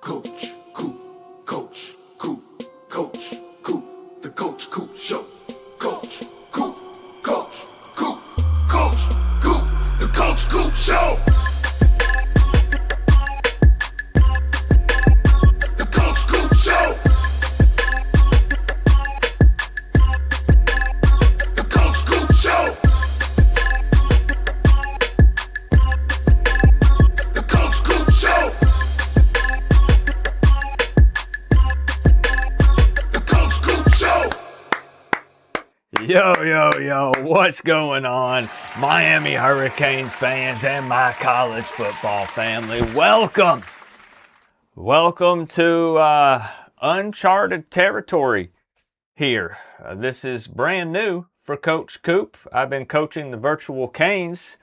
Coach, Coop, Coach, Coop, Coach, Coop, the Coach Coop Show. Coach, Coop, Coach, Coop, Coach, Coop, the Coach Coop Show. The Coach Coop Show. The Coach Coop Show. The Coach Coop Show. The Coach Coop Show. Yo, what's going on, Miami Hurricanes fans and my college football family? Welcome to uncharted territory here. This is brand new for Coach Coop. I've been coaching the virtual Canes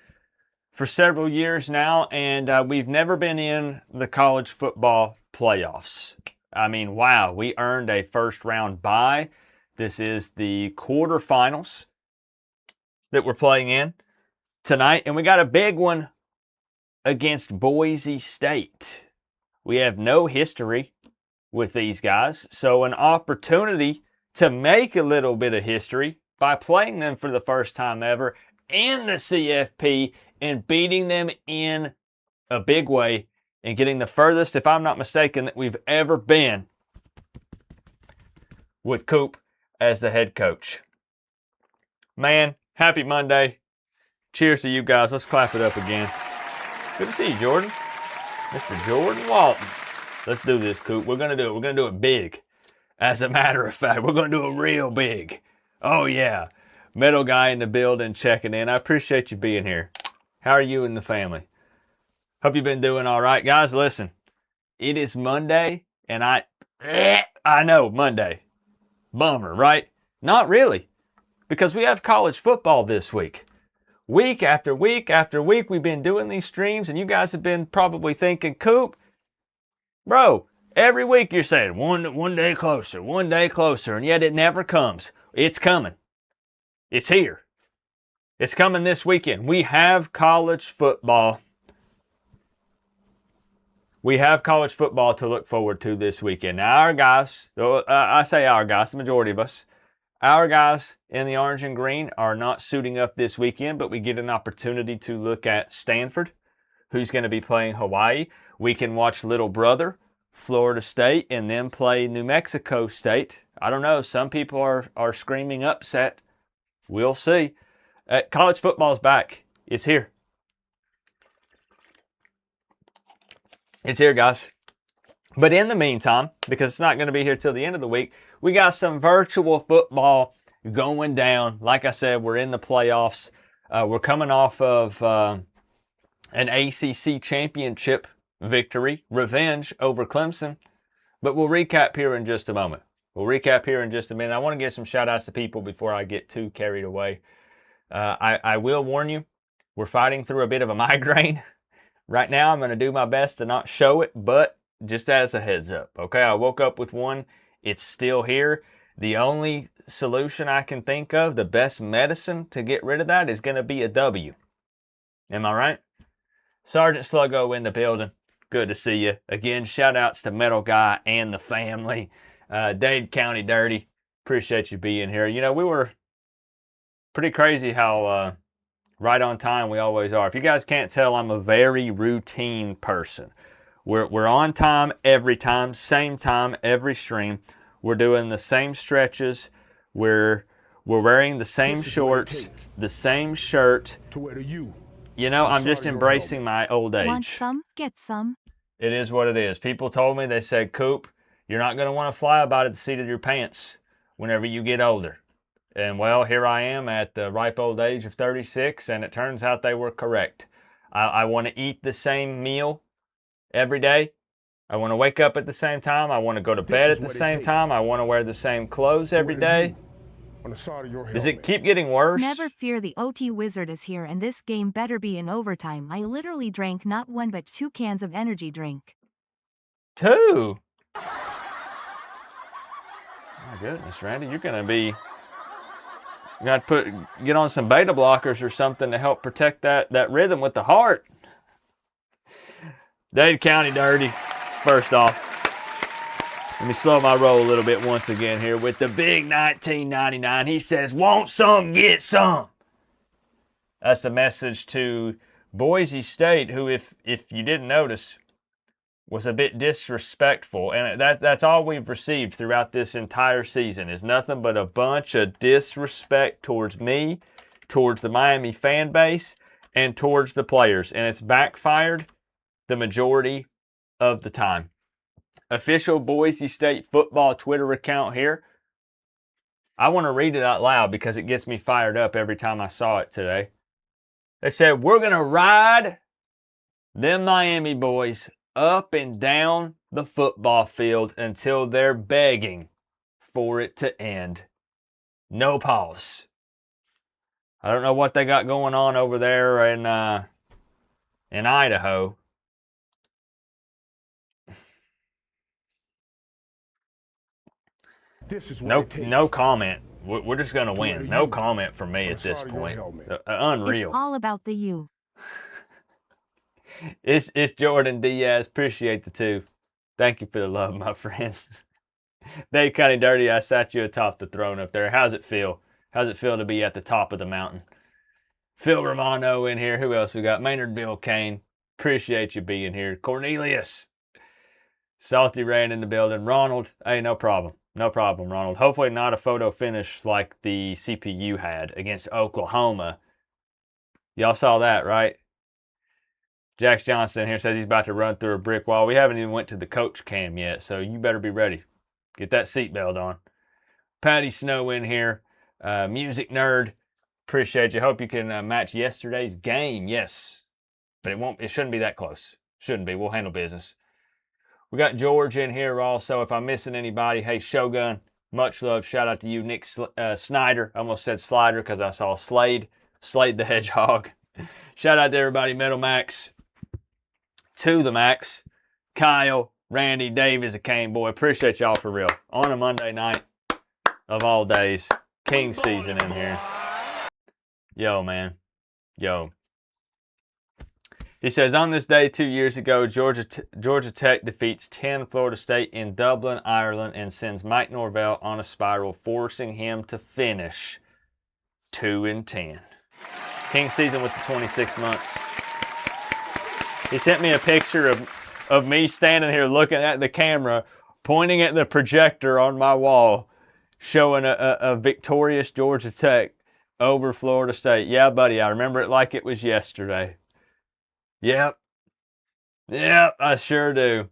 for several years now, and we've never been in the college football playoffs. I mean, wow, we earned a first round bye. This is the quarterfinals that we're playing in tonight, and we got a big one against Boise State. We have no history with these guys, so an opportunity to make a little bit of history by playing them for the first time ever in the CFP and beating them in a big way and getting the furthest, if I'm not mistaken, that we've ever been with Coop as the head coach. Man, happy Monday. Cheers to you guys. Let's clap it up again. Good to see you, Jordan. Mr. Jordan Walton. Let's do this, Coop. We're going to do it. We're going to do it big. As a matter of fact, we're going to do it real big. Oh, yeah. Metal guy in the building checking in. I appreciate you being here. How are you and the family? Hope you've been doing all right. Guys, listen. It is Monday, and I know, Monday. Bummer, right? Not really, because we have college football this week. Week after week after week, we've been doing these streams, and you guys have been probably thinking, Coop, bro, every week you're saying one day closer, and yet it never comes. It's coming. It's here. It's coming this weekend. We have college football. We have college football to look forward to this weekend. Now, our guys, I say our guys, the majority of us, our guys in the orange and green are not suiting up this weekend, but we get an opportunity to look at Stanford, who's going to be playing Hawaii. We can watch little brother, Florida State, and then play New Mexico State. I don't know. Some people are screaming upset. We'll see. College football's back. It's here. It's here, guys. But in the meantime, because it's not going to be here till the end of the week, we got some virtual football going down. Like I said, we're in the playoffs. We're coming off of an ACC championship victory, revenge over Clemson. But we'll recap here in just a moment. We'll recap here in just a minute. I want to give some shout-outs to people before I get too carried away. I will warn you, we're fighting through a bit of a migraine. Right now, I'm going to do my best to not show it, but just as a heads up, okay? I woke up with one. It's still here. The only solution I can think of, the best medicine to get rid of that is going to be a W. Am I right? Sergeant Sluggo in the building. Good to see you. Again, shout-outs to Metal Guy and the family. Dade County Dirty. Appreciate you being here. You know, we were pretty crazy how... right on time we always are. If you guys can't tell, I'm a very routine person. We're on time every time, same time every stream. We're doing the same stretches. We're wearing the same shorts, the same shirt. You know, I'm just embracing my old age. Want some? Get some. It is what it is. People told me, they said, Coop, you're not going to want to fly about at the seat of your pants whenever you get older. And, well, here I am at the ripe old age of 36, and it turns out they were correct. I want to eat the same meal every day. I want to wake up at the same time. I want to go to bed at the same time. I want to wear the same clothes every day. Does it keep getting worse? Never fear, the OT wizard is here, and this game better be in overtime. I literally drank not one but 2 cans of energy drink. 2? My goodness, Randy, you're going to be... You got to get on some beta blockers or something to help protect that rhythm with the heart. Dade County Dirty, first off. Let me slow my roll a little bit once again here with the big 1999. He says, want some, get some. That's the message to Boise State, who, if you didn't notice, was a bit disrespectful. And that's all we've received throughout this entire season is nothing but a bunch of disrespect towards me, towards the Miami fan base, and towards the players. And it's backfired the majority of the time. Official Boise State football Twitter account here. I want to read it out loud because it gets me fired up every time I saw it today. They said, we're going to ride them Miami boys up and down the football field until they're begging for it to end. No pause. I don't know what they got going on over there in Idaho. This is No comment. We're just going to win. No comment from me at this point. Unreal. It's all about the you. It's Jordan Diaz. Appreciate the two. Thank you for the love, my friend. Dave County Dirty, I sat you atop the throne up there. How's it feel? How's it feel to be at the top of the mountain? Phil Romano in here. Who else we got? Maynard Bill Kane. Appreciate you being here. Cornelius. Salty Rain in the building. Ronald. Hey, no problem. No problem, Ronald. Hopefully not a photo finish like the CPU had against Oklahoma. Y'all saw that, right? Jax Johnson here says he's about to run through a brick wall. We haven't even went to the coach cam yet, so you better be ready. Get that seatbelt on. Patty Snow in here. Music Nerd. Appreciate you. Hope you can match yesterday's game. Yes. But it shouldn't be that close. Shouldn't be. We'll handle business. We got George in here also. If I'm missing anybody, hey, Shogun, much love. Shout out to you, Nick Snyder. I almost said Slider because I saw Slade the Hedgehog. Shout out to everybody, Metal Max, To the Max, Kyle, Randy, Dave is a Cane boy. Appreciate y'all for real. On a Monday night of all days. King season in here. Yo, man. Yo. He says, on this day 2 years ago, Georgia Tech defeats 10 Florida State in Dublin, Ireland, and sends Mike Norvell on a spiral, forcing him to finish 2-10. King season with the 26 months. He sent me a picture of me standing here looking at the camera, pointing at the projector on my wall, showing a victorious Georgia Tech over Florida State. Yeah, buddy, I remember it like it was yesterday. Yep, I sure do.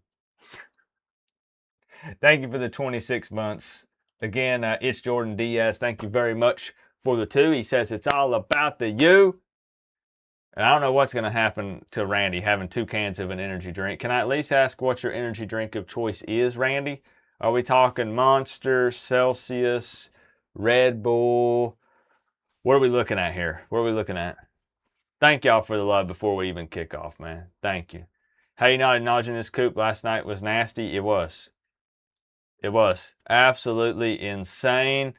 Thank you for the 26 months. Again, it's Jordan Diaz. Thank you very much for the two. He says it's all about the you. And I don't know what's going to happen to Randy having 2 cans of an energy drink. Can I at least ask what your energy drink of choice is, Randy? Are we talking Monster, Celsius, Red Bull? What are we looking at here? What are we looking at? Thank y'all for the love before we even kick off, man. Thank you. How you not acknowledging this Coop last night was nasty? It was. It was absolutely insane.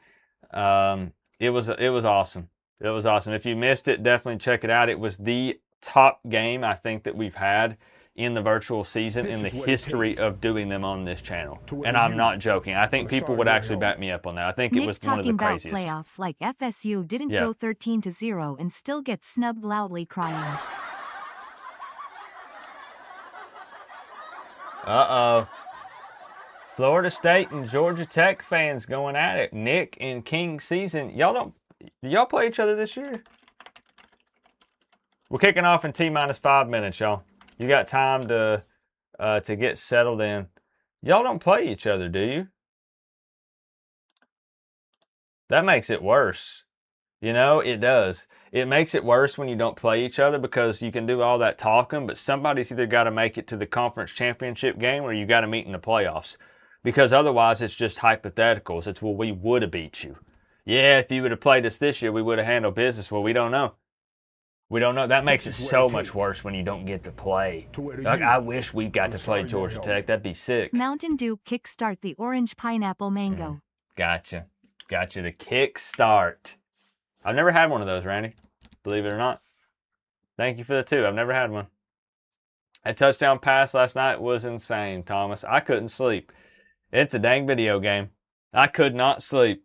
It was awesome. It was awesome. If you missed it, definitely check it out. It was the top game I think that we've had in the virtual season in the history of doing them on this channel. And I'm not joking. I think people would actually back me up on that. I think it was one of the craziest. Talking about playoffs like FSU didn't go 13-0 and still get snubbed, loudly crying. Uh-oh. Florida State and Georgia Tech fans going at it. Nick in King season. Do y'all play each other this year? We're kicking off in T-5 minutes, y'all. You got time to get settled in. Y'all don't play each other, do you? That makes it worse. You know, it does. It makes it worse when you don't play each other because you can do all that talking, but somebody's either got to make it to the conference championship game or you got to meet in the playoffs. Because otherwise, it's just hypotheticals. It's, well, we would have beat you. Yeah, if you would have played us this year, we would have handled business. Well, we don't know. We don't know. That makes it so much worse when you don't get to play. Like, I wish we got to play Georgia Tech. That'd be sick. Mountain Dew kickstart the orange pineapple mango. Gotcha. Gotcha. The kickstart. I've never had one of those, Randy. Believe it or not. Thank you for the two. I've never had one. A touchdown pass last night was insane, Thomas. I couldn't sleep. It's a dang video game. I could not sleep.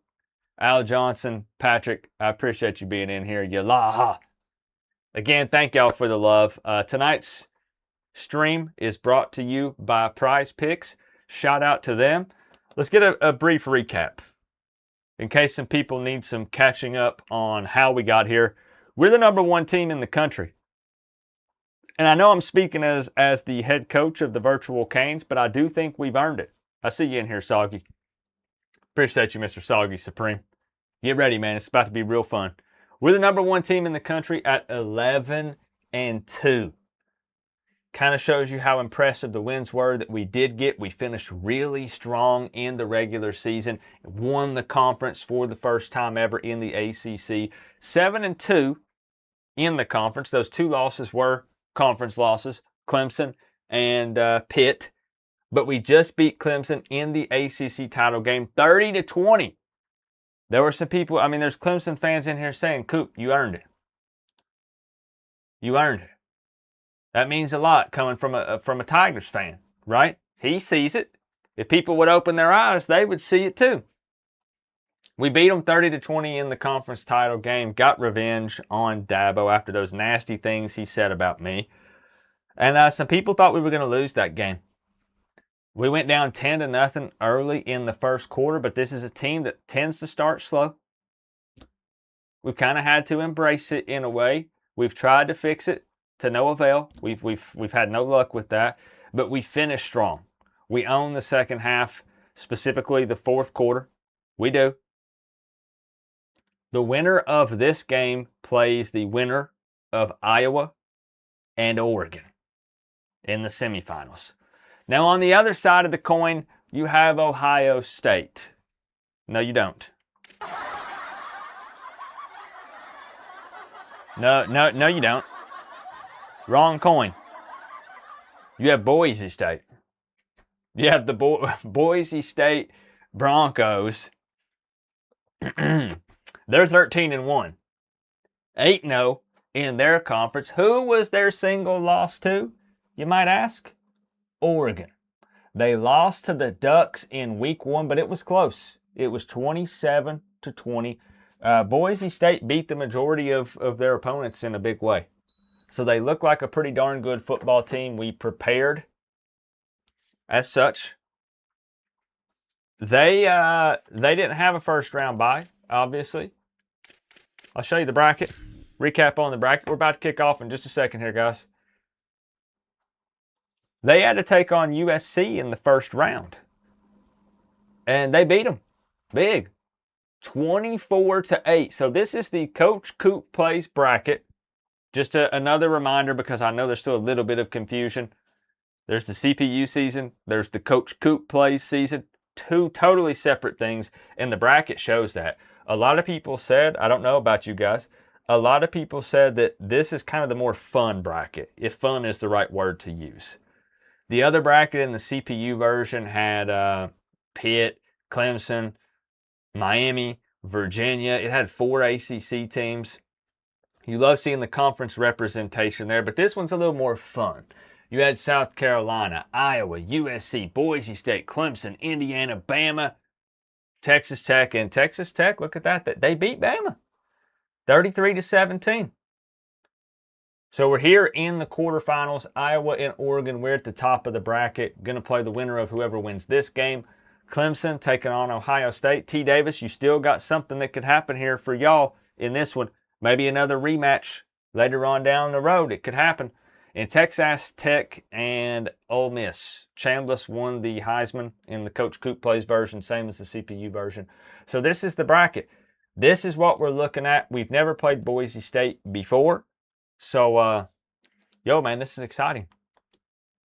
Al Johnson, Patrick, I appreciate you being in here. Yalaha. Again, thank y'all for the love. Tonight's stream is brought to you by Prize Picks. Shout out to them. Let's get a brief recap in case some people need some catching up on how we got here. We're the number one team in the country. And I know I'm speaking as the head coach of the virtual Canes, but I do think we've earned it. I see you in here, Soggy. Appreciate you, Mr. Soggy Supreme. Get ready, man. It's about to be real fun. We're the number one team in the country at 11-2. Kind of shows you how impressive the wins were that we did get. We finished really strong in the regular season, won the conference for the first time ever in the ACC. 7-2 in the conference. Those two losses were conference losses, Clemson and Pitt. But we just beat Clemson in the ACC title game, 30-20. There were some people, there's Clemson fans in here saying, Coop, you earned it. You earned it. That means a lot coming from a Tigers fan, right? He sees it. If people would open their eyes, they would see it too. We beat them 30-20 in the conference title game, got revenge on Dabo after those nasty things he said about me. And some people thought we were going to lose that game. We went down 10-0 early in the first quarter, but this is a team that tends to start slow. We've kind of had to embrace it in a way. We've tried to fix it to no avail. We've had no luck with that, but we finished strong. We own the second half, specifically the fourth quarter. We do. The winner of this game plays the winner of Iowa and Oregon in the semifinals. Now, on the other side of the coin, you have Ohio State. No, you don't. No, you don't. Wrong coin. You have Boise State. You have the Boise State Broncos. They're 13-1. 8-0 in their conference. Who was their single loss to, you might ask? Oregon. They lost to the Ducks in week 1, but it was close. It was 27-20. Boise State beat the majority of their opponents in a big way. So they look like a pretty darn good football team. We prepared as such. They didn't have a first round bye, obviously. I'll show you the bracket. Recap on the bracket. We're about to kick off in just a second here, guys. They had to take on USC in the first round. And they beat them. Big. 24-8. So this is the Coach Coop Plays bracket. Just another reminder, because I know there's still a little bit of confusion. There's the CPU season. There's the Coach Coop Plays season. Two totally separate things. And the bracket shows that. A lot of people said, I don't know about you guys, a lot of people said that this is kind of the more fun bracket, if fun is the right word to use. The other bracket in the CPU version had Pitt, Clemson, Miami, Virginia. It had 4 ACC teams. You love seeing the conference representation there, but this one's a little more fun. You had South Carolina, Iowa, USC, Boise State, Clemson, Indiana, Bama, Texas Tech, and Texas Tech, look at that. They beat Bama 33-17. So we're here in the quarterfinals. Iowa and Oregon, we're at the top of the bracket. Going to play the winner of whoever wins this game. Clemson taking on Ohio State. T. Davis, you still got something that could happen here for y'all in this one. Maybe another rematch later on down the road. It could happen. In Texas Tech and Ole Miss, Chambliss won the Heisman in the Coach Coop Plays version, same as the CPU version. So this is the bracket. This is what we're looking at. We've never played Boise State before. So, yo, man, this is exciting.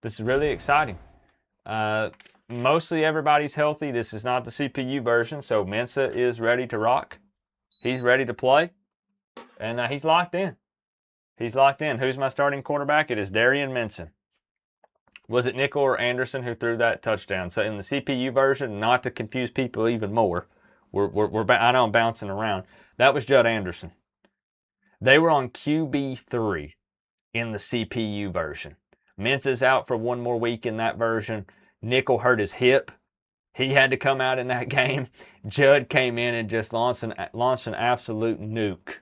This is really exciting. Mostly everybody's healthy. This is not the CPU version, so Mensa is ready to rock. He's ready to play, and he's locked in. He's locked in. Who's my starting quarterback? It is Darian Minson. Was it Nickel or Anderson who threw that touchdown? So in the CPU version, not to confuse people even more, I know I'm bouncing around. That was Judd Anderson. They were on QB3 in the CPU version. Mensa's out for one more week in that version. Nickel hurt his hip He had to come out in that game. Judd came in and just launched an absolute nuke.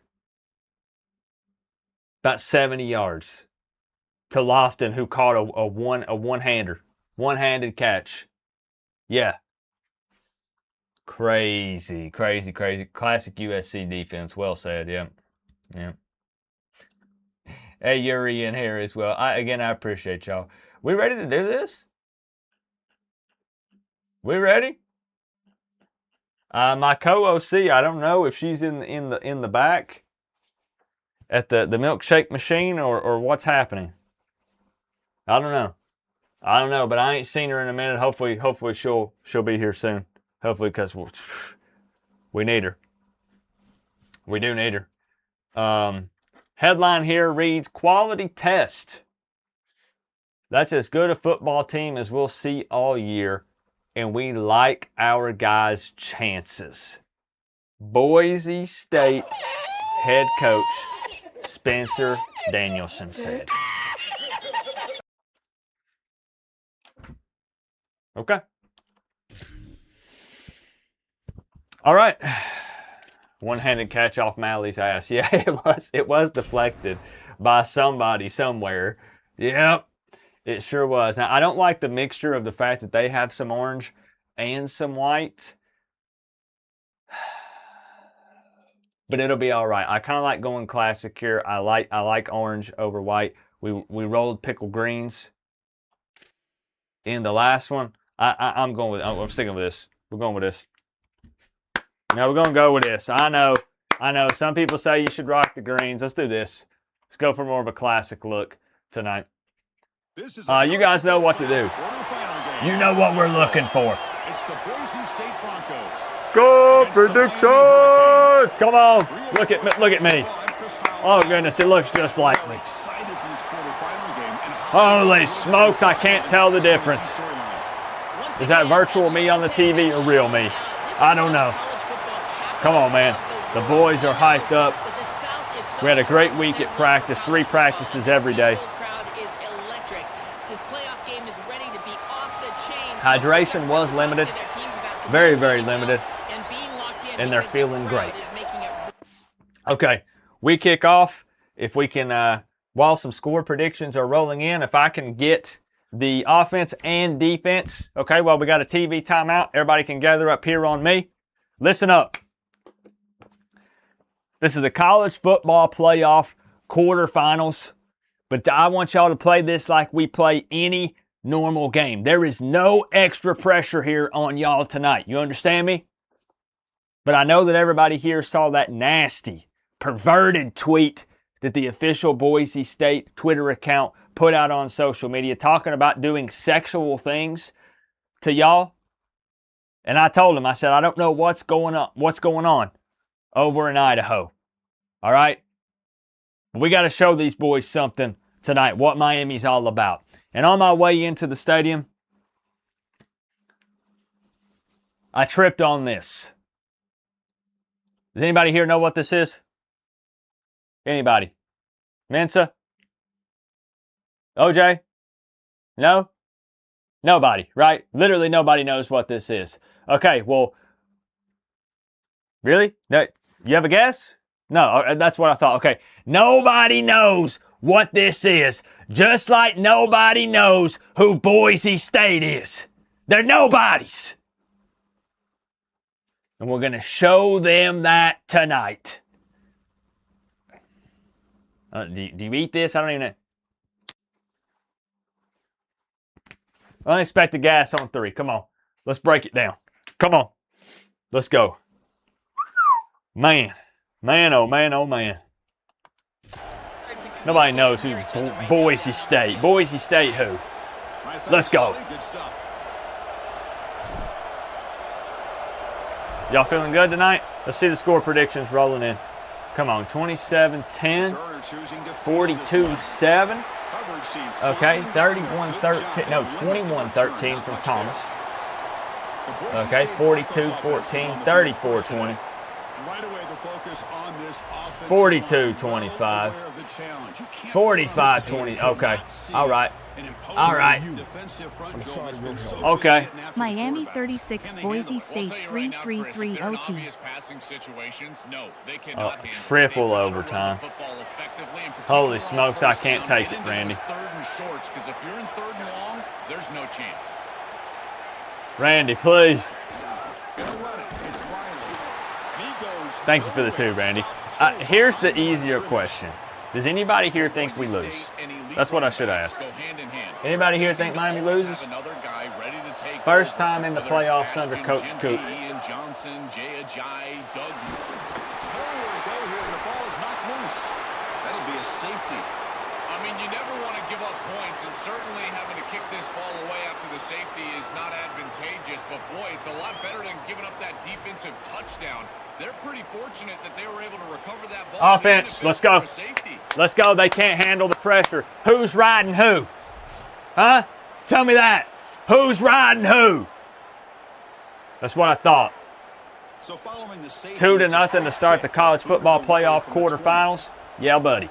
About 70 yards to Lofton, who caught a one-hander. One-handed catch. Yeah. Crazy. Classic USC defense. Well said. Yeah. Hey, Yuri in here as well. I appreciate y'all. We ready to do this? We ready? My co-OC, I don't know if she's in the back at the milkshake machine or what's happening. I don't know, but I ain't seen her in a minute. Hopefully she'll be here soon. Hopefully, because we need her. We do need her. Headline here reads, quality test. That's as good a football team as we'll see all year, and we like our guys' chances. Boise State head coach Spencer Danielson said. Okay. All right. One-handed catch off Malley's ass. Yeah, it was deflected by somebody somewhere. Yep, it sure was. Now, I don't like the mixture of the fact that they have some orange and some white, but it'll be all right. I kind of like going classic here. I like orange over white. We rolled pickle greens in the last one. I'm sticking with this. We're going with this. No, we're going to go with this. I know. Some people say you should rock the greens. Let's do this. Let's go for more of a classic look tonight. You guys know what to do. You know what we're looking for. It's the Boise State Broncos. Score predictions! Come on. Look at me. Oh, goodness. It looks just like me. Holy smokes. I can't tell the difference. Is that virtual me on the TV or real me? I don't know. Come on, man. The boys are hyped up. We had a great week at practice. 3 practices every day. Hydration was limited. Very, very limited. And they're feeling great. Okay, we kick off. If we can, while some score predictions are rolling in, if I can get the offense and defense, okay, well, we got a TV timeout. Everybody can gather up here on me. Listen up. This is the college football playoff quarterfinals, but I want y'all to play this like we play any normal game. There is no extra pressure here on y'all tonight. You understand me? But I know that everybody here saw that nasty, perverted tweet that the official Boise State Twitter account put out on social media talking about doing sexual things to y'all. And I told him, I said, I don't know what's going on over in Idaho. All right? We got to show these boys something tonight, what Miami's all about. And on my way into the stadium, I tripped on this. Does anybody here know what this is? Anybody? Mensa? OJ? No? Nobody, right? Literally nobody knows what this is. Okay, well, really? You have a guess? No, that's what I thought. Okay, nobody knows what this is, just like nobody knows who Boise State is. They're nobodies. And we're going to show them that tonight. Do you eat this? I don't even know. Unexpected gas on 3. Come on. Let's break it down. Come on. Let's go. Man, oh man. Nobody knows who Boise State. Boise State who? Let's go. Y'all feeling good tonight? Let's see the score predictions rolling in. Come on, 27-10, 42-7. Okay, 31-13. No, 21-13 from Thomas. Okay, 42-14, 34-20. 42-25. 45-20. Okay, all right. All right. Okay. Miami 36, Boise State 3-3-3 OT. Triple overtime. Holy smokes, I can't take it, Randy. Randy, please. Thank you for the 2, Randy. Here's the easier question. Does anybody here think we lose? That's what I should ask. Anybody here think Miami loses? First time in the playoffs under Coach Coop. I mean, you never want to give up points, and certainly having to kick this ball away after the safety is not advantageous, but boy, it's a lot better than giving up that defensive touchdown. They're pretty fortunate that they were able to recover that ball. Offense, let's go. Let's go. They can't handle the pressure. Who's riding who? Huh? Tell me that. Who's riding who? That's what I thought. So following the 2-0 to start the college football playoff quarterfinals. Yeah, buddy.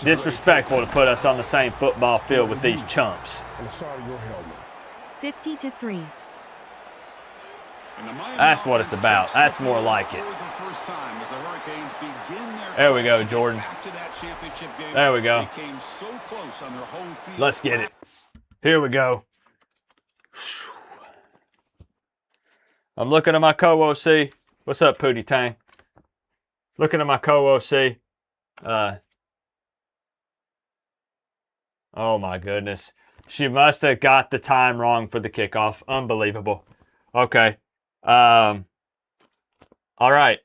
Disrespectful to put us on the same football field with these chumps. 50-3. That's what it's about. That's more like it. There we go, Jordan. There we go. Let's get it. Here we go. I'm looking at my co-OC. What's up, Pootie Tang? Looking at my co-OC. Oh, my goodness. She must have got the time wrong for the kickoff. Unbelievable. Okay. All right.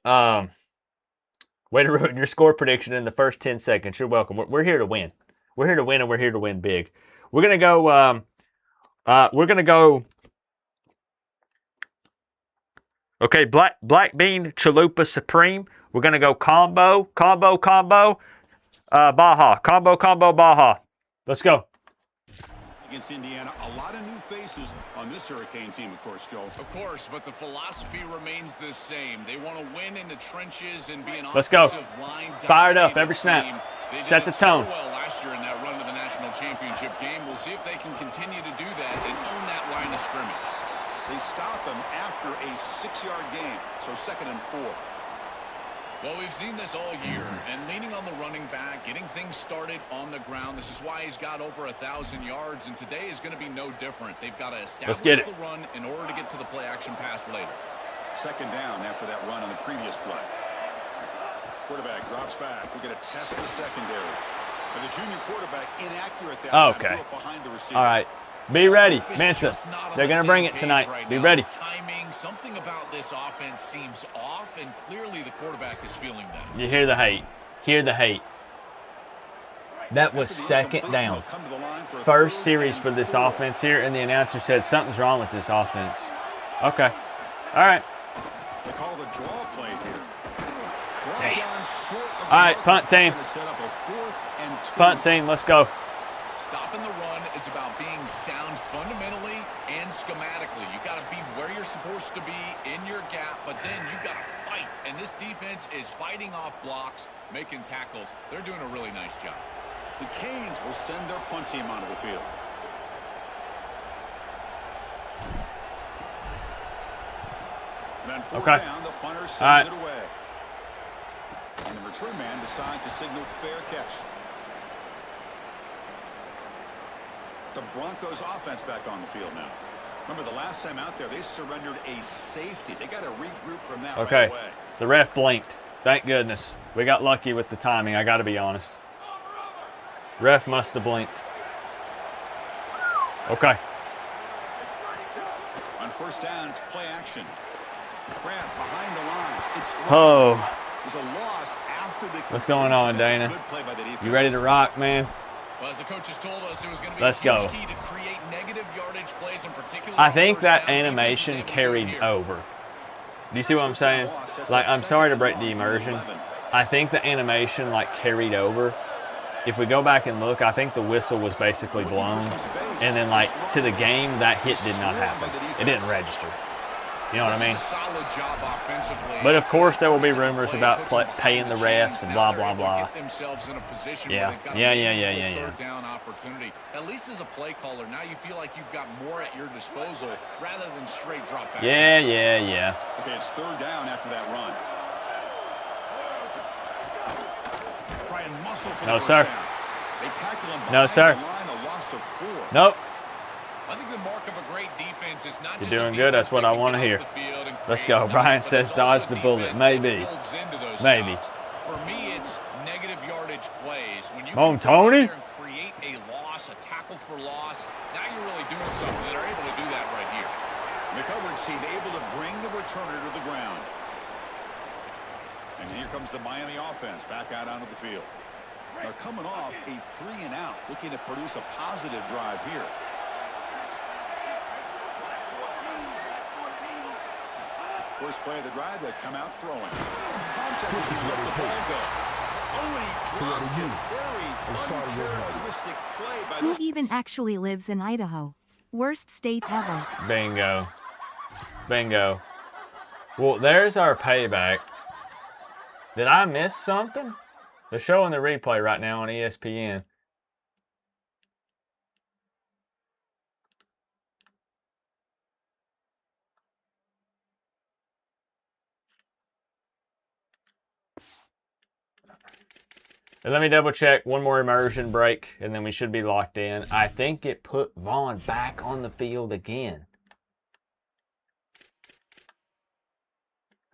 Way to ruin your score prediction in the first 10 seconds. You're welcome. We're here to win. We're here to win, and we're here to win big. We're gonna go. Okay, black bean chalupa supreme. We're gonna go combo. Baja. Combo Baja. Let's go. Against Indiana, a lot of new faces on this Hurricane team, of course, Joe. Of course, but the philosophy remains the same. They want to win in the trenches and be an offensive line. Fired up every snap. Set the tone. Well last year in that run to the national championship game. We'll see if they can continue to do that and own that line of scrimmage. They stop him after a 6-yard gain, so 2nd and 4. Well, we've seen this all year, and leaning on the running back, getting things started on the ground. This is why he's got over 1,000 yards, and today is going to be no different. They've got to establish the run in order to get to the play-action pass later. 2nd down after that run on the previous play. Quarterback drops back. We're going to test the secondary. And the junior quarterback inaccurate that time behind the receiver. All right. Be ready, Mensa. They're going to bring it tonight. Be ready. Timing, something about this offense seems off, and clearly the quarterback is feeling that. You hear the hate. Hear the hate. That was 2nd down. First series for this offense here, and the announcer said something's wrong with this offense. Okay. All right. They call the draw play here. All right, punt team. Punt team, let's go. Stopping the run is about being sound fundamentally and schematically. You got to be where you're supposed to be in your gap, but then you got to fight. And this defense is fighting off blocks, making tackles. They're doing a really nice job. The Canes will send their punt team onto the field. Then down, the punter sends it away. And the return man decides to signal fair catch. The Broncos offense back on the field now. Remember, the last time out there, they surrendered a safety. They got to regroup from that right away. The ref blinked. Thank goodness. We got lucky with the timing, I got to be honest. Ref must have blinked. Okay. On 1st down, it's play action. Grant behind the line. It's There's a loss after the What's going on, Dana? You ready to rock, man? Well, as the coaches told us, it was going to be Let's go. key to create negative yardage plays, in particular. I think that animation carried over. Do you see what I'm saying? Like, I'm sorry to break the immersion. I think the animation, like, carried over. If we go back and look, I think the whistle was basically blown. And then, like, to the game, that hit did not happen. It didn't register. You know what I mean? This is a solid job offensively. But of course, there will be rumors about paying the refs and blah, blah, blah. Yeah. Third down opportunity. At least as a play caller, now you feel like you've got more at your disposal rather than straight drop back. Yeah. Okay, it's third down after that run. Try and muscle for No, the sir. first down. They tackle him No, behind sir. the line, a loss of 4. Nope. I think the mark of a great defense is not You're just doing a good. That's defense what that I can want to get hear. off the field and Let's create go. stops, Brian but says it's dodge also the bullet. defense that Maybe. holds into those Maybe. stops. For me, it's negative yardage plays. When you Come on, can go out Tony. there and create a loss, a tackle for loss, now you're really doing something. They're able to do that right here. The coverage team able to bring the returner to the ground. And here comes the Miami offense back out onto the field. They're coming off a 3-and-out, looking to produce a positive drive here. First play of the drive, they come out throwing. This is what the ball go. Oh, and he dropped it. Very uncharacteristic play by Who this. even actually lives in Idaho? Worst state ever. Bingo. Bingo. Well, there's our payback. Did I miss something? They're showing the replay right now on ESPN. And let me double check one more immersion break, and then we should be locked in. I think it put Vaughn back on the field again.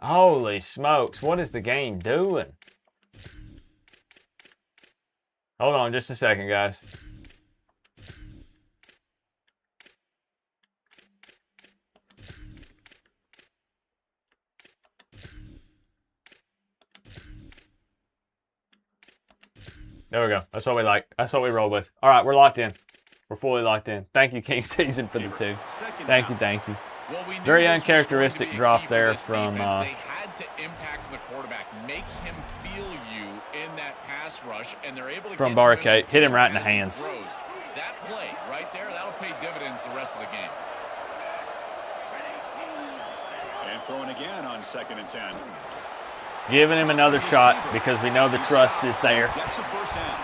Holy smokes, what is the game doing? Hold on just a second, guys. There we go. That's what we like. That's what we roll with. All right, we're locked in. We're fully locked in. Thank you, King Season, for the 2. Thank you, thank you. Very uncharacteristic drop there from They had to impact the quarterback, make him feel you in that pass rush, and they're able to from get to Barcade. Hit him right in the as he hands. throws. That play right there, that'll pay dividends the rest of the game. And throwing again on 2nd and 10. Giving him another shot because we know the trust is there. That's a first down.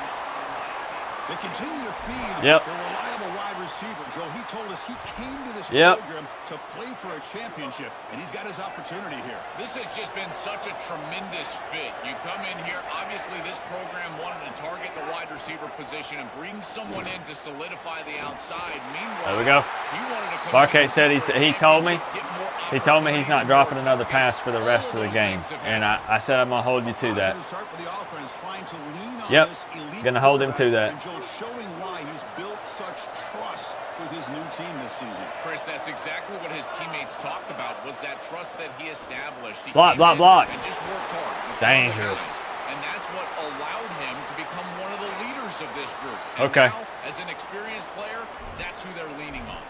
They continue to feed Yep. the reliable wide receiver. Joe, he told us he came to this Yep. program to play for a championship, and he's got his opportunity here. This has just been such a tremendous fit. You come in here, obviously this program wanted to target the wide receiver position and bring someone in to solidify the outside. Meanwhile, There we go. he wanted to come Barcade in said for a he told me championship, get more He told me he's not opportunities dropping and another more pass for the targets. rest of the All game. those things have And happened. I said I'm going to hold you to that. Positive start for the offense, trying to lean on Yep. this elite Gonna hold him to quarterback, that. and Joe showing why he's built such trust with his new team this season. Chris, that's exactly what his teammates talked about, was that trust that he established. He Block, came block, in block. And just worked hard. Was Dangerous. And that's what allowed him to become one of the leaders of this group. And Okay. now, as an experienced player, that's who they're leaning on.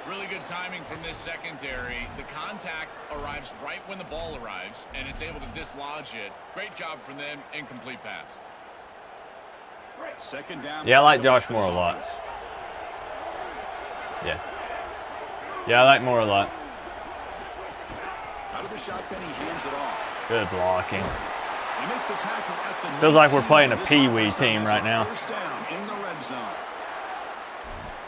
Really good timing from this secondary. The contact arrives right when the ball arrives, and it's able to dislodge it. Great job from them. Incomplete pass. Second down. Yeah, I like Josh Moore a lot. Yeah. Yeah, I like Moore a lot. Out of the shotgun, he hands it off. Good blocking. They make the tackle at the Feels like we're 19, playing a but this Pee-wee offense team has right a now. First down in the red zone.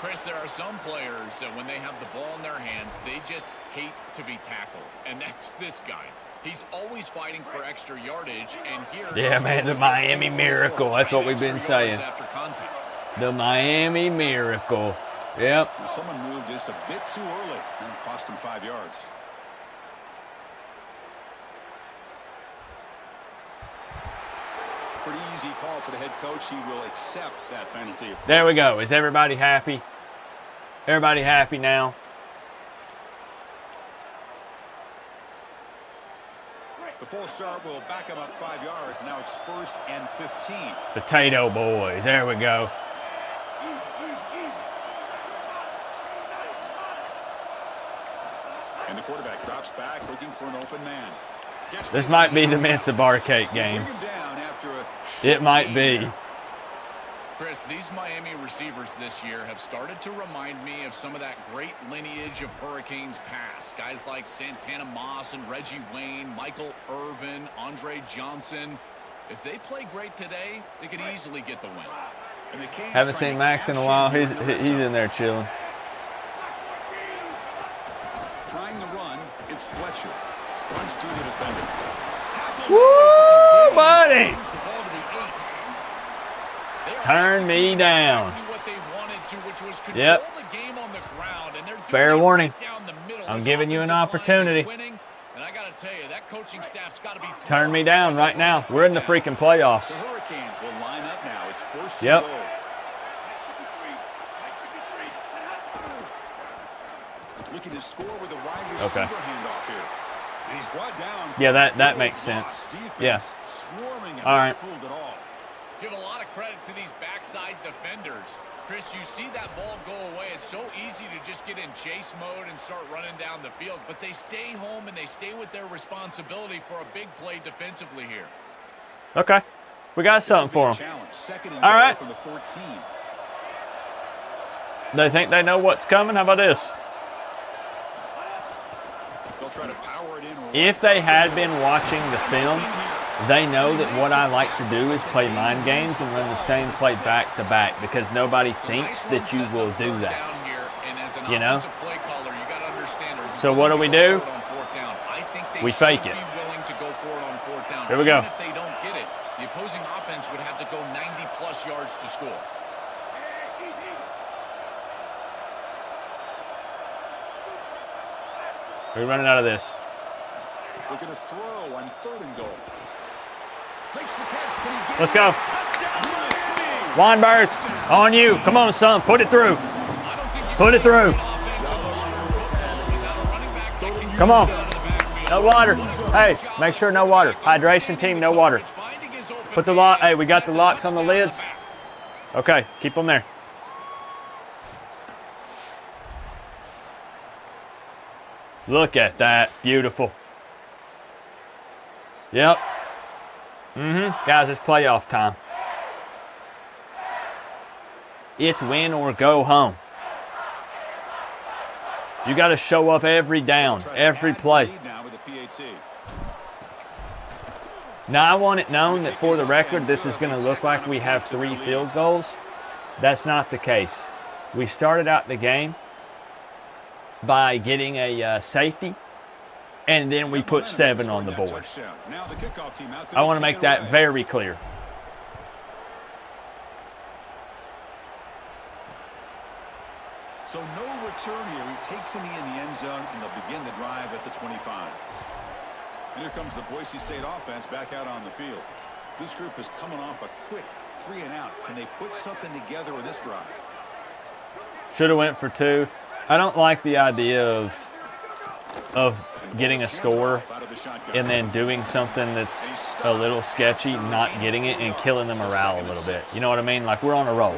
Chris, there are some players that when they have the ball in their hands, they just hate to be tackled. And that's this guy. He's always fighting for extra yardage. And here, Yeah, man, the Miami Miracle. That's what we've been saying. After contact. The Miami Miracle. Yep. Someone moved just a bit too early, and it cost him 5 yards. Pretty easy call for the head coach. He will accept that penalty. There we go. Is everybody happy? Everybody happy now? The full start will back him up 5 yards. Now it's 1st and 15. Potato Boys. There we go. And the quarterback drops back, looking for an open man. This might be the Mensa Bar Cake game. It might be. Chris, these Miami receivers this year have started to remind me of some of that great lineage of Hurricanes past. Guys like Santana Moss and Reggie Wayne, Michael Irvin, Andre Johnson. If they play great today, they could easily get the win. Haven't seen Max in a while. He's in there chilling. Trying the run, it's Fletcher. Runs through the defender. Woo, buddy! Turn me down. Yep. Fair warning. I'm giving you an opportunity. Turn me down right now. We're in the freaking playoffs. The Hurricanes will line up now. It's first and Yep. goal. Looking to score with a wide receiver handoff here. And he's brought down. Yeah, that makes sense. Yeah. All right. Give a lot of credit to these backside defenders. Chris, you see that ball go away. It's so easy to just get in chase mode and start running down the field, but they stay home and they stay with their responsibility for a big play defensively here. Okay. We got something for them. All right. They think they know what's coming? How about this? If they had been watching the film, they know that what I like to do is play mind games and run the same play back to back because nobody thinks that you will do that. You know? So what do? We fake it. Here we go. If they don't get it, the opposing offense would have to go 90-plus yards to score. We're running out of this. Looking to throw on 3rd and goal. Makes the catch. Can he get Let's go. Weinberg, on you. Come on, son. Put it through. Put it through. Come on. No water. Hey, make sure no water. Hydration team, no water. Put the lock. Hey, we got the locks on the lids. Okay, keep them there. Look at that. Beautiful. Yep. Guys, it's playoff time. It's win or go home. You got to show up every down, every play. Now, I want it known that for the record, this is going to look like we have 3 field goals. That's not the case. We started out the game by getting a safety, and then we put 7 on the board. I want to make that very clear. So no return here. He takes it in the end zone, and they'll begin the drive at the 25. And here comes the Boise State offense back out on the field. This group is coming off a quick 3 and out. Can they put something together in this drive? Should have went for 2. I don't like the idea of getting a score and then doing something that's a little sketchy, not getting it, and killing the morale a little bit. You know what I mean? Like, we're on a roll.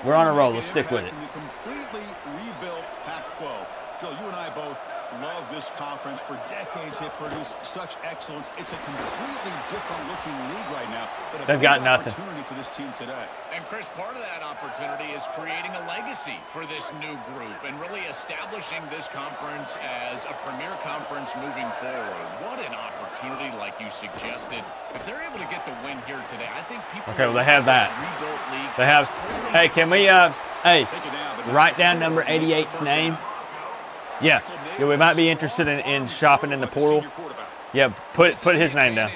We're on a roll. Let's stick with it. Completely rebuilt Pac-12. Joe, you and I both love this conference. For decades, they've produced such excellence. It's a completely different looking league right now. But they've got nothing. Opportunity for this team today. And Chris, part of that opportunity is creating a legacy for this new group and really establishing this conference as a premier conference moving forward. What an opportunity, like you suggested. If they're able to get the win here today, I think people. Okay, well, they have that. They have. Hey, can we? Hey, write down number 88's name. Yeah, we might be interested in shopping in the portal. Yeah, put his name down.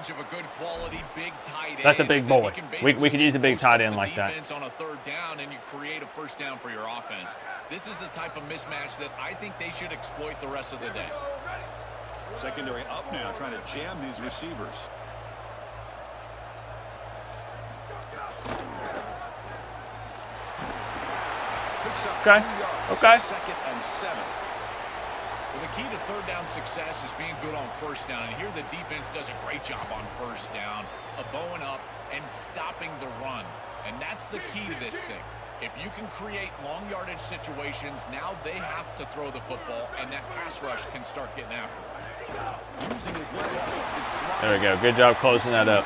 That's a big boy. We could use a big tight end like that. On a 3rd down, and you create a 1st down for your offense. This is the type of mismatch that I think they should exploit the rest of the day. Secondary up now, trying to jam these receivers. Okay. Okay. 2nd and 7. Well, the key to 3rd down success is being good on 1st down. And here the defense does a great job on 1st down of bowing up and stopping the run. And that's the key to this thing. If you can create long yardage situations, now they have to throw the football, and that pass rush can start getting after it. Using his legs. It's smart. There we go. Good job closing that up.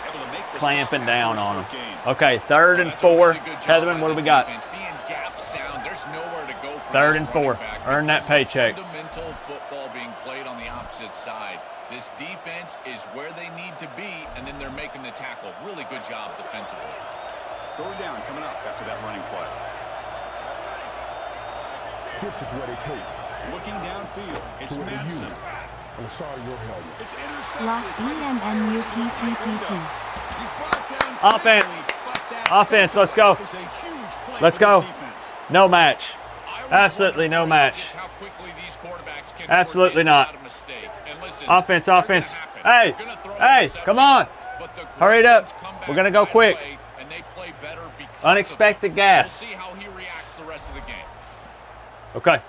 Clamping down on him. Okay, 3rd and 4. Heatherman, what do we got? Being gap sound, there's nowhere to go for 3rd this and 4. running back Earn that because paycheck. Fundamental football being played on the opposite side. This defense is where they need to be, and then they're making the tackle. Really good job defensively. 3rd down coming up after that running play. This is what it takes. Looking downfield. It's Madsen. I'm sorry, your helmet. It's intercepted. Lock ENNUPPPP. He's brought down Offense. quickly, but that Offense, let's go. was a huge play Let's for go. this defense. No match. I always Absolutely wonder no match. just how quickly these quarterbacks can Absolutely coordinate not. without a mistake. And listen, Offense, they're offense. gonna happen. Hey, They're gonna throw hey, interceptions, come on. but the Hurry it up. great ones come We're back gonna go right quick. away, and they play better because of Unexpected it. gas. We'll see how he reacts the rest of the game. Okay.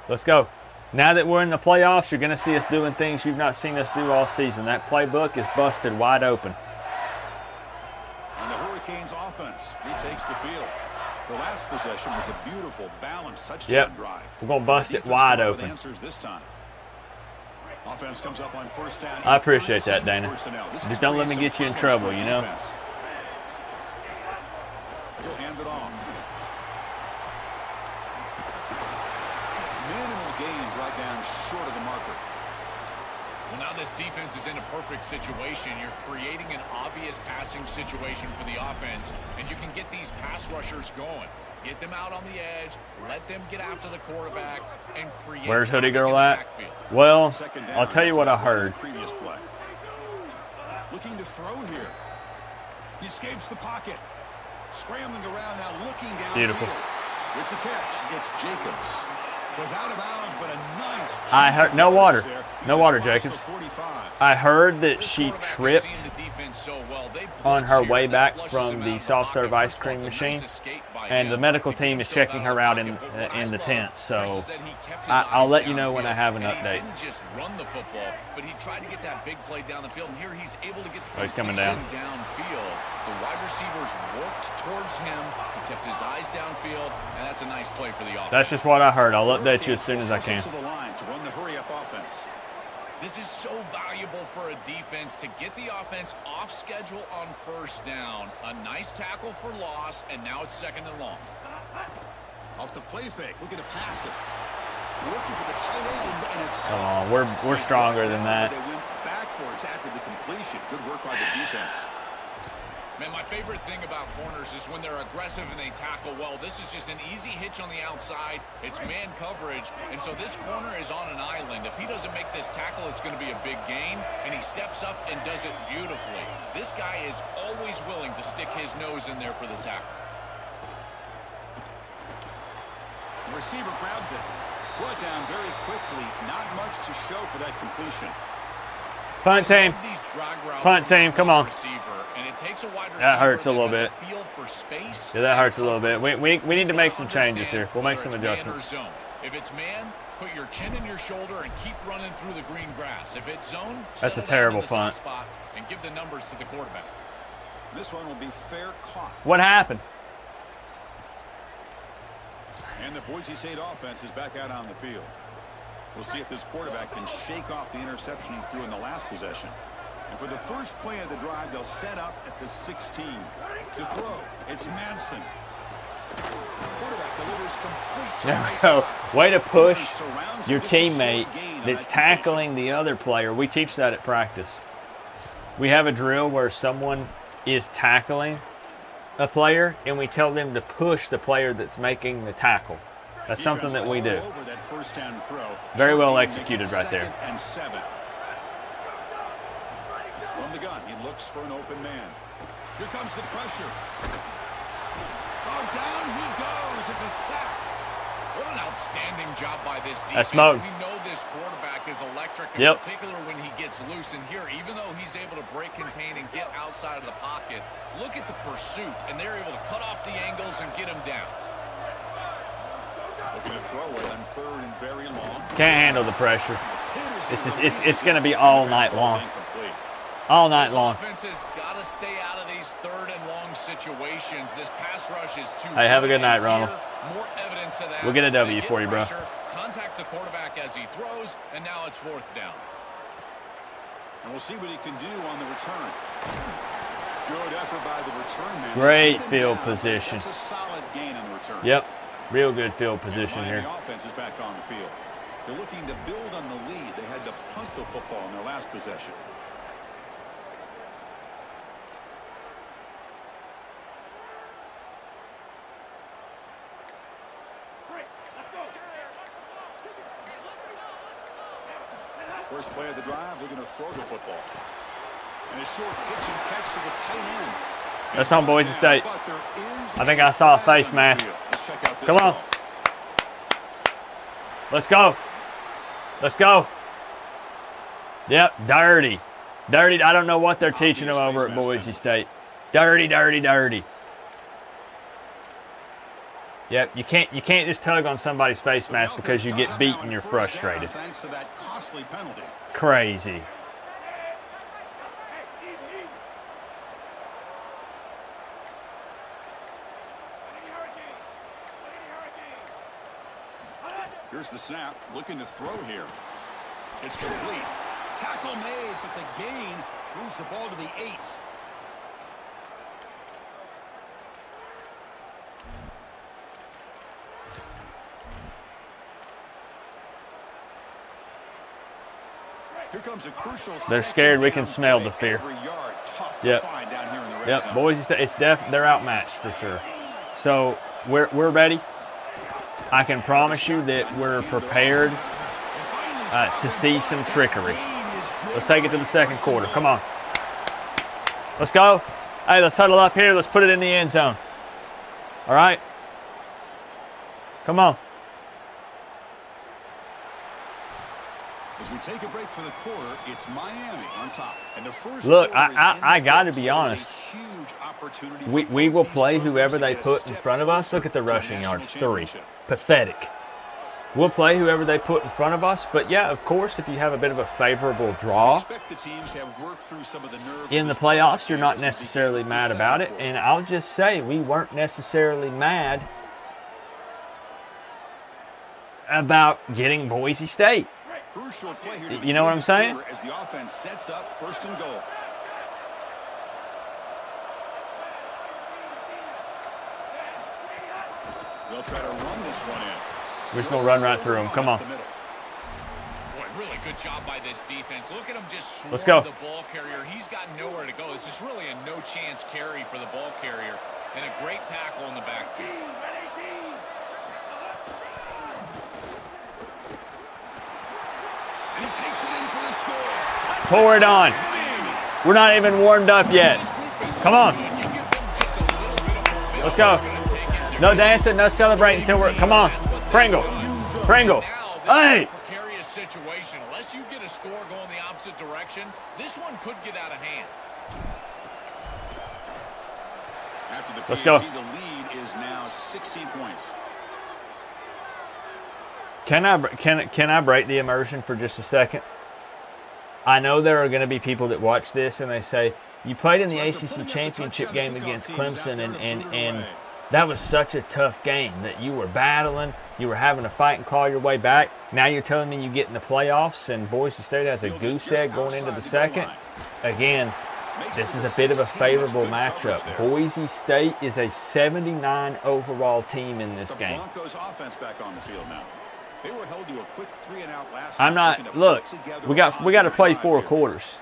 Let's go. Now that we're in the playoffs, you're going to see us doing things you've not seen us do all season. That playbook is busted wide open. And the Hurricanes offense retakes the field. The last possession was a beautiful, balanced touchdown drive. We're going to bust The it defense wide come up with open. answers this time. Offense comes up on 1st down. I appreciate that, Dana. Personnel. This Just could don't let create me some get you in problems trouble, for you know? defense. He'll hand it off. Minimal gain right down short of the marker. Well, now this defense is in a perfect situation. You're creating an obvious passing situation for the offense, and you can get these pass rushers going. Get them out on the edge, let them get after the quarterback, and create. Where's Hoodie havoc Girl in the at? backfield. Well, Second down. I'll tell you what I heard. Previous play. Looking to throw here. He escapes the pocket. Scrambling around now, looking down. Beautiful. With the catch, it's Jacobs. Was out of bounds, but a nice. I heard no water. No water, Jacobs. Jacobs. I heard that she tripped on her way back from the soft serve ice cream machine, and the medical team is checking her out in the tent. So I'll let you know when I have an update. Didn't just run the football, but he tried to get that big play down the field, and here he's able to get the he's coming down. downfield. The wide receivers worked towards him. He kept his eyes downfield, and that's a nice play for the offense. That's just what I heard. I'll update you as soon as I can. To the line to run the hurry-up offense. This is so valuable for a defense to get the offense off schedule on 1st down. A nice tackle for loss, and now it's 2nd and long. Off the play fake, looking to pass it. Working for the tight end, and it's Come on, we're stronger than that. They went backwards after the completion. Good work by the defense. Man, my favorite thing about corners is when they're aggressive and they tackle well. This is just an easy hitch on the outside. It's man coverage, and so this corner is on an island. If he doesn't make this tackle, it's going to be a big gain, and he steps up and does it beautifully. This guy is always willing to stick his nose in there for the tackle. The receiver grabs it. Brought down very quickly. Not much to show for that completion. Punt team. Punt team, come on. That hurts a little bit. Yeah, that hurts a little bit. We need to make some changes here. We'll make some adjustments. If it's man, put your chin in your shoulder and keep running through the green grass. If it's zone, that's a settle down terrible in the safe punt. Spot and give the numbers to the quarterback. This one will be fair caught. What happened? And the Boise State offense is back out on the field. We'll see if this quarterback can shake off the interception he threw in the last possession. And for the first play of the drive, they'll set up at the 16. To throw, it's Madsen. Quarterback delivers complete to There the we right go. side. Way to push Surrounds your him, gets a short teammate gain on that's that tackling the other player. We teach that at practice. We have a drill where someone is tackling a player, and we tell them to push the player that's making the tackle. That's something that we do. Over that first down throw. Very well Short gain makes executed it right there. 2nd and 7. From the gun, he looks for an open man. Here comes the pressure. Oh, down he goes. It's a sack. What an outstanding job by this defense. That's smoke. We know this quarterback is electric, in Yep. particular when he gets loose. And here, even though he's able to break, contain, and get outside of the pocket, look at the pursuit. And they're able to cut off the angles and get him down. Looking to throw it on 3rd and very long. Can't handle the pressure. It's going to be all night long. All night long. This offense has got to stay out of these 3rd and long situations. This pass rush is too. Hey, have a good night, Here, Ronald. more evidence of that. We'll get a W They for you, bro. pressure, contact the quarterback as he throws, and now it's 4th down. And we'll see what he can do on the return. Good effort by the return man. Great field position. That's a solid gain on the return. Yep, real good field position here. The offense is back on the field. They're looking to build on the lead. They had to punt the football in their last possession. First play of the drive, they're going to throw the football. And a short pitch and catch to the tight end. That's on Boise State. I think I saw a face mask. Come on. Let's go. Let's go. Yep, dirty. Dirty. I don't know what they're teaching them over at Boise State. Dirty, dirty, dirty. Yep, you can't just tug on somebody's face mask because you get beat and you're frustrated. Thanks to that costly penalty. Crazy. Here's the snap, looking to throw here. It's complete. Tackle made, but the gain moves the ball to the 8. Here comes a crucial. They're scared. We can smell the fear. Yep. Yep. Boise State. It's they're outmatched for sure. So we're ready. I can promise you that we're prepared to see some trickery. Let's take it to the second quarter. Come on. Let's go. Hey, let's huddle up here. Let's put it in the end zone. All right. Come on. As we take a break for the quarter, it's Miami on top. And the first look, I got to be honest. We will play whoever they put in front of us. Look at the rushing yards, 3. Pathetic. We'll play whoever they put in front of us. But, yeah, of course, if you have a bit of a favorable draw in the playoffs, you're not necessarily mad about it. And I'll just say we weren't necessarily mad about getting Boise State. Crucial play here. You know what I'm saying? As the offense sets up 1st and goal. They'll try to run this one in. We're just going to run right through them. Come on. Boy, really good job by this defense. Look at him just Let's go. The ball carrier. He's got nowhere to go. It's just really a no-chance carry for the ball carrier. And a great tackle in the backfield. And he takes it in for the score. Pour it on. We're not even warmed up yet. Come on. Let's go. No dancing, no celebrating until we're. Come on. Pringle. Pringle. Hey. Precarious situation. Unless you get a score going the opposite direction, this one could get out of hand. After the Let's go. the lead is now 16 points. Can I break the immersion for just a second? I know there are going to be people that watch this and they say, you played in the ACC championship game against Clemson and that was such a tough game that you were battling, you were having to fight and claw your way back. Now you're telling me you get in the playoffs and Boise State has a goose egg going into the second? Again, this is a bit of a favorable matchup. Boise State is a 79 overall team in this game. Broncos offense back on the field now. They were held to a quick 3-and-out last I'm not. Look, we got to play 4 quarters.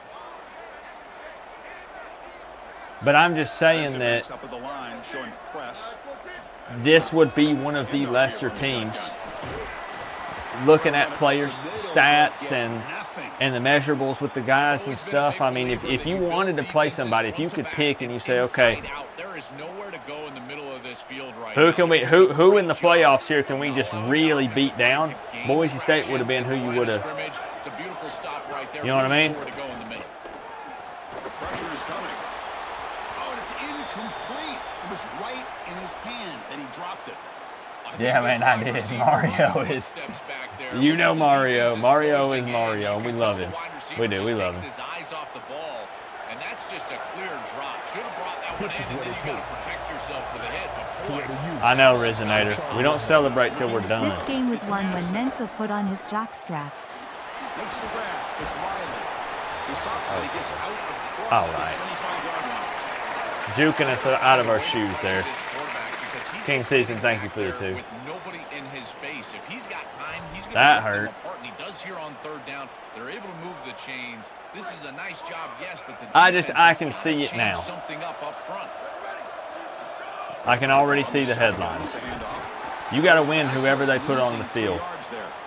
But I'm just saying that this would be one of the lesser teams. Looking at players' stats and the measurables with the guys and stuff. I mean, if you wanted to play somebody, if you could pick and you say, okay, who in the playoffs here can we just really beat down? Boise State would have been who you would have. You know what I mean? Pressure is coming. Oh, and it's incomplete. It was right in his hands, and he dropped it. Yeah, man, I did. Mario is, you know Mario. Mario is Mario, and we love him. We do, we love him. And that's just a clear drop. Should have brought that one in, and then you got to protect yourself for the hit, but boy, I know, Resonator. We don't celebrate till we're done. This game was won when Mensa put on his jockstrap. Makes the grab. It's Riley. He stopped, but he gets out across All the right. 25-yard line. Juking us out of our shoes there. King Season, thank you for the 2. With nobody in his face. If he's got time, he's going That to hurt. apart, and he does here on 3rd down. They're able to move the chains. This is a nice job, yes, but the I defense can has see gotta it change now. Something up front. I can already see the headlines. You got to win whoever they put on the field.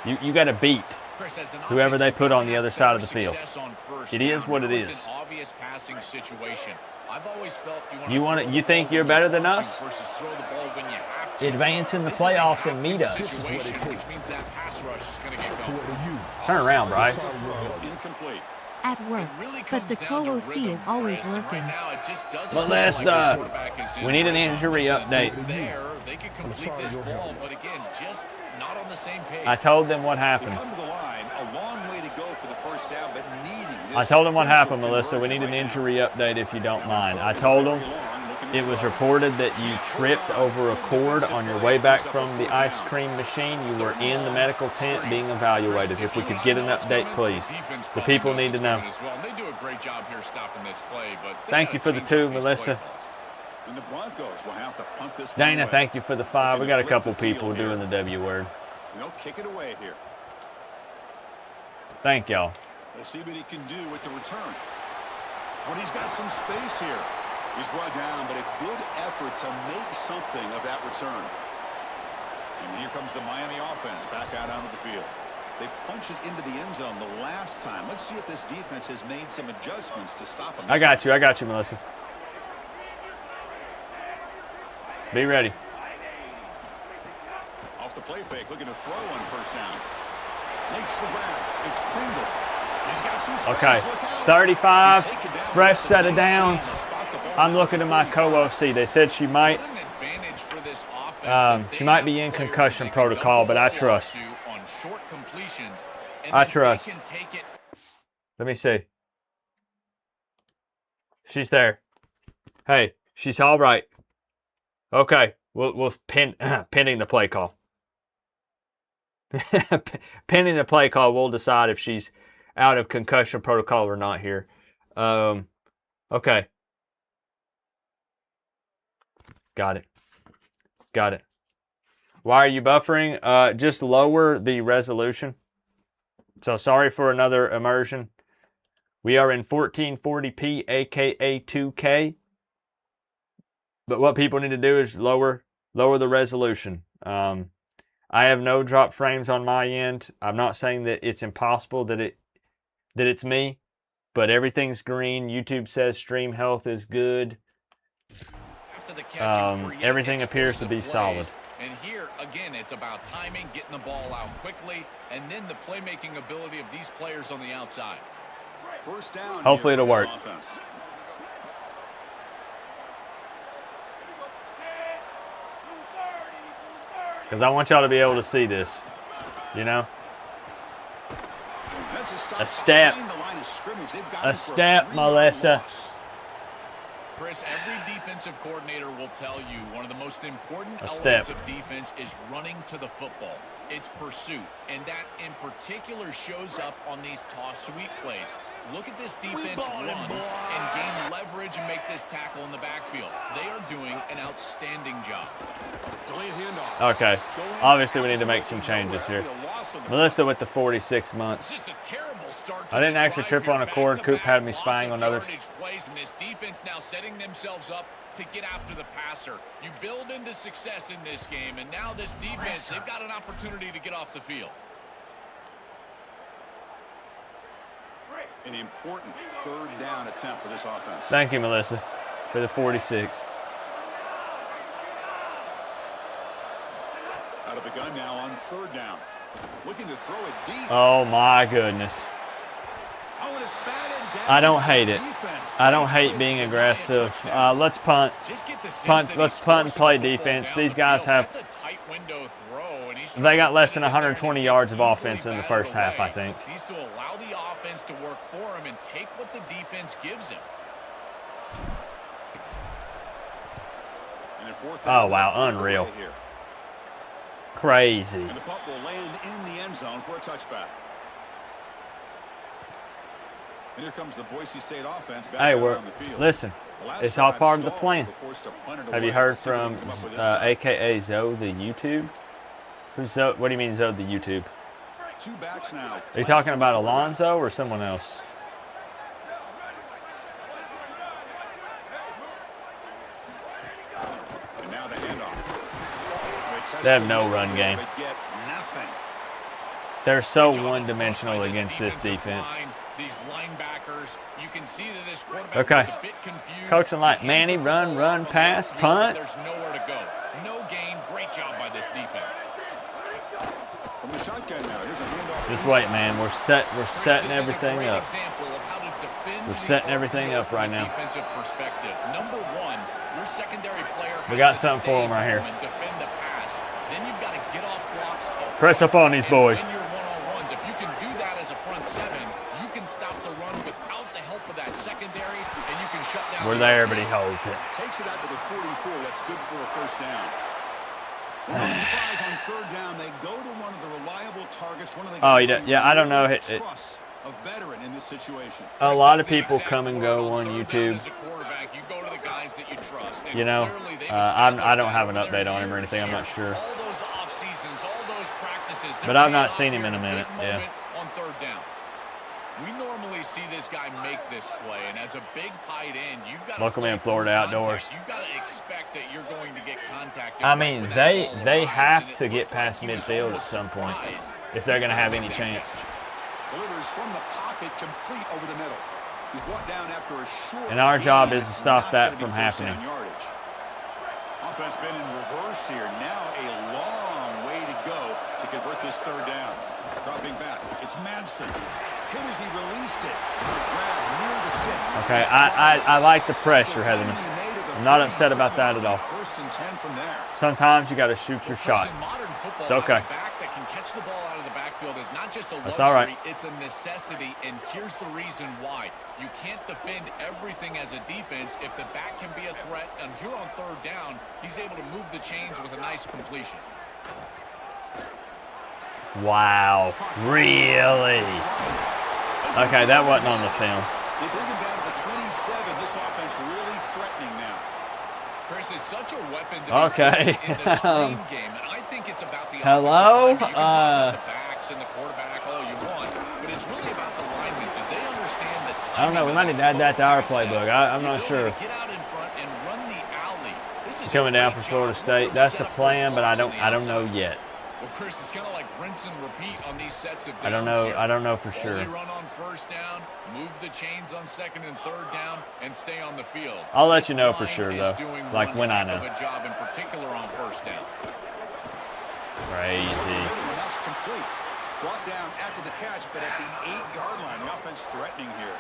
You got to beat Chris, as an whoever they offense, put you on the other have side of the better field. success on first It is down. what it It's is. an obvious passing situation. I've always felt You think you're better than us? versus throw the ball when you have to. Advance in the This is a playoffs and have-to meet us. situation, which means that pass rush is going to get going. Turn around, Bryce. Incomplete. At work, It really but the comes down to co-OC rhythm, is always Chris, and lurking. right now it just doesn't But look let's, like the quarterback is in we need an right injury now. update. It's there. They could complete this ball, but again, just not on the same page. I told them what They happened. come to the line, a long way to go for the first down, but needing this I told them what crucial happened, Melissa. We need conversion an right injury update if you don't mind. I told them it was reported that you tripped over a cord on your way back from the ice cream machine. You were in the medical tent being evaluated. If we could get an update, please. The people need to know. They do a great job here stopping this play, but Thank you for the 2, Melissa. And the Broncos will have to punt this one Dana, away. thank you for the 5. We got a couple people doing the W word. They'll kick it away here. Thank y'all. We'll see what he can do with the return. But he's got some space here. He's brought down, but a good effort to make something of that return. And here comes the Miami offense back out onto the field. They punched it into the end zone the last time. Let's see if this defense has made some adjustments to stop him. I got you, Melissa. Be ready. Off the play fake, looking to throw on first down. Makes the grab. It's Pringle. He's got some space. Okay, Look out. 35, He's taken down fresh by the set of nice team downs. to spot the ball. I'm looking at my co-OC. They said she might What an advantage for this offense that she they might have be in players concussion that they can protocol, dump the but I ball trust. off to on short completions, and I then they trust. can take it. Let me see. She's there. Hey, she's all right. Okay, we'll pending the play call. Pending the play call, we'll decide if she's out of concussion protocol or not here. Okay. Got it. Why are you buffering? Just lower the resolution. So sorry for another immersion. We are in 1440p, aka 2K. But what people need to do is lower the resolution. I have no drop frames on my end. I'm not saying that it's impossible that it's me, but everything's green. YouTube says stream health is good. After the catch, you create Everything appears to be explosive solid. plays. And here, again, it's about timing, getting the ball out quickly, and then the playmaking ability of these players on the outside. First down. Hopefully here it'll for this work. offense. Because I want y'all to be able to see this. You know? That's A step. behind the line of scrimmage. They've got A him for step, 3-yard Melissa. loss. Chris, every defensive coordinator will tell you one of the most important A elements step. of defense is running to the football. It's pursuit, and that in particular shows up on these toss sweep plays. Look at this defense run and gain leverage and make this tackle in the backfield. They are doing an outstanding job. Delayed handoff. Okay. Obviously, we need to make some changes here. Melissa with the 46 months. Just a terrible start to I didn't the actually drive trip here. on a cord. Back-to-back Coop had me loss spying of on others. yardage plays, and this defense now setting themselves up to get after the passer. You build into success in this game, and now this defense, they've got an opportunity to get off the field. An important third down attempt for this offense. Thank you, Melissa, for the 46. Out of the gun now on third down. Looking to throw it deep. Oh, my goodness. Oh, and it's batted down. I don't hate it. Defense. I don't hate being aggressive. Let's punt. Just get the sense Punt. that Let's he's punt and forcing play the football defense. down These the guys field. have. That's a tight window throw, and he's They got less than trying to get 120 there, and yards it of gets offense easily in the batted first half, I away. think. He needs to allow the offense to work for him and take what the defense gives him. Oh, wow. Unreal. Crazy. And the puck will land in the end zone for a touchback. And here comes the Boise State offense back Hey, out on the field. listen, it's all part of the plan. Have you heard from AKA Zoe the YouTube? Who's Zoe? What do you mean Zoe the YouTube? Two backs now. Are you talking about Alonzo or someone else? And now the handoff. They have no run game. But get nothing. They're so one-dimensional against this defense. These linebackers, you can see that this quarterback Okay. is a bit confused. Coaching like Manny, run, pass, punt. There's nowhere to go. No gain. Great job by this defense. From the shotgun now, here's a handoff. Just wait, man. We're setting everything up. We're setting everything up right now. Defensive perspective. Number one, your secondary player We has got to something for stay him right here. home and defend the pass. Then you've got to get off blocks. Press up on these boys. And win your one-on-ones. If you can do that as a front seven, you can stop the run without the help of that secondary, and you can shut down. We're there, but he holds it. Takes it out to the 44. That's good for a first down. No surprise on third down. They go to one of the reliable targets. One of the Oh, guys yeah, I don't know. Trust a veteran in this situation. A lot of people come and go on YouTube. As a quarterback, you go to the guys that you trust. And You know, clearly they've I don't have an established that update on over him or their anything. I'm not years. sure. All those off seasons, all those practices. But I've not seen him in a minute. Yeah. On third down. We normally see this guy make this play, and as a big tight end, you've got Welcome to in, Florida Outdoors. You've got to expect that you're going to get contact. I mean, they have to get past midfield at some point if they're going to have any chance. Delivers from the pocket, complete over the middle. He's brought down after a short. And our job gain. is to It's stop not that gonna be from first happening. down yardage. Offense been in reverse here. Now a long way to go to convert this third down. Dropping back, it's Madsen. Hit as he released it. Grab near the sticks. Okay, I like the pressure, Heather. I'm not upset about that at all. First and 10 from there. Sometimes you got to shoot your shot. In modern football, It's okay. having a back that can catch the ball out of the backfield is not just a That's luxury, all right. it's a necessity, and here's the reason why. You can't defend everything as a defense if the back can be a threat, and here on third down, he's able to move the chains with a nice completion. Wow, really? Okay, that wasn't on the film. They bring him down to the 27. This offense really threatening now. Chris is such a weapon to Okay. be in the screen game, and I think it's about the Hello? offensive linemen. You can talk about the backs and the quarterback all you want, but it's really about the linemen. Do they understand the timing? I don't know. We might need to add that to our playbook. I'm not sure. Get out in front and run the alley. This is Coming down from a great Florida job. State. Those That's the setup plan, but I blocks on don't the know outside. yet. Well, Chris, it's kind of like rinse and repeat on these sets of downs I don't know. here. I don't know for sure. Only run on first down, move the chains on second and third down, and stay on the field. I'll let This you know for line sure, is though, doing like one when I heck know. of a job, in particular on first down. Crazy. And that's complete. Brought down after the catch, but at the 8-yard line, the offense threatening here.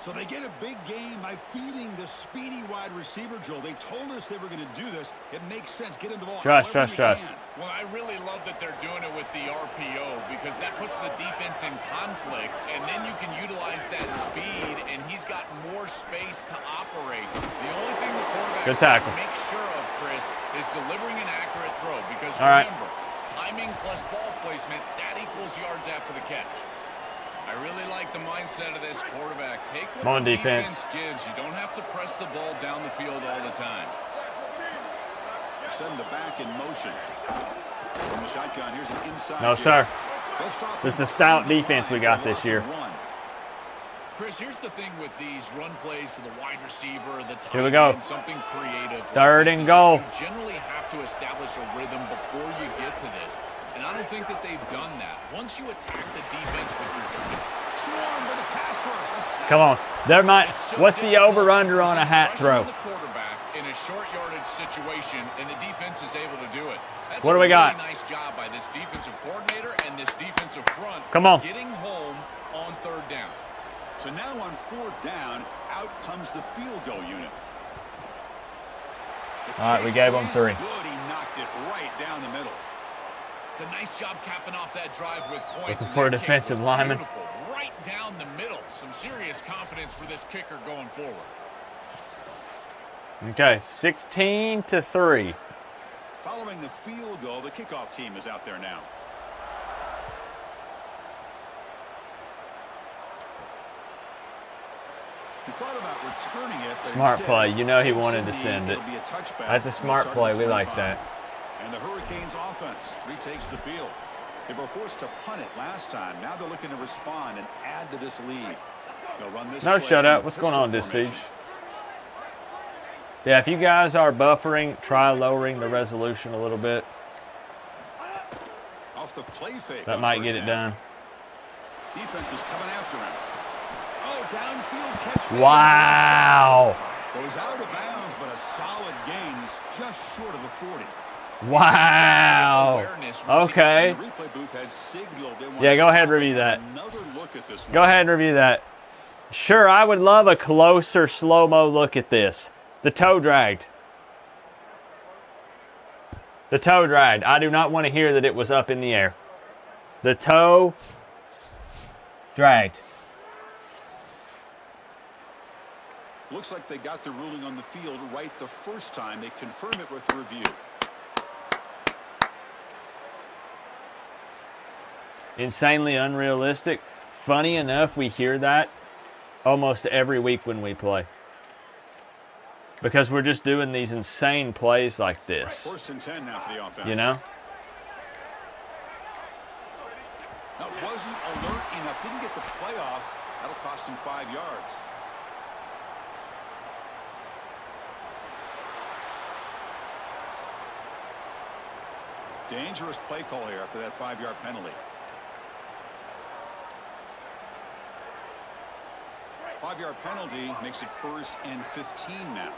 So they get a big gain by feeding the speedy wide receiver, Joel. They told us they were going to do this. It makes sense. Get him the ball. Trust. Well, I really love that they're doing it with the RPO because that puts the defense in conflict, and then you can utilize that speed, and he's got more space to operate. The only thing the quarterback Good tackle. make sure of, Chris, is delivering an accurate throw because All right. remember, timing plus ball placement, that equals yards after the catch. I really like the mindset of this quarterback. Take what Come on, the defense. gives. You don't have to press the ball down the field all the time. Send the back in motion. From the shotgun, here's an inside. No, sir. They'll stop This is him a stout behind the defense we line got for this loss year. of 1. Chris, here's the thing with these run plays to the wide receiver, the tight Here we go. end, something creative. Third and goal. You generally have to establish a rhythm before you get to this. And I don't think that they've done that. Once you attack the defense with your drive, Swarm with a pass rush. Come on. There might. What's the over/under on a hat throw? The quarterback in a short yardage situation, and the defense is able to do it. That's What do we got? A really nice job by this defensive coordinator and this defensive front. Come on. Getting home on third down. So now on fourth down, out comes the field goal unit. All right, we gave him 3. Good. He knocked it right down the middle. It's a nice job capping off that drive with points. Looking and for a that kick defensive was lineman. beautiful. Right down the middle. Some serious confidence for this kicker going forward. Okay, 16-3. Following the field goal, the kickoff team is out there now. He thought about returning it, but Smart instead, play. You know he takes wanted to the send it. it'll be a touchback. That's a smart Start play. at We like 25. that. And the Hurricanes offense retakes the field. They were forced to punt it last time. Now they're looking to respond and add to this lead. They'll run this No play from shutout. the What's going pistol on, this siege? formation. Yeah, if you guys are buffering, try lowering the resolution a little bit. Off the play fake That on might first get it down. done. Defense is coming after him. Oh, downfield catch. Wow. Goes out of bounds, but a solid gain. He's just short of the 40. Wow. Okay. The replay booth has signaled they want Yeah, to go ahead and stop review and that. have another look at this one. Go ahead and review that. Sure, I would love a closer slow-mo look at this. The toe dragged. The toe dragged. I do not want to hear that it was up in the air. The toe dragged. Looks like they got the ruling on the field right the first time. They confirm it with the review. Insanely unrealistic. Funny enough, we hear that almost every week when we play. Because we're just doing these insane plays like this. Right, 1st and 10 now for the offense. You know? That wasn't alert enough. Didn't get the play off. That'll cost him 5 yards. Dangerous play call here after that 5-yard penalty. 5-yard penalty makes it 1st and 15 now.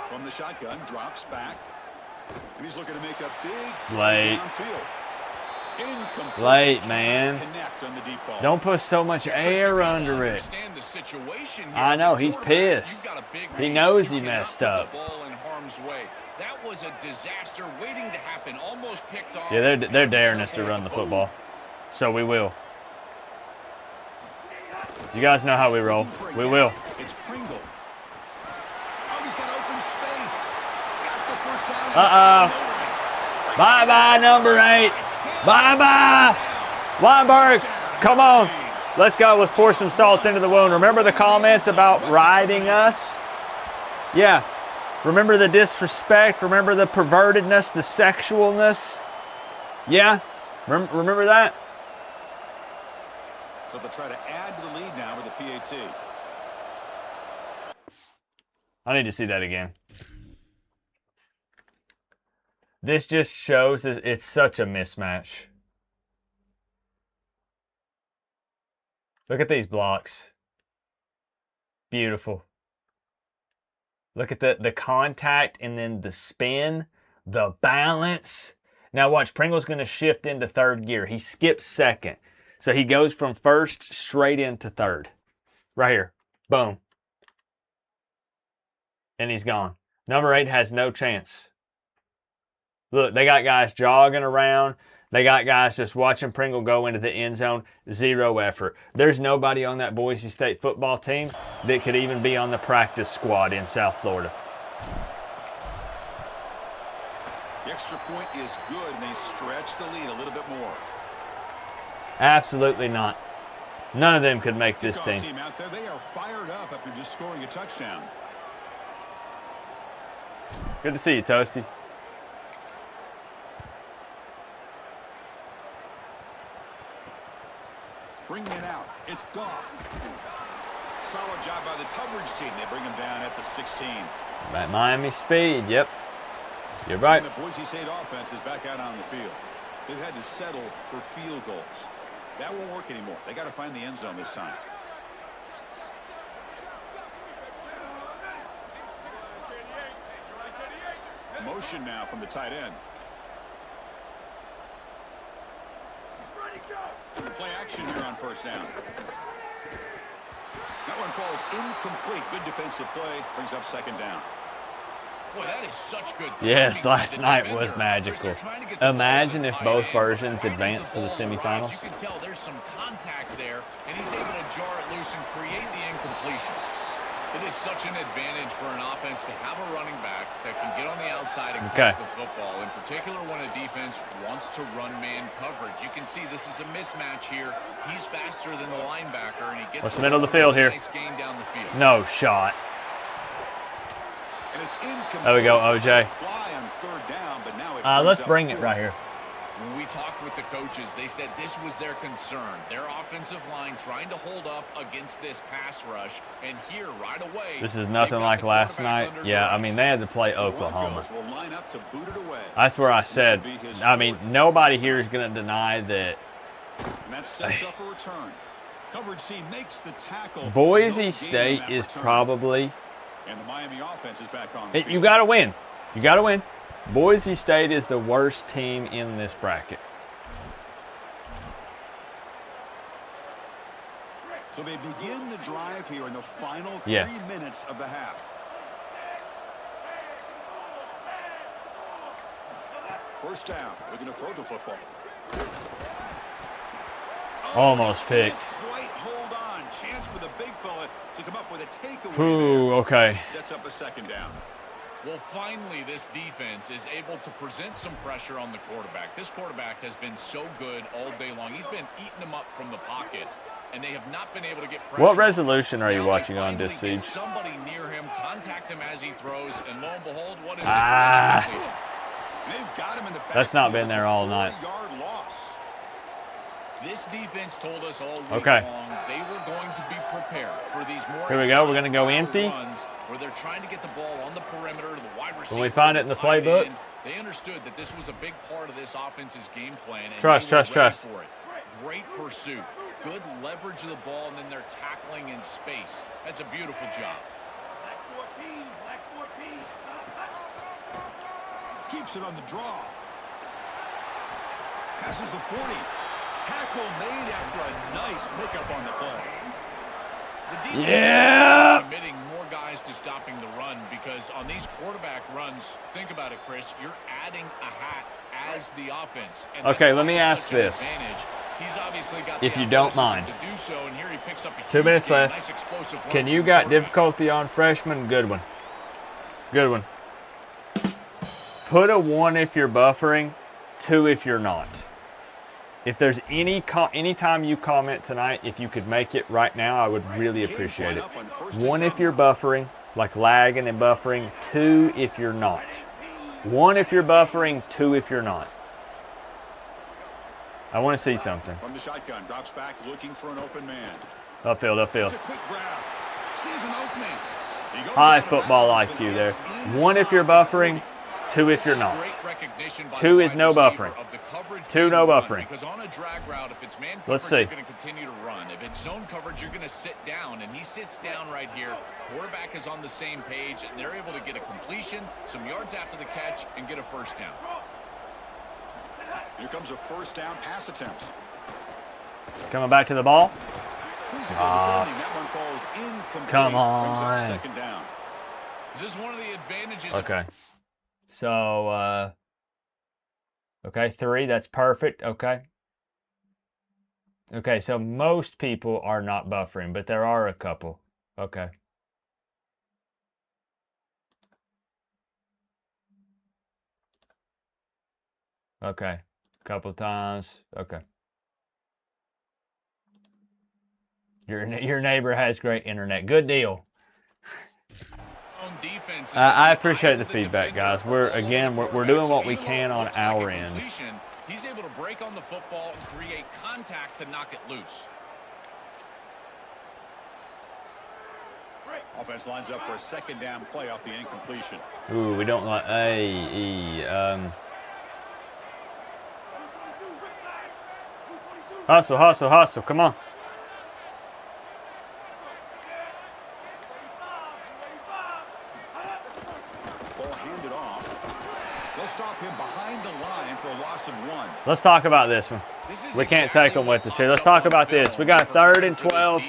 From the shotgun, drops back. And he's looking to make a big Late. downfield. Incomplete. Late, man. Connect on the deep ball. Don't put so much air under it. Understand the situation here. I As know, a he's quarterback, pissed. you've got a big He lead. knows You he cannot messed put up. the ball in harm's way. That was a disaster waiting to happen. Almost picked off. Yeah, they're daring us to run the football. So we will. You guys know how we roll. We will. It's Pringle. Oh, he's got open space. Got the first down. Uh-oh. Bye-bye, number 8. Bye-bye. Weinberg, come on. Let's go. Let's pour some salt into the wound. Remember the comments about riding us? Yeah. Remember the disrespect? Remember the pervertedness, the sexualness? Yeah? Remember that? So they'll try to add to the lead now with a PAT. I need to see that again. This just shows that it's such a mismatch. Look at these blocks. Beautiful. Look at the contact and then the spin, the balance. Now watch, Pringle's going to shift into 3rd gear. He skips 2nd. So he goes from 1st straight into 3rd. Right here. Boom. And he's gone. Number 8 has no chance. Look, they got guys jogging around. They got guys just watching Pringle go into the end zone. 0 effort. There's nobody on that Boise State football team that could even be on the practice squad in South Florida. The extra point is good, and they stretch the lead a little bit more. Absolutely not. None of them could make this Kickoff team. out there, they are fired up after just scoring a touchdown. Good to see you, Toasty. Bringing it out. It's Goff. Solid job by the coverage team. They bring him down at the 16. That Miami speed, yep. You're right. And the Boise State offense is back out on the field. They've had to settle for field goals. That won't work anymore. They got to find the end zone this time. Motion now from the tight end. Play action here on 1st down. That one falls incomplete. Good defensive play. Brings up 2nd down. Boy, that is such good timing Yes, by last the night defender. was magical. Chris, they're trying to get the ball Imagine to if tight both end. versions Right as advanced to the ball arrives, semifinals. You can tell there's some contact there, and he's able to jar it loose and create the incompletion. It is such an advantage for an offense to have a running back that can get on the outside and catch the football, in particular when a defense wants to run man coverage. You can see this is a mismatch here. He's faster than the linebacker, and he gets What's the middle of the field here? Nice gain down the field. No shot. And it's incomplete. There we go, OJ. Fly on third down, but now it Let's brings up bring it fourth. right here. When we talked with the coaches, they said this was their concern. Their offensive line trying to hold up against this pass rush. And here, right away, This is nothing like last night. Yeah, I mean, they had to play Oklahoma. Broncos will line up to boot it away. That's where I said, I mean, nobody here is going to deny that And that sets up a return. Coverage C makes the tackle. Boise No State gain on that is return. probably, And the Miami offense is back on. you got to win. You got to win. Boise State is the worst team in this bracket. So they begin the drive here in the final 3 minutes of the half. First down, looking to throw the football. Almost Can't picked. quite hold on. Chance for the big fella to come up with a takeaway. Ooh, there. okay. Sets up a second down. Well, finally, this defense is able to present some pressure on the quarterback. This quarterback has been so good all day long. He's been eating them up from the pocket, and they have not been able to get pressure. What resolution are you Now they watching on finally this get siege? somebody near him, contact him as he throws, and lo and behold, what is Ah. it? They've got him in the That's not backfield. been there It's a all night. 4-yard loss. This defense told us all week Okay. long they were going to be prepared for these more Here we go. We're exotic gonna go style empty. runs where they're trying to get the ball on the perimeter, the wide receiver. When we find it in the tight playbook. end. They understood that this was a big part of this offense's game plan. And Trust, they were trust, ready trust. for it. Great pursuit. Good leverage of the ball, and then they're tackling in space. That's a beautiful job. Keeps it on the draw. Passes the 40. Tackle made after a nice pickup on the play. The defense Yeah. is committing more guys to stopping the run because on these quarterback runs, think about it, Chris, you're adding a hat as the offense. And that's Okay, why let me it's ask such an this. advantage. He's obviously got If the you don't athleticism mind. to do so, and here he picks up a 2 huge minutes gain. left. Nice explosive run Can from you the got quarterback. difficulty on freshman? Good one. Good one. Put a 1 if you're buffering, 2 if you're not. If there's any time you comment tonight, if you could make it right now, I would really appreciate it. 1 if you're buffering, like lagging and buffering, 2 if you're not. 1 if you're buffering, 2 if you're not. I want to see something. From the shotgun, drops back, looking for an open man. Upfield, upfield. It's a quick grab. Sees an opening. He goes High out of football bounds, but IQ there. gets 1 if you're inside the buffering, 40. 2 if you're This is not. great recognition by 2 the is wide no receiver buffering. of the coverage 2 being no run, buffering. Because on a drag route, if it's man coverage, Let's see. you're going to continue to run. If it's zone coverage, you're going to sit down, and he sits down right here. Quarterback is on the same page, and they're able to get a completion, some yards after the catch, and get a first down. Here comes a first down pass attempt. Coming back to the ball. Physical Ah. defending, that one falls incomplete. Come Brings up on. second down. This is one of the advantages. Okay. So, okay, 3, that's perfect. Okay. Okay, so most people are not buffering, but there are a couple. Okay. Okay. Couple times. Okay. Your neighbor has great internet. Good deal. On defense is I in the appreciate eyes the of feedback, defender. guys. We're doing what we Even though can it on looks like our a end. completion, he's able to break on the football and create contact to knock it loose. Offense lines up for a second down play off the incompletion. Ooh, we don't like. Hustle, hustle, hustle. Come on. Ball handed off. They'll stop him behind the line for a loss of 1. Let's talk about this one. This is We can't exactly take them what with us here. Let's talk about this. We got 3rd and 12.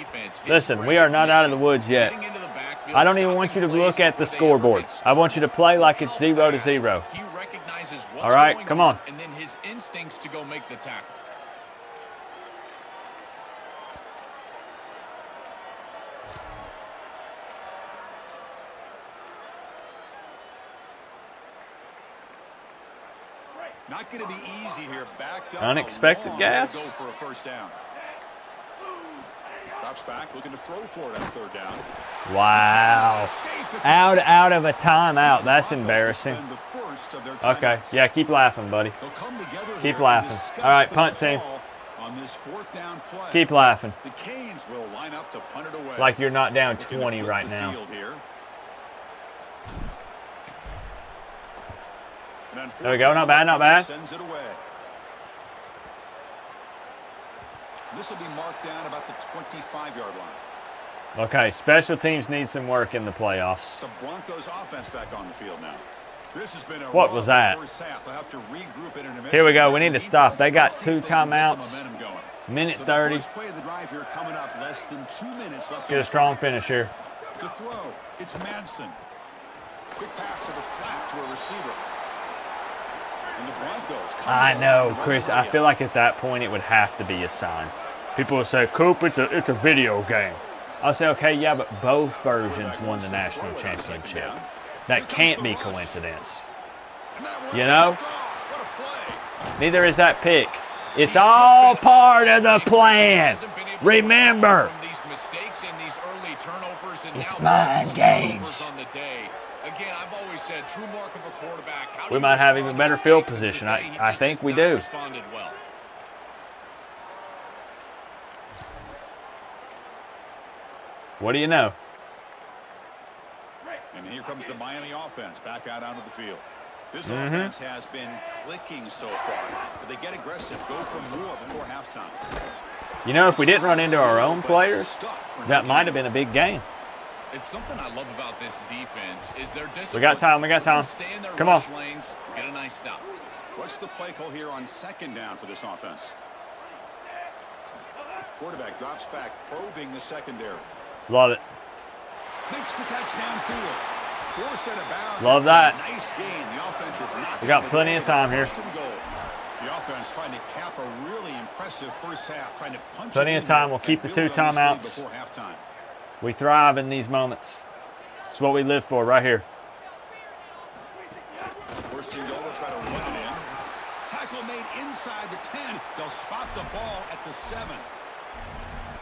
Listen, we are not out of the woods yet. Getting into the backfield I don't even want you to look at the scoreboard. I want you to play like it's 0-0. He recognizes what's All right, going come on. and then his instincts to go make the tackle. Not going to be easy here. Backed up. Unexpected gas. Go for a first down. Drops back, looking to throw for it on third down. Wow. Out of a timeout. That's embarrassing. Okay, yeah, keep laughing, buddy. Keep laughing. All right, punt team. On this fourth down play. Keep laughing. The Canes will line up to punt it away. Like you're not down 20 right now. There we go. Not bad, not bad. Sends it away. This will be marked down about the 25-yard line. Okay, special teams need some work in the playoffs. The Broncos offense back on the field now. This has been a What was that? first half. They'll have to regroup it in a Here we go. We need to stop. They got 2 timeouts. Minute So 30. The first play of the drive here coming up. Less than 2 minutes left. Get a strong finish here. To throw, it's Madsen. Quick pass to the flat to a receiver. And the Broncos I know, Chris. I feel like at that point it would have to be a sign. People will say, Coop, it's a video game. I'll say, okay, yeah, but both versions won the national championship. That can't be coincidence. You know? Neither is that pick. It's all part of the plan. Remember, it's mind games. Again, I've always said, true mark of a quarterback. We might have even better field position. I think we do. Well. What do you know? And here comes the Miami offense back out onto the field. This offense has been clicking so far, but they get aggressive, go for more before halftime. You know, if we didn't run into our own players, that might have been a big game. It's something I love about this defense is their discipline. We got time. We got time. Stay in their Come on. lanes, get a nice stop. What's the play call here on second down for this offense? Quarterback drops back, probing the secondary. Love it. Makes the catch downfield. 4 set of bounds. Love that. Nice game. The offense is not. We got plenty of time here. The offense trying to cap a really impressive first half, trying to punch. Plenty of time. We'll keep the 2 timeouts. Before halftime. We thrive in these moments. It's what we live for right here. First and goal to try to run it in. Tackle made inside the 10. They'll spot the ball at the 7.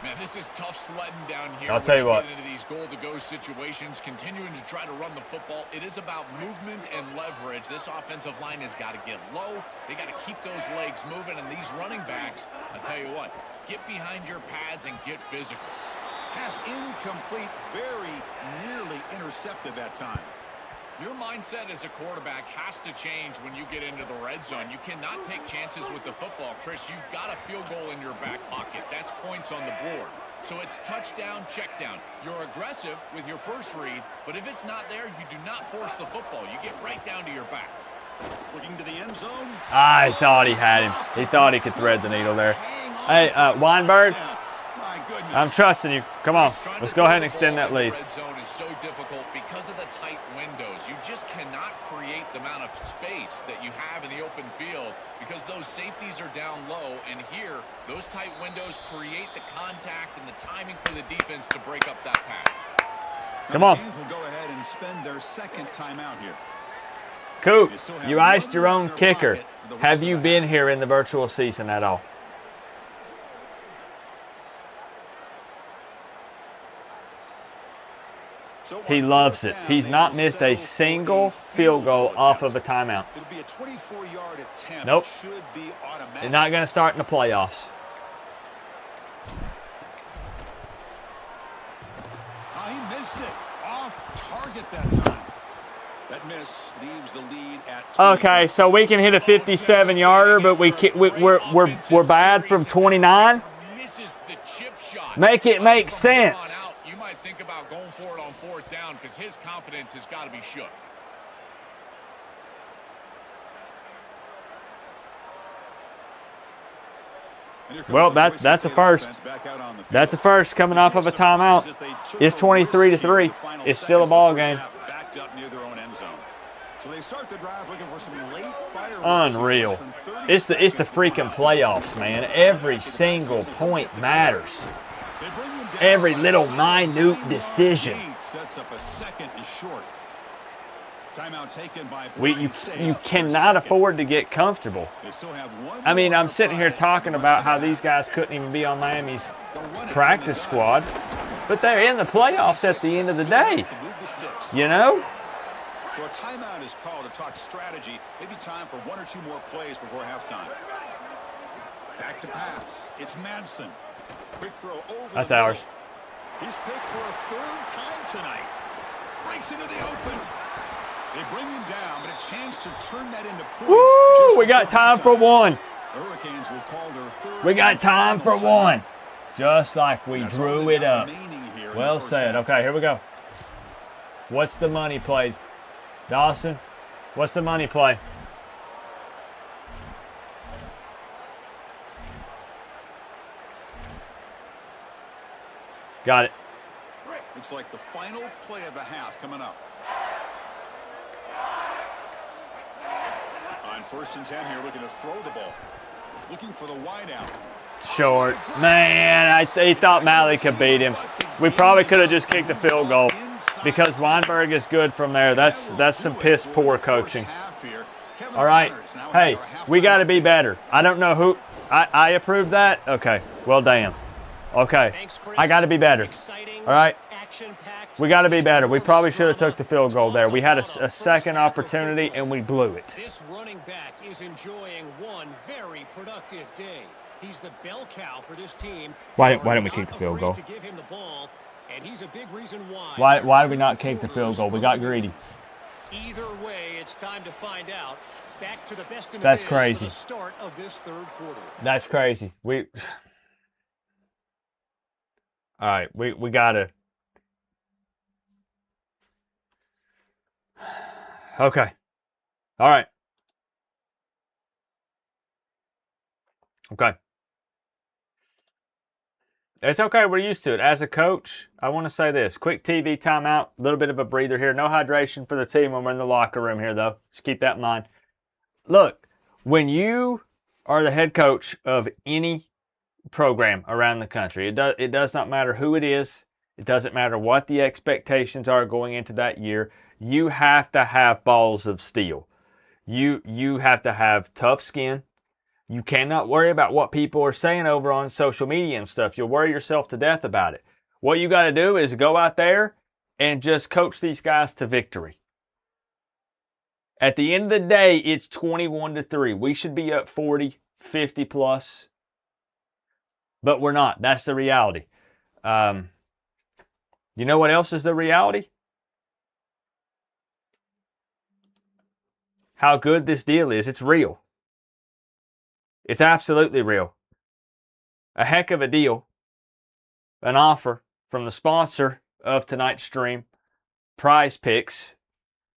Man, this is tough sledding down here. I'll tell you what. Into these goal-to-go situations, continuing to try to run the football. It is about movement and leverage. This offensive line has got to get low. They got to keep those legs moving. And these running backs, I'll tell you what, get behind your pads and get physical. Pass incomplete, very nearly intercepted that time. Your mindset as a quarterback has to change when you get into the red zone. You cannot take chances with the football, Chris. You've got a field goal in your back pocket. That's points on the board. So it's touchdown, check down. You're aggressive with your first read, but if it's not there, you do not force the football. You get right down to your back. Looking to the end zone. I thought he had him. He thought he could thread the needle there. Hey, Weinberg, I'm trusting you. Come on, let's go ahead and extend that lead. The red zone is so difficult because of the tight windows. You just cannot create the amount of space that you have in the open field because those safeties are down low, and here, those tight windows create the contact and the timing for the defense to break up that pass. Come on. The Canes will go ahead and spend their second timeout here. Coop, you iced your own kicker. Have you been here in the virtual season at all? He loves it. He's not missed a single field goal off of a timeout. It'll be a 24-yard attempt. Nope. Should be automatic. They're not going to start in the playoffs. He missed it. Off target that time. That miss leaves the lead at 20. Okay, so we can hit a 57-yarder, but we're bad from 29. Misses the chip shot. Make it make sense. You might think about going for it on fourth down because his confidence has got to be shook. Well, that's a first. That's a first coming off of a timeout. It's 23-3. It's still a ball game. Unreal. It's the freaking playoffs, man. Every single point matters. Every little minute decision. You cannot afford to get comfortable. I mean, I'm sitting here talking about how these guys couldn't even be on Miami's practice squad, but they're in the playoffs at the end of the day. You know? So a timeout is called to talk strategy. Maybe time for one or two more plays before halftime. Back to pass. It's Madsen. Quick throw over. That's ours. He's picked for a third time tonight. Breaks into the open. They bring him down, but a chance to turn that into points. Woo! We got time for one. Hurricanes will call their third. We got time for one. Just like we drew it up. Well said. Okay, here we go. What's the money play? Dawson, what's the money play? Got it. Looks like the final play of the half coming up. On 1st and 10 here, looking to throw the ball. Looking for the wide out. Short. Man, he thought Malley could beat him. We probably could have just kicked the field goal because Weinberg is good from there. That's some piss poor coaching. All right. Hey, we got to be better. I don't know who. I approve that? Okay. Well, damn. Okay. I got to be better. All right. We got to be better. We probably should have took the field goal there. We had a second opportunity, and we blew it. This running back is enjoying one very productive day. He's the bell cow for this team. Why didn't we kick the field goal? To give him the ball, and he's a big reason why. Why did we not kick the field goal? We got greedy. Either way, it's time to find out. Back to the best in the That's biz crazy. for the start of this third quarter. That's crazy. All right, we gotta. Okay. All right. Okay. It's okay. We're used to it. As a coach, I want to say this. Quick TV timeout. A little bit of a breather here. No hydration for the team when we're in the locker room here, though. Just keep that in mind. Look, when you are the head coach of any program around the country, it does not matter who it is. It doesn't matter what the expectations are going into that year. You have to have balls of steel. You have to have tough skin. You cannot worry about what people are saying over on social media and stuff. You'll worry yourself to death about it. What you got to do is go out there and just coach these guys to victory. At the end of the day, it's 21-3. We should be up 40, 50 plus. But we're not. That's the reality. You know what else is the reality? How good this deal is. It's real. It's absolutely real. A heck of a deal. An offer from the sponsor of tonight's stream, Prize Picks.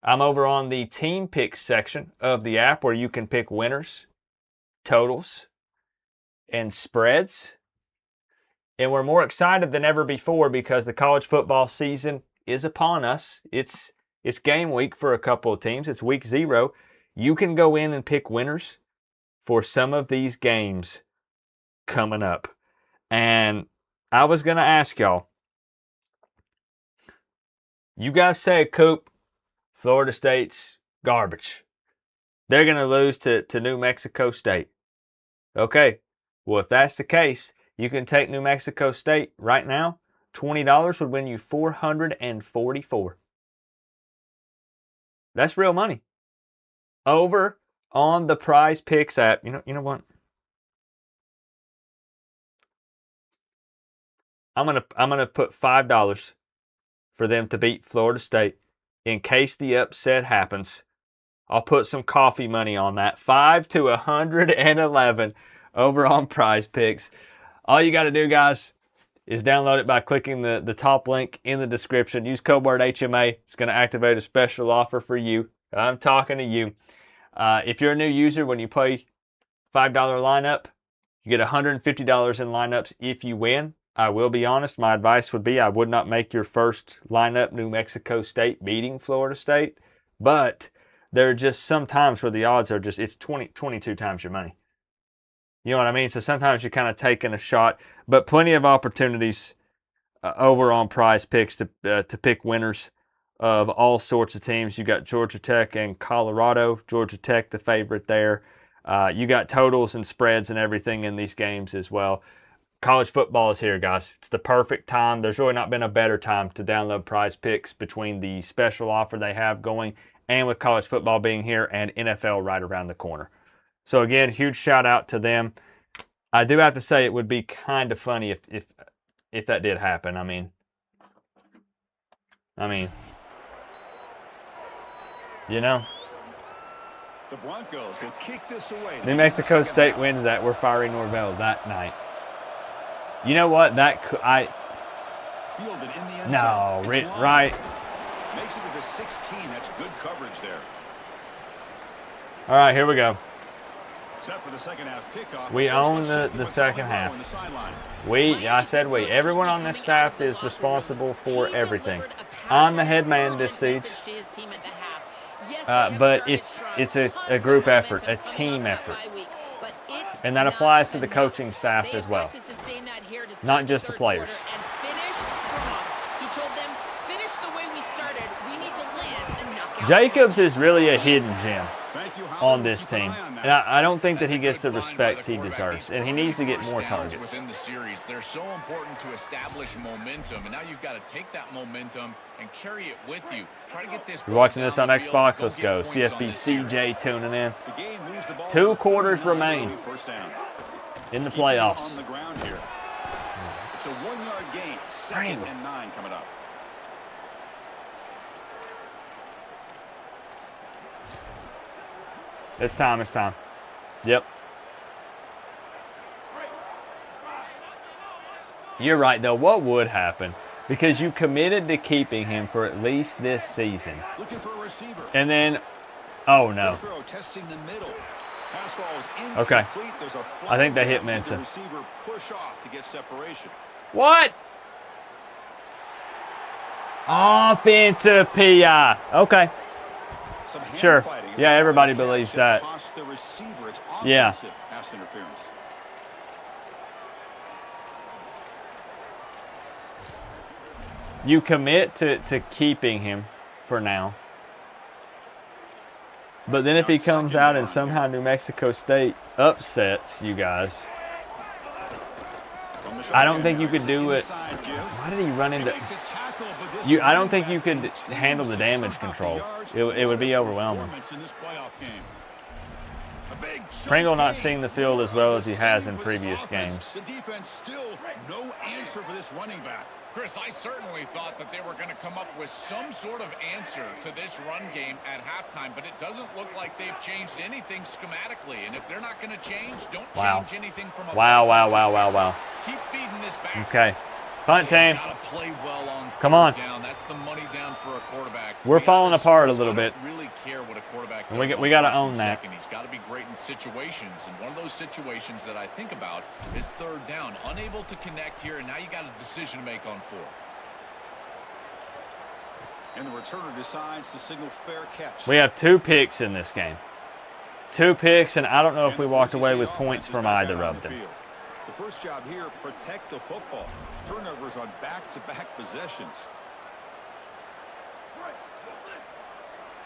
I'm over on the team picks section of the app where you can pick winners, totals, and spreads. And we're more excited than ever before because the college football season is upon us. It's game week for a couple of teams. It's week 0. You can go in and pick winners for some of these games coming up. And I was going to ask y'all, you guys say, Coop, Florida State's garbage. They're going to lose to New Mexico State. Okay, well, if that's the case, you can take New Mexico State right now. $20 would win you $444. That's real money. Over on the Prize Picks app. You know what? I'm gonna put $5 for them to beat Florida State in case the upset happens. I'll put some coffee money on that. 5 to 111 over on Prize Picks. All you got to do, guys, is download it by clicking the top link in the description. Use code word HMA. It's going to activate a special offer for you. I'm talking to you. If you're a new user, when you play $5 lineup, You get $150 in lineups if you win. I will be honest, my advice would be I would not make your first lineup New Mexico State beating Florida State, but there are just some times where the odds are just, it's 22 times your money. You know what I mean? So sometimes you're kind of taking a shot, but plenty of opportunities over on Prize Picks to pick winners of all sorts of teams. You got Georgia Tech and Colorado. Georgia Tech, the favorite there. You got totals and spreads and everything in these games as well. College football is here, guys. It's the perfect time. There's really not been a better time to download Prize Picks between the special offer they have going and with college football being here and NFL right around the corner. So again, huge shout out to them. I do have to say it would be kind of funny if that did happen. I mean, you know. The Broncos will kick this away. New Mexico State wins that. We're firing Norvell that night. You know what? That could Fielded in the end no, zone. right. Makes it to the 16. That's good coverage there. All right, here we go. Set for the second half kickoff. We own the second half. I said we. Everyone on this staff is responsible for everything. I'm the head man this season. But it's a group effort, a team effort. And that applies to the coaching staff as well. Not just the players. Jacobs is really a hidden gem on this team. And I don't think that he gets the respect he deserves. And he needs to get more targets. Within the series, they're so important to establish momentum. And now you've got to take that momentum and carry it with you. Try to get this. You're watching this on Xbox? Let's go. CFP CJ tuning in. 2 quarters remain in the playoffs. On the ground here. It's a 1-yard gain. 2nd and 9 coming up. It's time. Yep. You're right, though. What would happen? Because you committed to keeping him for at least this season. Looking for a receiver. And then, oh no. Testing the middle. Pass ball is Okay. There's a I think they hit Mensa. Receiver push off to get separation. What? Offensive PI. Okay. Sure. Yeah, everybody believes that. Yeah. Pass interference. You commit to keeping him for now. But then if he comes out and somehow New Mexico State upsets you guys, I don't think you could do it. Why did he run into... I don't think you could handle the damage control. It would be overwhelming. Pringle not seeing the field as well as he has in previous games. The defense still no answer for this running back. Chris, I certainly thought that they were going to come up with some sort of answer to this run game at halftime, but it doesn't look like they've changed anything schematically. And if they're not going to change, don't change anything from a Wow. Keep feeding this back. Okay. Punt team. Well on come on. Down. That's the money down for a quarterback. We're falling apart a little bit. Really care what a quarterback does. We got to own that. He's got to be great in situations, and one of those situations that I think about is 3rd down. Unable to connect here, and now you got a decision to make on 4th. And the returner decides to signal fair catch. We have 2 picks in this game. 2 picks, and I don't know if we walked away with points from either of them. The first job here, protect the football. Turnovers on back-to-back possessions.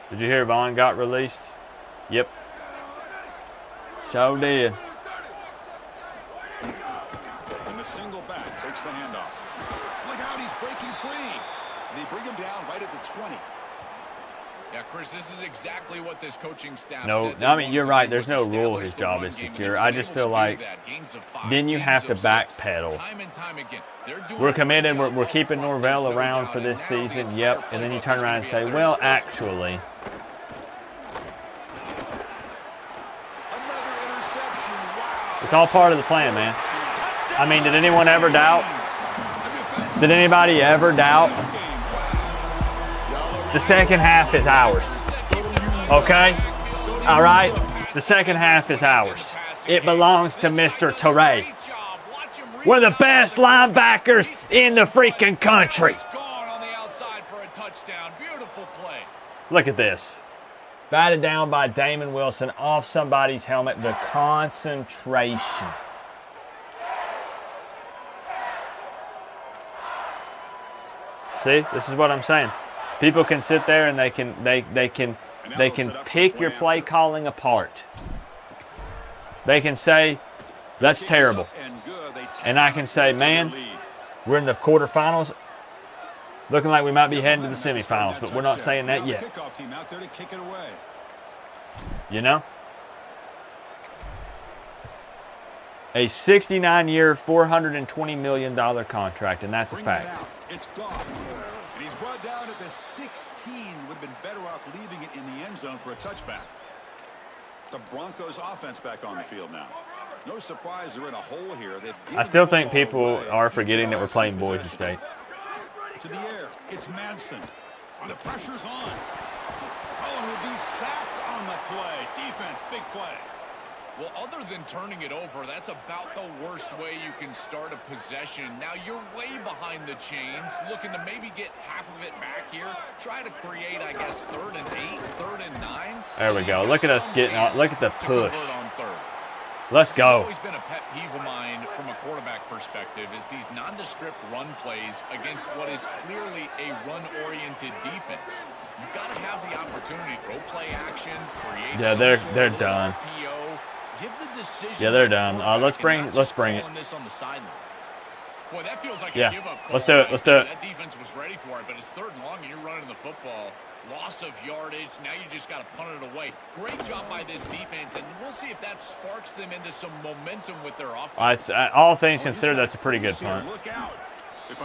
Did you hear Vaughn got released? Yep. Sure did. And the single back takes the handoff. Look out, he's breaking free. They bring him down right at the 20. Yeah, Chris, this is exactly what this coaching staff said. I mean, you're right. There's no rule his job is secure. I just feel like then you have to backpedal. We're committed. We're keeping Norvell around for this season. Yep. And then you turn around and say, well, actually. It's all part of the plan, man. I mean, did anyone ever doubt? Did anybody ever doubt? The second half is ours. Okay? All right? The second half is ours. it belongs to Mr. Teray. One of the best linebackers in the freaking country. Look at this. Batted down by Damon Wilson off somebody's helmet. The concentration. See, this is what I'm saying. People can sit there and they can pick your play calling apart. They can say, that's terrible. And I can say, man, we're in the quarterfinals. Looking like we might be heading to the semifinals, but we're not saying that yet. You know? A 69-year, $420 million contract, and that's a fact. It's gone. And he's brought down at the 16. Would have been better off leaving it in the end zone for a touchback. The Broncos offense back on the field now. No surprise they're in a hole here. I still think people are forgetting that we're playing Boise State. To the air, it's Manson. The pressure's on. Oh, he'll be sacked on the play. Defense, big play. Well, other than turning it over, that's about the worst way you can start a possession. Now you're way behind the chains, looking to maybe get half of it back here. Try to create, I guess, 3rd and 8, 3rd and 9. There we go. Look at us getting on. Look at the push. Let's go. It's always been a pet peeve of mine from a quarterback perspective is these nondescript run plays against what is clearly a run-oriented defense. You've got to have the opportunity to throw play action, create. Yeah, they're done. Give the decision. Yeah, they're done. Let's bring it. This on the sideline. Boy, that feels like a give-up call. Let's do it. Let's do it. That defense was ready for it, but it's 3rd and long, and you're running the football. Loss of yardage. Now you just got to punt it away. Great job by this defense, and we'll see if that sparks them into some momentum with their offense. All things considered, that's a pretty good punt. Look out.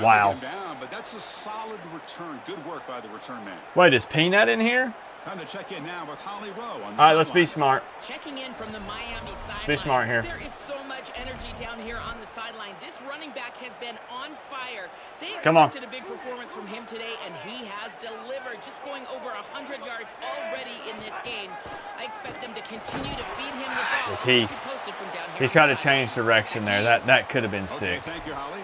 Wow. Down, but that's a solid return. Good work by the return man. Wait, is Peanut in here? Time to check in now with Holly Rowe. All right, let's be smart. Checking in from the Miami sideline. Let's be smart here. There is so much energy down here on the sideline. This running back has been on fire. They Come on. expected a big performance from him today, and he has delivered. Just going over 100 yards already in this game. I expect them to continue to feed him the ball. If he tried to change direction there, that could have been sick. Thank you, Holly.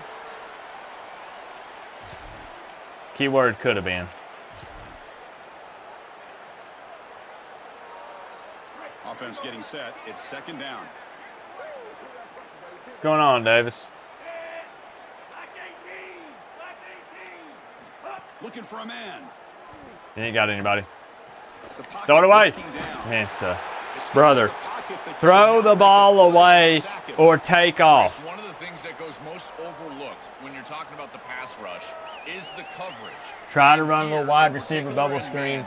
Keyword could have been. Offense getting set. It's 2nd down. What's going on, Davis? Looking for a man. You ain't got anybody. Throw it away. Mensa. Brother, throw the ball away or take off. One of the things that goes most overlooked when you're talking about the pass rush is the coverage. Try to run a little wide receiver bubble screen.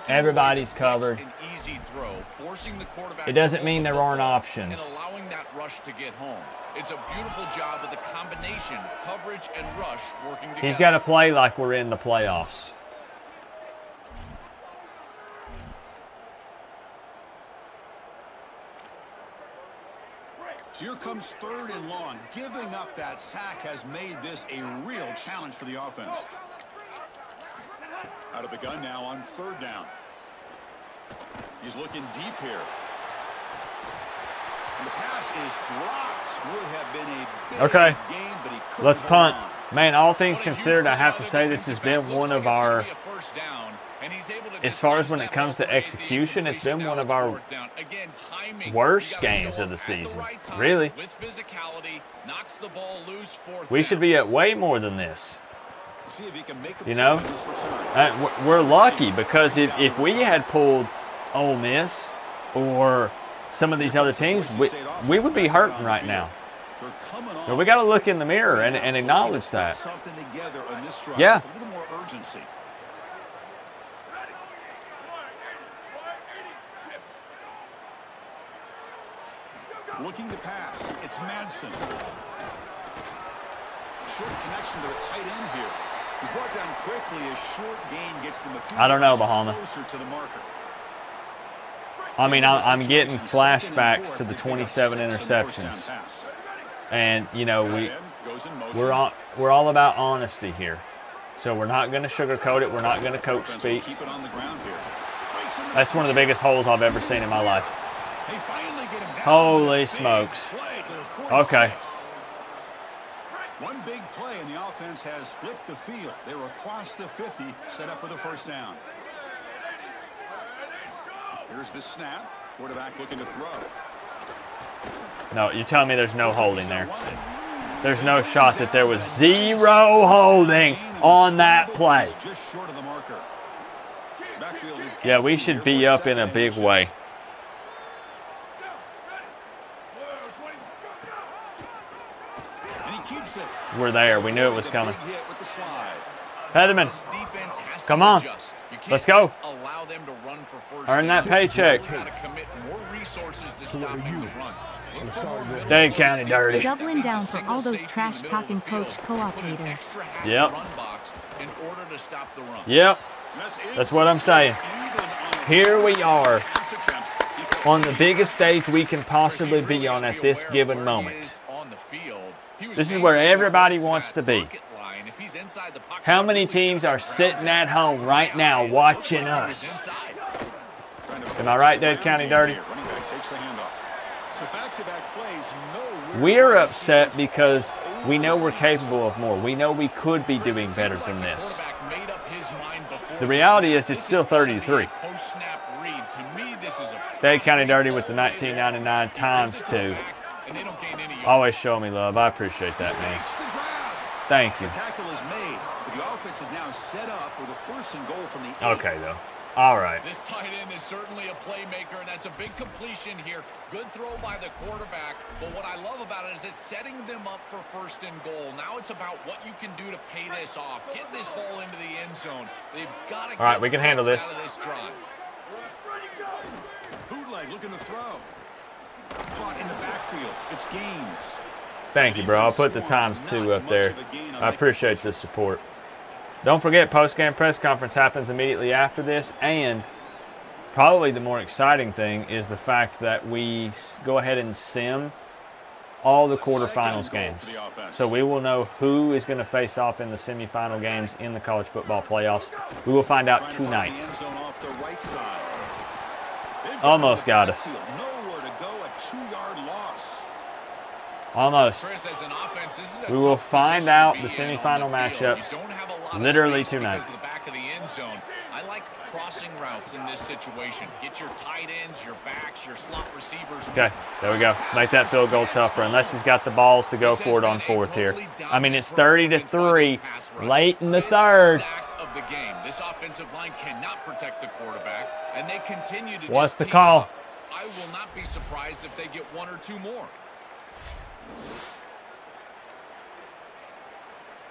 Everybody's covered. An easy throw, forcing the quarterback. It doesn't mean there aren't options. And allowing that rush to get home. It's a beautiful job of the combination, coverage and rush working together. He's got to play like we're in the playoffs. So here comes 3rd and long. Giving up that sack has made this a real challenge for the offense. Out of the gun now on 3rd down. He's looking deep here. And the pass is dropped. Would have been a big game, but he couldn't. Let's punt. Man, all things considered, I have to say this has been one of our, as far as when it comes to execution, it's been one of our worst games of the season. Really. We should be at way more than this. You know, we're lucky because if we had pulled Ole Miss or some of these other teams, we would be hurting right now. But we got to look in the mirror and acknowledge that. Yeah. Looking to pass. It's Manson. Short connection to the tight end here. He's brought down quickly. A short gain gets them a few I don't know, yards Bahama. closer to the marker. I mean, I'm getting flashbacks to the 27 interceptions. And, you know, we're all about honesty here. So we're not going to sugarcoat it. We're not going to coach speak. That's one of the biggest holes I've ever seen in my life. They finally get him down. Holy smokes. Okay. One big play, and the offense has flipped the field. They were across the 50, set up with a first down. Here's the snap. Quarterback looking to throw. No, you're telling me there's no holding there. There's no shot that there was zero holding on that play. Just short of the marker. Backfield is Yeah, we should be up in a big way. And he keeps it. We're there. We knew it was coming. Big hit with the slide. Heatherman, This defense has to come on. adjust. You can't Let's go. just allow them to run for first Earn that down. paycheck. You've got to commit more resources to stopping the run. Look for more middle Dade of County those dirty. defenses. Doubling down That for means a all those single safety trash in the middle talking of the field. coach co-op Put an leaders. extra half Yep. in the run box in order to stop the run. Yep. That's what I'm saying. Here we are on the biggest stage we can possibly be on at this given moment. This is where everybody wants to be. How many teams are sitting at home right now watching us? Am I right, Dade County Dirty? We're upset because we know we're capable of more. We know we could be doing better than this. The reality is it's still 30-3. Dade County Dirty with the 1999 times 2. Always show me love. I appreciate that, man. Thank you. The tackle is made, but the offense is now set up with a first and goal from the 8. Okay, though. All right. This tight end is certainly a playmaker, and that's a big completion here. Good throw by the quarterback, but what I love about it is it's setting them up for first and goal. Now it's about what you can do to pay this off. Get this ball into the end zone. They've got to get All right, we can handle this. out of this drive. Bootleg looking to throw. Caught in the backfield. It's Gaines. Thank you, bro. I'll put the times 2 up there. I appreciate the support. Don't forget, post-game press conference happens immediately after this, and probably the more exciting thing is the fact that we go ahead and sim all the quarterfinals games. So we will know who is going to face off in the semifinal games in the college football playoffs. We will find out tonight. Almost got us. Nowhere to go, a 2-yard loss. Almost. Chris, as an offense, this is a We will tough find position out to the be in on semifinal the field. matchups You don't have a lot of literally space tonight. because of the back of the end zone. I like crossing routes in this situation. Get your tight ends, your backs, your slot receivers. Okay, there we go. Let's make that field goal tougher, unless he's got the balls to go for it on 4th here. I mean, it's 30-3, late in the 3rd. Of the game. This offensive line cannot protect the quarterback, and they continue to What's just the team call? up. I will not be surprised if they get 1 or 2 more.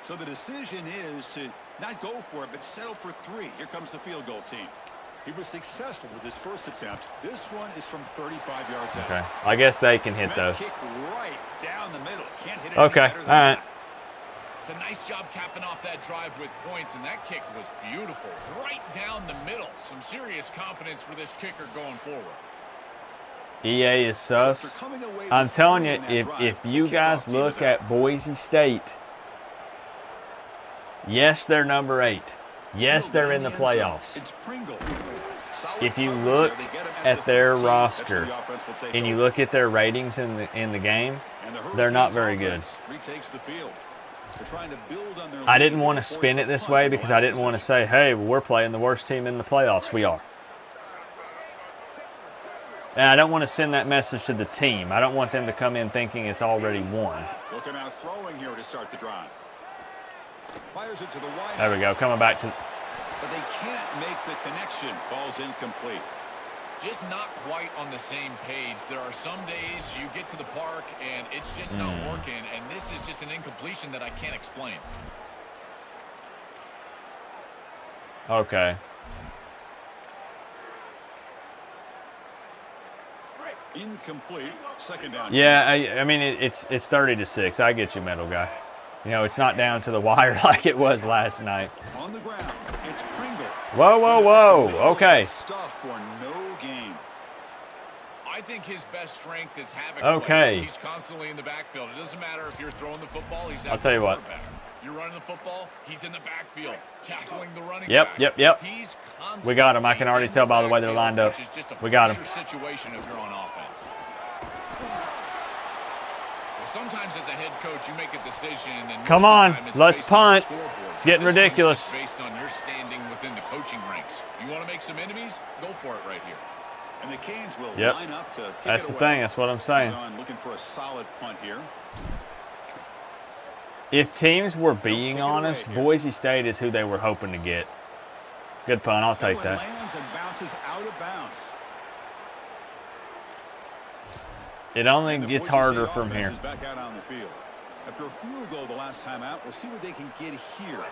So the decision is to not go for it, but settle for 3. Here comes the field goal team. He was successful with his first attempt. This one is from 35 yards out. Okay, I guess they can hit those. Kick right down the middle. Can't hit it Okay, any better all than right. that. It's a nice job capping off that drive with points, and that kick was beautiful. Right down the middle. Some serious confidence for this kicker going forward. EA is sus. I'm telling you, if you guys look at Boise State, yes, they're number 8. Yes, they're in the playoffs. If you look at their roster and you look at their ratings in the game, they're not very good. I didn't want to spin it this way because I didn't want to say, hey, we're playing the worst team in the playoffs. We are. And I don't want to send that message to the team. I don't want them to come in thinking it's already won. Looking out throwing here to start the drive. Fires it to the wide. There we go. Coming back to... But they can't make the connection. Ball's incomplete. Just not quite on the same page. There are some days you get to the park and it's just not working, and this is just an incompletion that I can't explain. Okay. Incomplete. Second down. Yeah, I mean, it's 30-6. I get you, Metal Guy. You know, it's not down to the wire like it was last night. On the ground, it's Pringle. Whoa, whoa, whoa. Okay. Stuff for no gain. I think his best strength is havoc. Okay. He's constantly in the backfield. It doesn't matter if you're throwing the football. He's I'll tell you what. You're running the football. He's in the backfield, tackling the running Yep. back. We got him. I can already tell by the way they're lined up. We got him. Situation if you're on offense. Well, sometimes as a head coach, you make a decision. And Come on, let's punt. It's getting ridiculous. Based on your standing within the coaching ranks. You want to make some enemies? Go for it right here. And the Canes will line up to kick That's it the away. thing. That's what I'm saying. Looking for a solid punt here. If teams were being honest, Boise State is who they were hoping to get. Good punt. I'll take that. Lands and bounces out of bounds. It only gets harder from here. Back out on the field. After a field goal the last time out, we'll see what they can get here.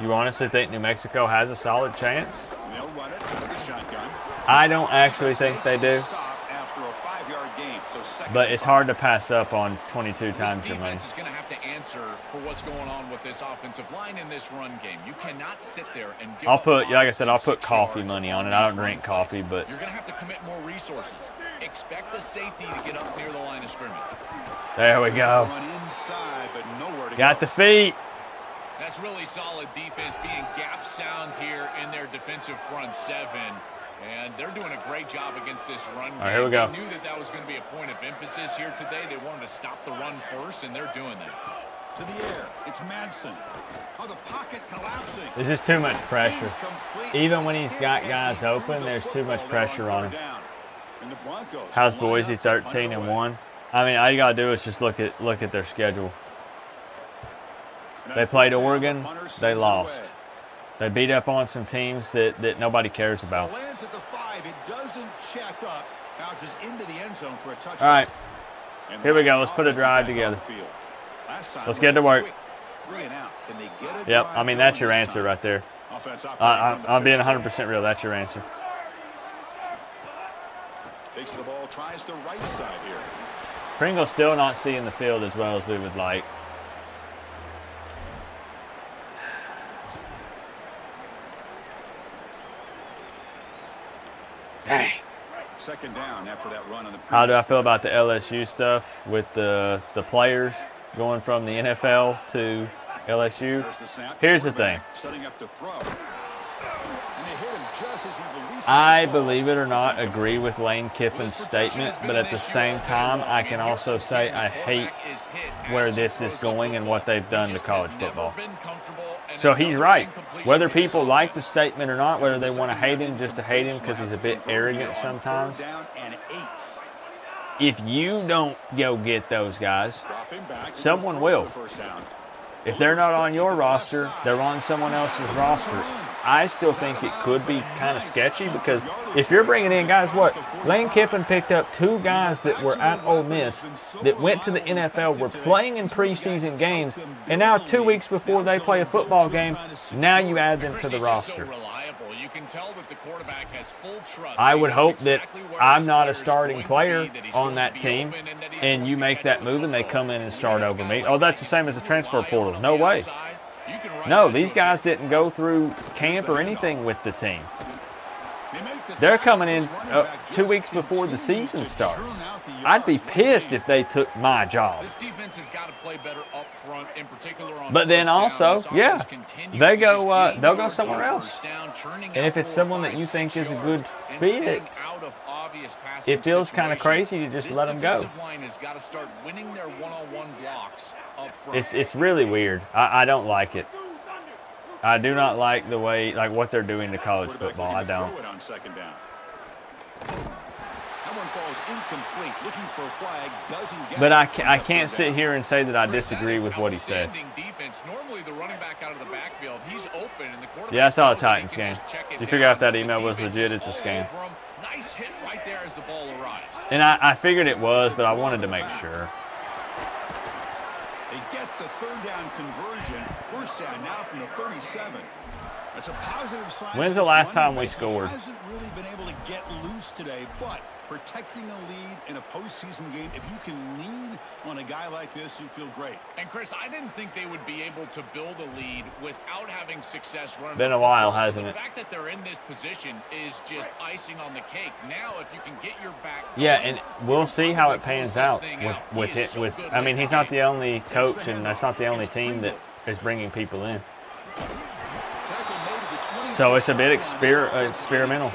You honestly think New Mexico has a solid chance? They'll run it with a shotgun. I don't actually think they do. After a 5-yard gain, so But it's hard to pass up on 22 times your money. This defense is going to have to answer for what's going on with this offensive line in this run game. You cannot sit there and give I'll put, like I said, I'll put coffee money on it. I don't drink coffee, but you're going to have to commit more resources. Expect the safety to get up near the line of scrimmage. there we go. Inside, but nowhere to Got go. the feet. That's really solid defense, being gap sound here in their defensive front seven. And they're doing a great job against this run game. All right, here we go. They knew that was going to be a point of emphasis here today. They wanted to stop the run first, and they're doing that. To the air, it's Madsen. Oh, the pocket collapsing. There's just too much pressure. Even when he's got guys open, there's too much pressure on him. How's Boise 13-1? I mean, all you gotta do is just look at their schedule. They played Oregon, they lost. They beat up on some teams that nobody cares about. Lands at the 5. It doesn't check up. Bounces into the end zone for a touchdown. All right, here we go. Let's put a drive together. Let's get to work. Yep, I mean, that's your answer right there. I'm being 100% real. That's your answer. Takes the ball, tries the right side here. Pringle's still not seeing the field as well as we would like. Dang. Second down after that run on the How do I feel about the LSU stuff with the players going from the NFL to LSU? Here's the thing. Setting up to throw. And they hit him just as he releases I, the ball. believe it or not, agree with Lane Kiffin's statement, but at the same time, I can also say I hate where this is going and what they've done to college football. So he's right. Whether people like the statement or not, whether they want to hate him just to hate him because he's a bit arrogant sometimes, if you don't go get those guys, someone will. If they're not on your roster, they're on someone else's roster. I still think it could be kind of sketchy because if you're bringing in guys, what? Lane Kiffin picked up 2 guys that were at Ole Miss that went to the NFL, were playing in preseason games, and now 2 weeks before they play a football game, now you add them to the roster. I would hope that I'm not a starting player on that team, and you make that move and they come in and start over me. Oh, that's the same as a transfer portal. No way. No, these guys didn't go through camp or anything with the team. They're coming in 2 weeks before the season starts. I'd be pissed if they took my job. But then also, yeah, they'll go somewhere else. And if it's someone that you think is a good fit, it feels kind of crazy to just let them go. It's really weird. I don't like it. I do not like the way, like what they're doing to college football. I don't. But I can't sit here and say that I disagree with what he said. Yeah, I saw a Titans game. Did you figure out if that email was legit? It's a scam. Nice hit right there as the ball arrives. And I figured it was, but I wanted to make sure. They get the third down conversion. First down now from the 37. That's a positive sign. When's the last time we scored? Hasn't really been able to get loose today, but protecting a lead in a postseason game, if you can lean on a guy like this, you feel great. And Chris, I didn't think they would be able to build a lead without having success running. Been a while, hasn't it? The fact that they're in this position is just icing on the cake. Now, if you can get your back. Yeah, and we'll see how it pans out with it. I mean, he's not the only coach, and that's not the only team that is bringing people in. So it's a bit experimental.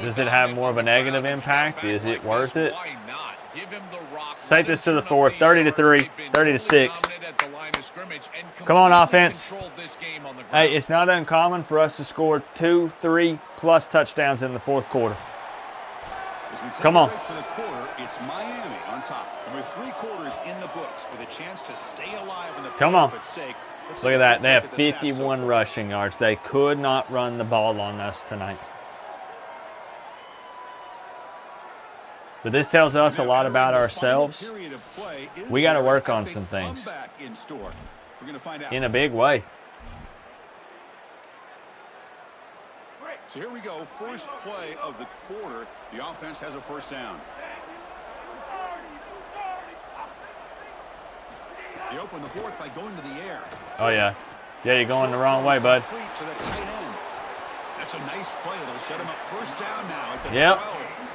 Does it have more of a negative impact? Is it worth it? Take this to the fourth, 30-3, 30-6. Come on, offense. Hey, it's not uncommon for us to score 2, 3 plus touchdowns in the fourth quarter. Come on. It's Miami on top. With 3 quarters in the books with a chance to stay alive in the Come on. at stake. Look at that. They have 51 rushing yards. They could not run the ball on us tonight. But this tells us a lot about ourselves. We got to work on some things in a big way. So here we go. First play of the quarter. The offense has a first down. They open the fourth by going to the air. Oh, yeah. Yeah, you're going the wrong way, bud. To the tight end. That's a nice play. It'll set him up first down now at the 12.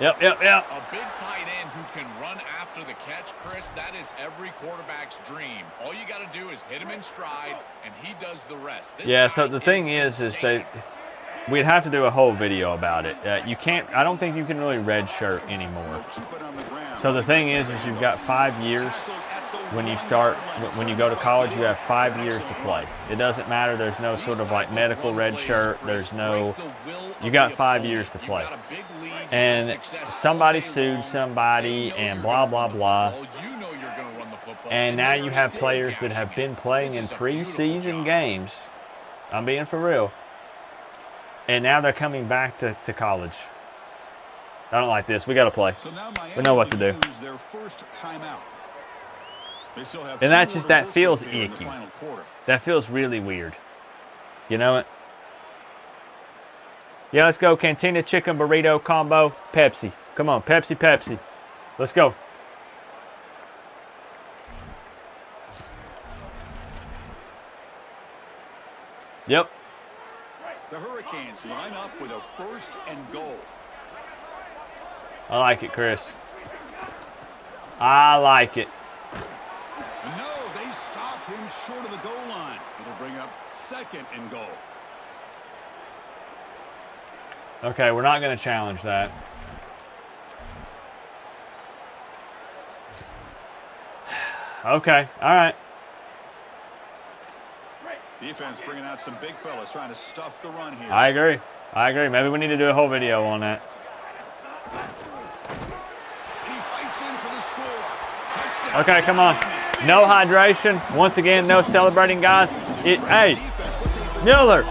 Yep. A big tight end who can run after the catch, Chris, that is every quarterback's dream. All you got to do is hit him in stride, and he does the rest. Yeah, so the thing is that we'd have to do a whole video about it. You can't, I don't think you can really redshirt anymore. So the thing is you've got 5 years. When you go to college, you have 5 years to play. It doesn't matter. There's no sort of like medical red shirt. There's no, you got 5 years to play. And somebody sued somebody and blah, blah, blah. And now you have players that have been playing in preseason games. I'm being for real. And now they're coming back to college. I don't like this. We got to play. We know what to do. And that feels icky. That feels really weird. You know it? Yeah, let's go. Cantina chicken burrito combo, Pepsi. Come on, Pepsi. Let's go. Yep. The Hurricanes line up with a first and goal. I like it, Chris. I like it. No, they stop him short of the goal line. It'll bring up second and goal. Okay, we're not going to challenge that. Okay, all right. Defense bringing out some big fellas trying to stuff the run here. I agree. Maybe we need to do a whole video on that. He fights in for the score. Touchdown. Okay, come on. No hydration. Once again, no celebrating, guys. Hey, Miller.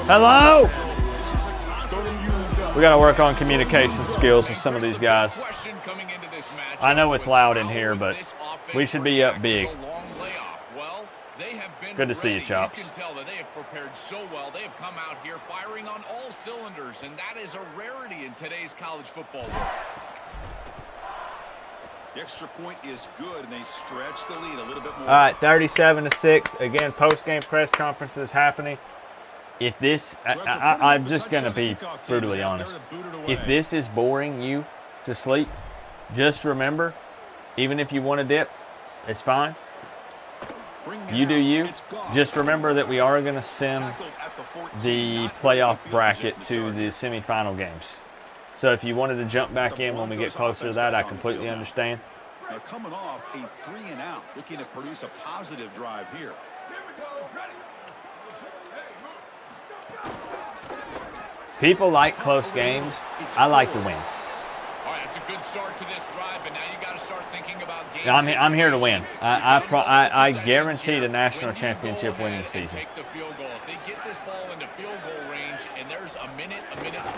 Hello. We got to work on communication skills with some of these guys. I know it's loud in here, but we should be up big. Good to see you, Chops. You can tell that they have prepared so well. They have come out here firing on all cylinders, and that is a rarity in today's college football world. The extra point is good, and they stretch the lead a little bit more. All right, 37-6. Again, post-game press conferences happening. If this, I'm just going to be brutally honest. If this is boring you to sleep, just remember, even if you want to dip, it's fine. You do you. Just remember that we are going to send the playoff bracket to the semifinal games. So if you wanted to jump back in when we get closer to that, I completely understand. They're coming off a 3-and-out, looking to produce a positive drive here. People like close games. I like to win. All right, it's a good start to this drive, but now you got to start thinking about games. I'm here to win. I guarantee the national championship winning season. Take the field goal. If they get this ball into field goal range, and there's a minute.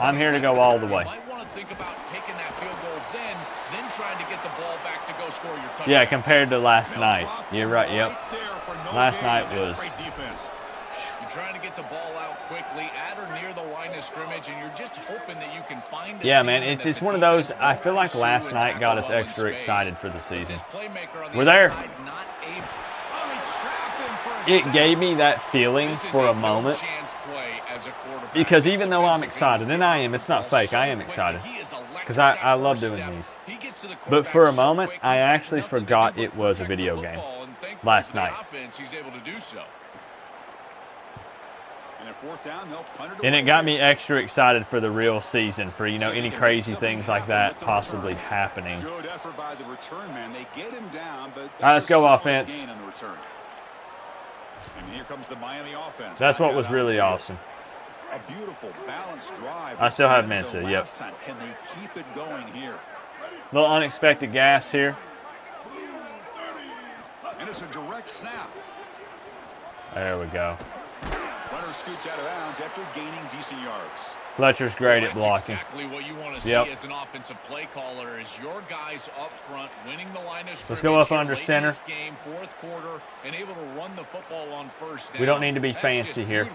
I'm here to go all the way. You might want to think about taking that field goal, then trying to get the ball back to go score your touchdown. Yeah, compared to last night. You're right. Yep. Last night was. trying to get the ball out quickly at or near the line of scrimmage, and you're just hoping that you can find a Yeah, man, it's one of those, I feel like last night got us extra excited for the season. We're there. It gave me that feeling for a moment, because even though I'm excited, and I am, it's not fake, I am excited, because I love doing these. But for a moment, I actually forgot it was a video game last night. And it got me extra excited for the real season, for, you know, any crazy things like that possibly happening. All right, let's go offense. And here comes the Miami offense. That's what was really awesome. A beautiful balanced drive. I still have Mensa, yep. Can they keep it going here? Little unexpected gas here. And it's a direct snap. There we go. Runner scoots out of bounds after gaining decent yards. Fletcher's great at blocking. Exactly what you want to see as an offensive play caller is your guys up front winning the line of scrimmage. Let's go up under center. Game, fourth quarter, and able to run the football on first down. We don't need to be fancy here.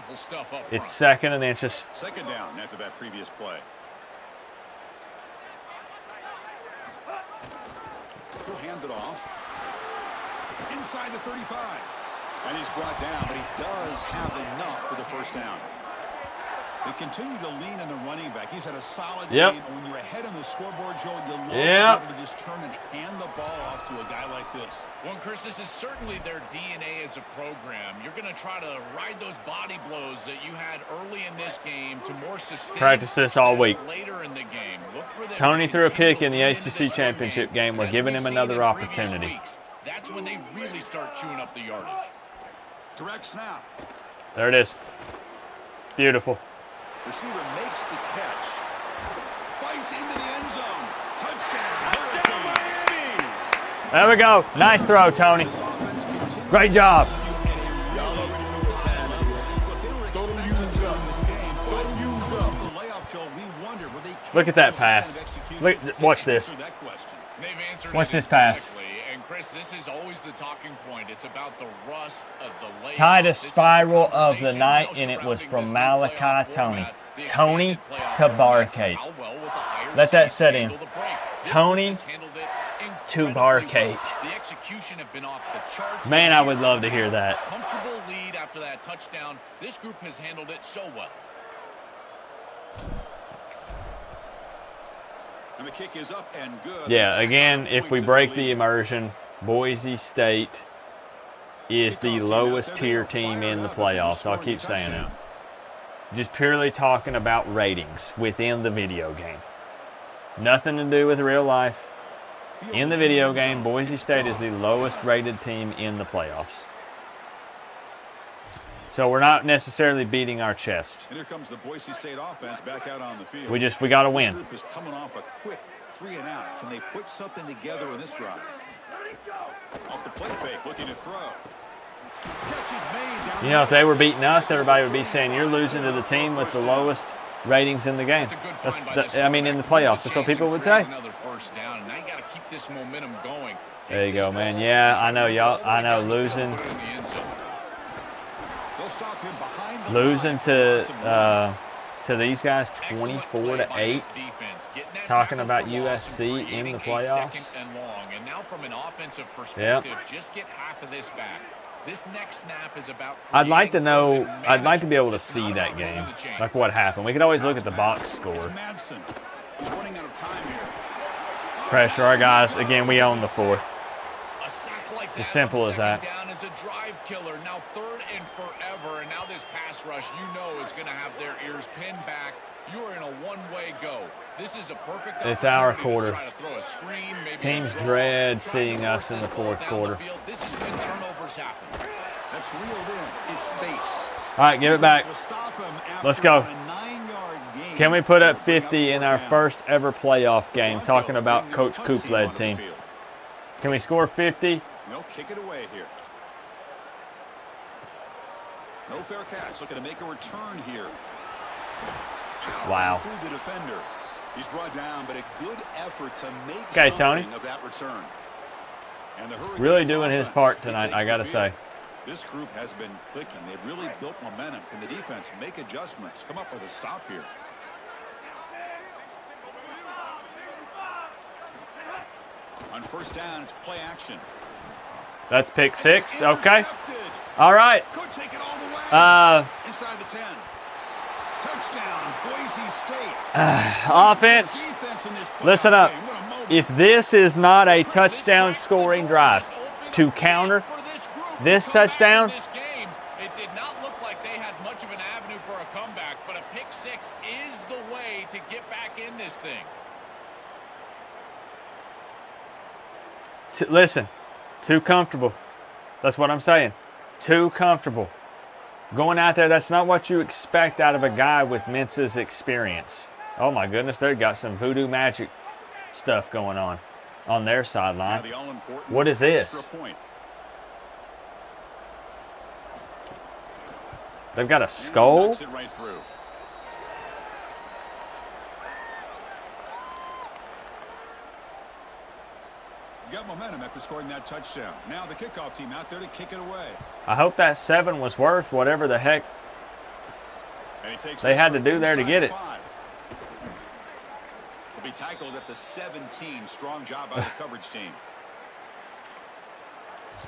It's second and inches. Second down after that previous play. He'll hand it off. Inside the 35. And he's brought down, but he does have enough for the first down. They continue to lean on the running back. He's had a solid game. When you're ahead on the scoreboard, Joe, you'll love to be able to just turn and hand the ball off to a guy like this. Well, Chris, this is certainly their DNA as a program. You're going to try to ride those body blows that you had early in this game to more sustained practice this all week. Later in the game. Look for Tony threw a pick in the ACC championship game. We're giving him another opportunity. That's when they really start chewing up the yardage. Direct snap. There it is. Beautiful. Receiver makes the catch. Fights into the end zone. Touchdown. There we go. Nice throw, Tony. Great job. Look at that pass. Look, watch this. Watch this pass. And Chris, this is always the talking point. It's about the rust of the layoff. Tightest spiral of the night, and it was from Malachi Tony. Tony to Barcade. Let that set in. Tony to Barcade. Man, I would love to hear that. Comfortable lead after that touchdown. This group has handled it so well. And the kick is up and good. Yeah, again, if we break the immersion, Boise State is the lowest tier team in the playoffs. I'll keep saying it. Just purely talking about ratings within the video game. Nothing to do with real life. In the video game, Boise State is the lowest rated team in the playoffs. So we're not necessarily beating our chest. And here comes the Boise State offense back out on the field. We got to win. This group is coming off a quick 3 and out. Can they put something together in this drive? Off the play fake, looking to throw. Catch is made down. You know, if they were beating us, everybody would be saying you're losing to the team with the lowest ratings in the game. I mean, in the playoffs. That's what people would say. There you go, man. Yeah, I know, y'all. I know, losing to these guys 24-8. Talking about USC in the playoffs. Yeah. Just get half of this back. This next snap is about I'd like to know, I'd like to be able to see that game, like what happened. We could always look at the box score. He's running out of time here. Pressure our guys. Again, we own the fourth. It's as simple as that. Down is a drive killer. Now third and forever, and now this pass rush, you know, is going to have their ears pinned back. You are in a one-way go. This is a perfect. It's our quarter. To throw a screen, teams dread seeing us in the fourth quarter. This is when turnovers happen. That's reeled in. It's base. All right, give it back. Let's go. Can we put up 50 in our first ever playoff game? Talking about Coach Coop led team. Can we score 50? No, kick it away here. No fair catch. Looking to make a return here. Wow. Through the defender. He's brought down, but a good effort to make Tony. Of that return. And really doing his part tonight, I got to say. This group has been clicking. They've really built momentum. Can the defense make adjustments? Come up with a stop here. On first down, it's play action. That's pick 6. Okay. All right. Could take it all the way. Inside the 10. Touchdown, Boise State. Offense. Listen up. If this is not a touchdown scoring drive to counter this touchdown, it did not look like they had much of an avenue for a comeback, but a pick 6 is the way to get back in this thing. Listen, too comfortable. That's what I'm saying. Too comfortable. Going out there, that's not what you expect out of a guy with Mensa's experience. Oh my goodness, they've got some voodoo magic stuff going on their sideline. What is this? They've got a skull? Got momentum after scoring that touchdown. Now the kickoff team out there to kick it away. I hope that 7 was worth whatever the heck they had to do there to get it. Will be tackled at the 17. Strong job by the coverage team.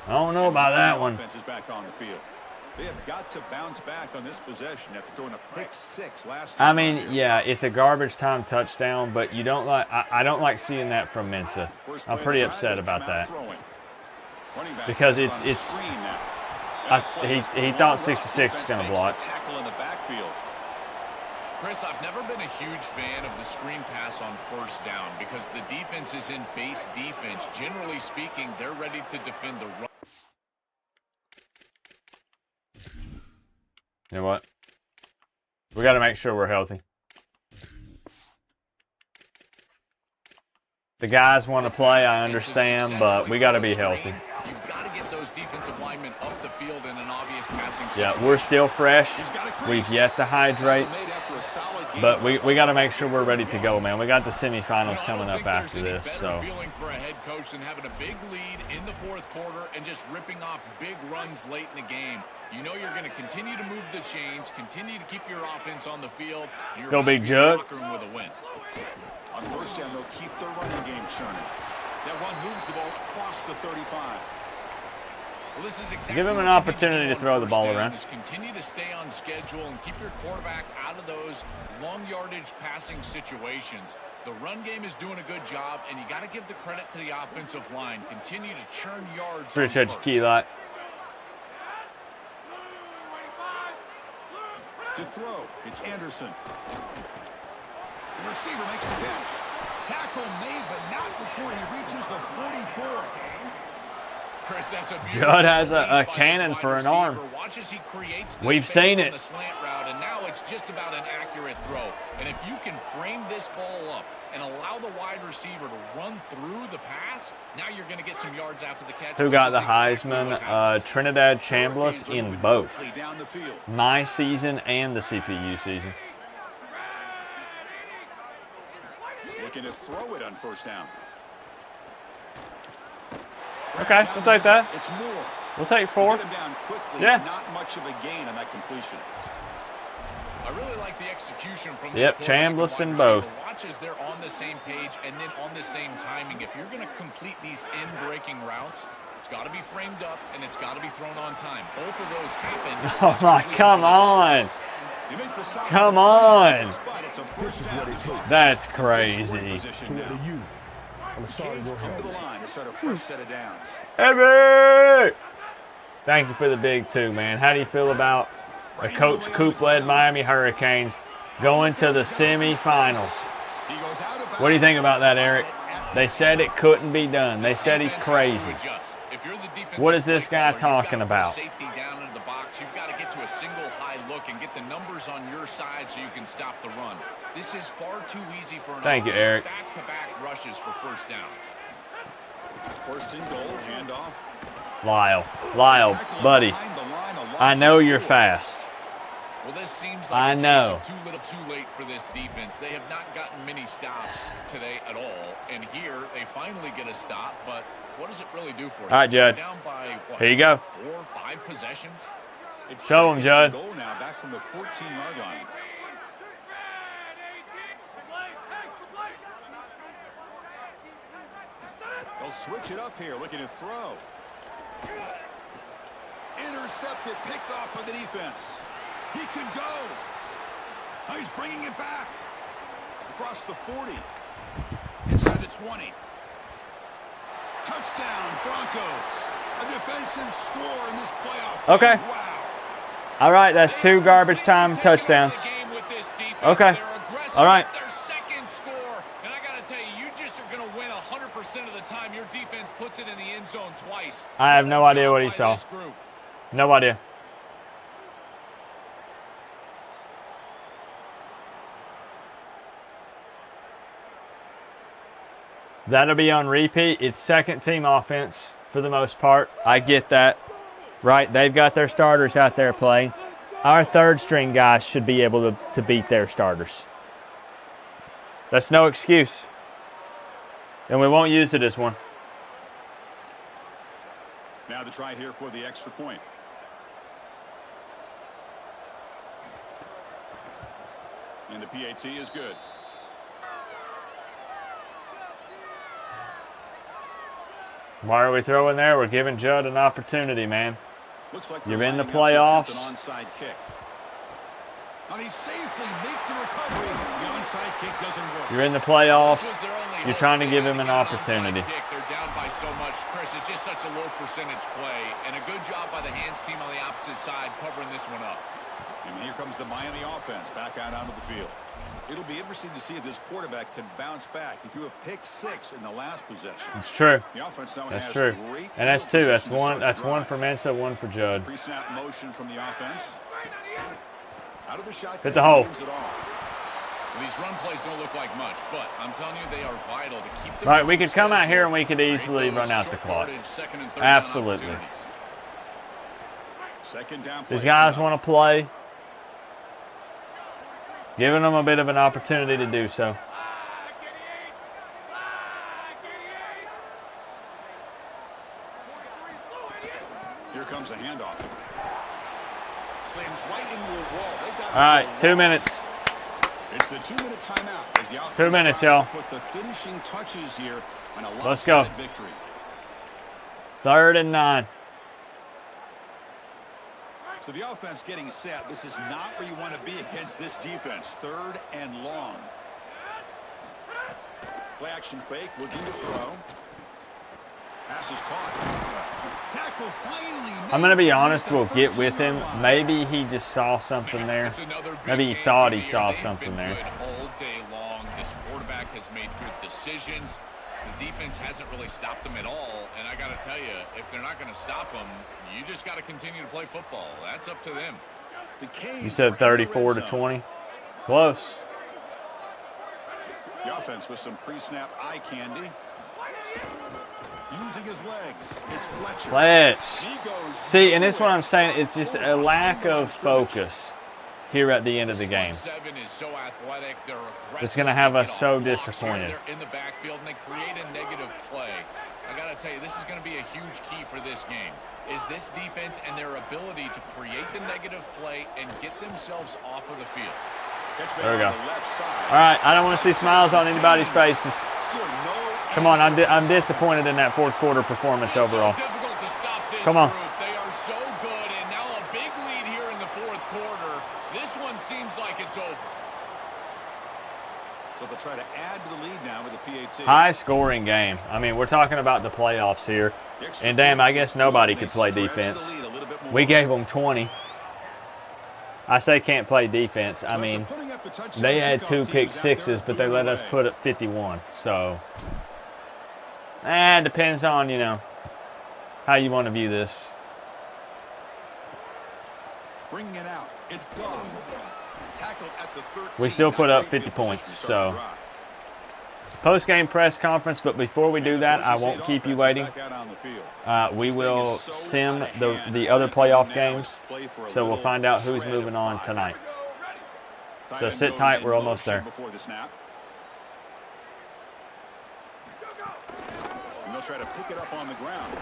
I don't know about that one. Offense is back on the field. They have got to bounce back on this possession after throwing a pick 6 last time. I mean, yeah, it's a garbage time touchdown, but you don't like. I don't like seeing that from Mensa. I'm pretty upset about that because he thought 66 was going to block. Chris, I've never been a huge fan of the screen pass on first down because the defense is in base defense. Generally speaking, they're ready to defend the run. You know what? We got to make sure we're healthy. The guys want to play, I understand, but we got to be healthy. You've got to get those defensive linemen up the field in an obvious passing situation. Yeah, we're still fresh. We've yet to hydrate. But we got to make sure we're ready to go, man. We got the semifinals coming up after this. So. Feeling for a head coach than having a big lead in the fourth quarter and just ripping off big runs late in the game. You know you're going to continue to move the chains, continue to keep your offense on the field. Go Big Jug. With a win. On first down, they'll keep their running game churning. That run moves the ball across the 35. Well, this is exactly give him an opportunity to throw the ball around. Continue to stay on schedule and keep your quarterback out of those long yardage passing situations. The run game is doing a good job, and you got to give the credit to the offensive line. Continue to churn yards. Appreciate you, Keylot. To throw, it's Anderson. The receiver makes the catch. Tackle made, but not before he reaches the 44. Chris, that's a Judd has a cannon for an arm. We've seen it. The slant route, and now it's just about an accurate throw. And if you can frame this ball up and allow the wide receiver to run through the pass, now you're going to get some yards after the catch. Who got the Heisman? Trinidad Chambliss in both my season and the CPU season. Looking to throw it on first down. Okay, we'll take that. It's more. We'll take 4. Get him down quickly, yeah. Not much of a gain on that completion. I really like the execution from this Chambliss in both. Watch as they're on the same page and then on the same timing. If you're going to complete these end-breaking routes, it's got to be framed up and it's got to be thrown on time. Both of those happen. Oh my, come on. Come on. That's crazy. Hey, thank you for the big 2, man. How do you feel about the Coach Coop-led Miami Hurricanes going to the semifinals? What do you think about that, Eric? They said it couldn't be done. They said he's crazy. What is this guy talking about? You've got to get to a single high look and get the numbers on your side so you can stop the run. This is far too easy for an Thank you, Eric. Back-to-back rushes for first downs. First and goal, handoff. Lyle, buddy, I know you're fast. Well, this seems like too little too late for this defense. They have not gotten many stops today at all. And here they finally get a stop, but what does it really do for you? All right, Judd. Down by, what, Here you go. 4 or 5 possessions? It's Show him, Judd. Goal now, back from the 14-yard line. They'll switch it up here, looking to throw. Intercepted, picked off by the defense. He could go. Oh, he's bringing it back. Across the 40. Inside the 20. Touchdown, Broncos. A defensive score in this playoff game. Okay. Wow. All right, that's 2 garbage time touchdowns. Okay. All right. Their second score, and I got to tell you, you just are going to win 100% of the time. Your defense puts it in the end zone twice. I have no idea what he saw. No idea. That'll be on repeat. It's second team offense for the most part. I get that. Right? They've got their starters out there playing. Our third string guys should be able to beat their starters. That's no excuse. And we won't use it as one. Now the try here for the extra point. And the PAT is good. Why are we throwing there? We're giving Judd an opportunity, man. Looks like You're in the lining up to attempt playoffs. an onside kick. And he safely makes the recovery. The onside kick doesn't work. You're in the playoffs. You're trying to give him an opportunity. They're down by so much, Chris. It's just such a low percentage play, and a good job by the hands team on the opposite side covering this one up. And here comes the Miami offense back out onto the field. It'll be interesting to see if this quarterback can bounce back. He threw a pick-6 in the last possession. It's true. The offense now That's has true. great And that's field 2. That's position to one. start the That's one drive. for Mensa, 1 for Judd. Pre-snap motion from the offense. Out of the shotgun. Hit the hole. Moves it off. Well, these run plays don't look like much, but I'm telling you, they are vital to keep them Right, on we could come out schedule. here and we could easily run out the clock. Absolutely. Second down play. These guys want to play. Giving them a bit of an opportunity to do so. Here comes a handoff. Slams right into a wall. They've got All right, 2 minutes. It's the 2-minute timeout as the offense 2 minutes, tries y'all. to put the finishing touches here on a Let's go. lopsided victory. 3rd and 9. So the offense getting set. This is not where you want to be against this defense. 3rd and long. Play action fake, looking to throw. Pass is caught. Tackle finally. I'm going to be honest, we'll get with him. Maybe he just saw something there. Maybe he thought he saw something there. All day long, this quarterback has made good decisions. The defense hasn't really stopped them at all, and I got to tell you, if they're not going to stop them, you just got to continue to play football. That's up to them. You said 34 to 20. Close. The offense with some pre-snap eye candy. Using his legs. It's Fletcher. Fletch. See, and this is what I'm saying. It's just a lack of focus here at the end of the game. It's going to have us so disappointed. They're in the backfield, and they create a negative play. I got to tell you, this is going to be a huge key for this game, is this defense and their ability to create the negative play and get themselves off of the field. There we go. All right, I don't want to see smiles on anybody's faces. Come on, I'm disappointed in that 4th quarter performance overall. Come on. They are so good, and now a big lead here in the 4th quarter. This one seems like it's over. So they'll try to add to the lead now with the PAT. High scoring game. I mean, we're talking about the playoffs here. And damn, I guess nobody could play defense. We gave them 20. I say can't play defense. I mean, they had 2 pick-6s, but they let us put it 51. So, it depends on, how you want to view this. Bringing it out. It's gone. Tackled at the 13. We still put up 50 points, so. Post-game press conference, but before we do that, I won't keep you waiting. We will sim the other playoff games, so we'll find out who's moving on tonight. So sit tight, we're almost there. And they'll try to pick it up on the ground.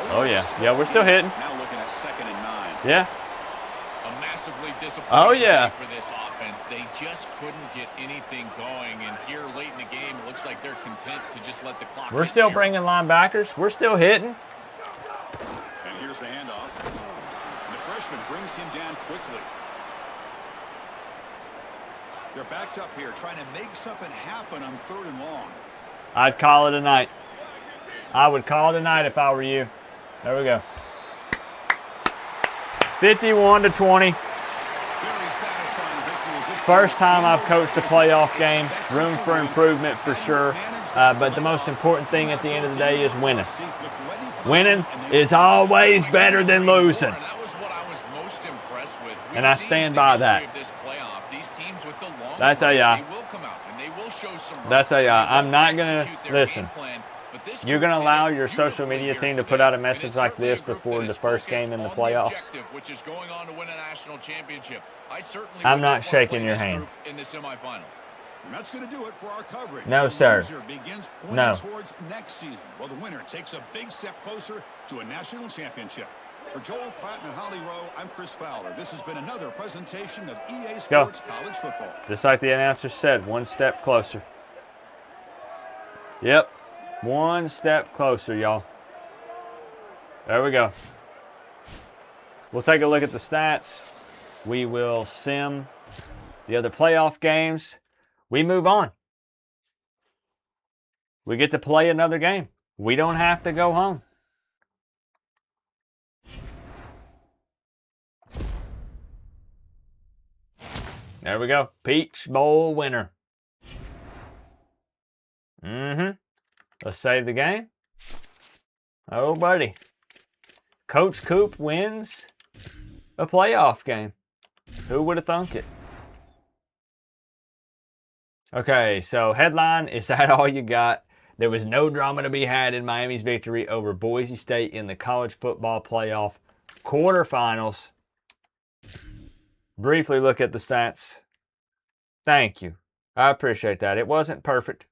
Oh, yeah. Yeah, we're still hitting. Now looking at 2nd and 9. Yeah. A massively disappointing Oh, yeah. day for this offense. They just couldn't get anything going, and here late in the game, it looks like they're content to just let the clock. We're still bringing linebackers. We're still hitting. And here's the handoff. The freshman brings him down quickly. They're backed up here, trying to make something happen on 3rd and long. I'd call it a night. I would call it a night if I were you. There we go. 51-20. First time I've coached a playoff game. Room for improvement for sure. But the most important thing at the end of the day is winning. Winning is always better than losing. That was what I was most impressed with. And I stand by that. That's AI. That's AI. I'm not going to listen. You're going to allow your social media team to put out a message like this before the first game in the playoffs? I'm not shaking your hand. And that's going to do it for our coverage. No, sir. No. Towards next season. Well, the winner takes a big step closer to a national championship. For Joel Platt and Holly Rowe, I'm Chris Fowler. This has been another presentation of EA Sports College Football. Just like the announcer said, one step closer. Yep. One step closer, y'all. There we go. We'll take a look at the stats. We will sim the other playoff games. We move on. We get to play another game. We don't have to go home. There we go. Peach Bowl winner. Let's save the game. Oh, buddy. Coach Coop wins a playoff game. Who would have thunk it? Okay, so headline, is that all you got? There was no drama to be had in Miami's victory over Boise State in the college football playoff quarterfinals. Briefly look at the stats. Thank you. I appreciate that. It wasn't perfect.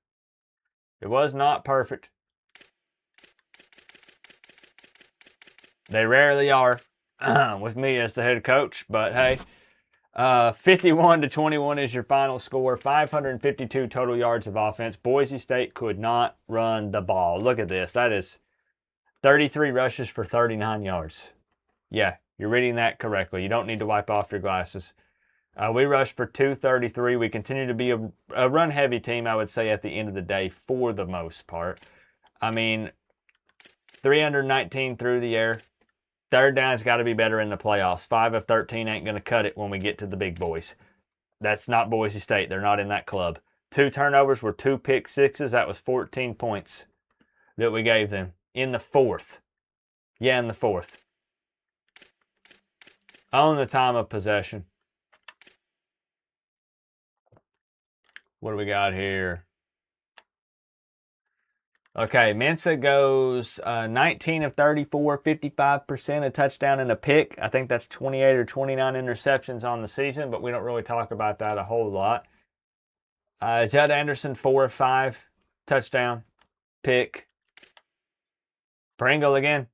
It was not perfect. They rarely are with me as the head coach, but hey, 51-21 is your final score. 552 total yards of offense. Boise State could not run the ball. Look at this. That is 33 rushes for 39 yards. Yeah, you're reading that correctly. You don't need to wipe off your glasses. We rushed for 233. We continue to be a run-heavy team, I would say, at the end of the day, for the most part. I mean, 319 through the air. Third down's got to be better in the playoffs. 5 of 13 ain't going to cut it when we get to the big boys. That's not Boise State. They're not in that club. 2 turnovers were 2 pick sixes. That was 14 points that we gave them in the fourth. Yeah, in the fourth. On the time of possession. What do we got here? Okay, Mensa goes 19 of 34, 55%, a touchdown and a pick. I think that's 28 or 29 interceptions on the season, but we don't really talk about that a whole lot. Judd Anderson, 4 of 5, touchdown, pick. Pringle again,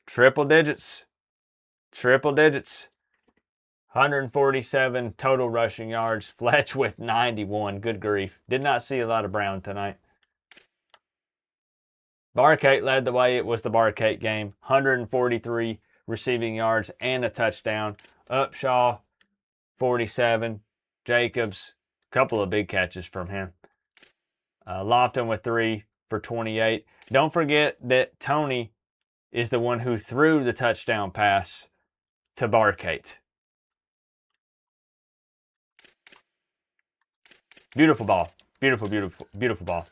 triple digits. 147 total rushing yards. Fletch with 91. Good grief. Did not see a lot of Brown tonight. Barcate led the way. It was the Barcate game. 143 receiving yards and a touchdown. Upshaw, 47. Jacobs, a couple of big catches from him. Lofton with 3 for 28. Don't forget that Tony is the one who threw the touchdown pass to Barcate. Beautiful ball. Beautiful ball.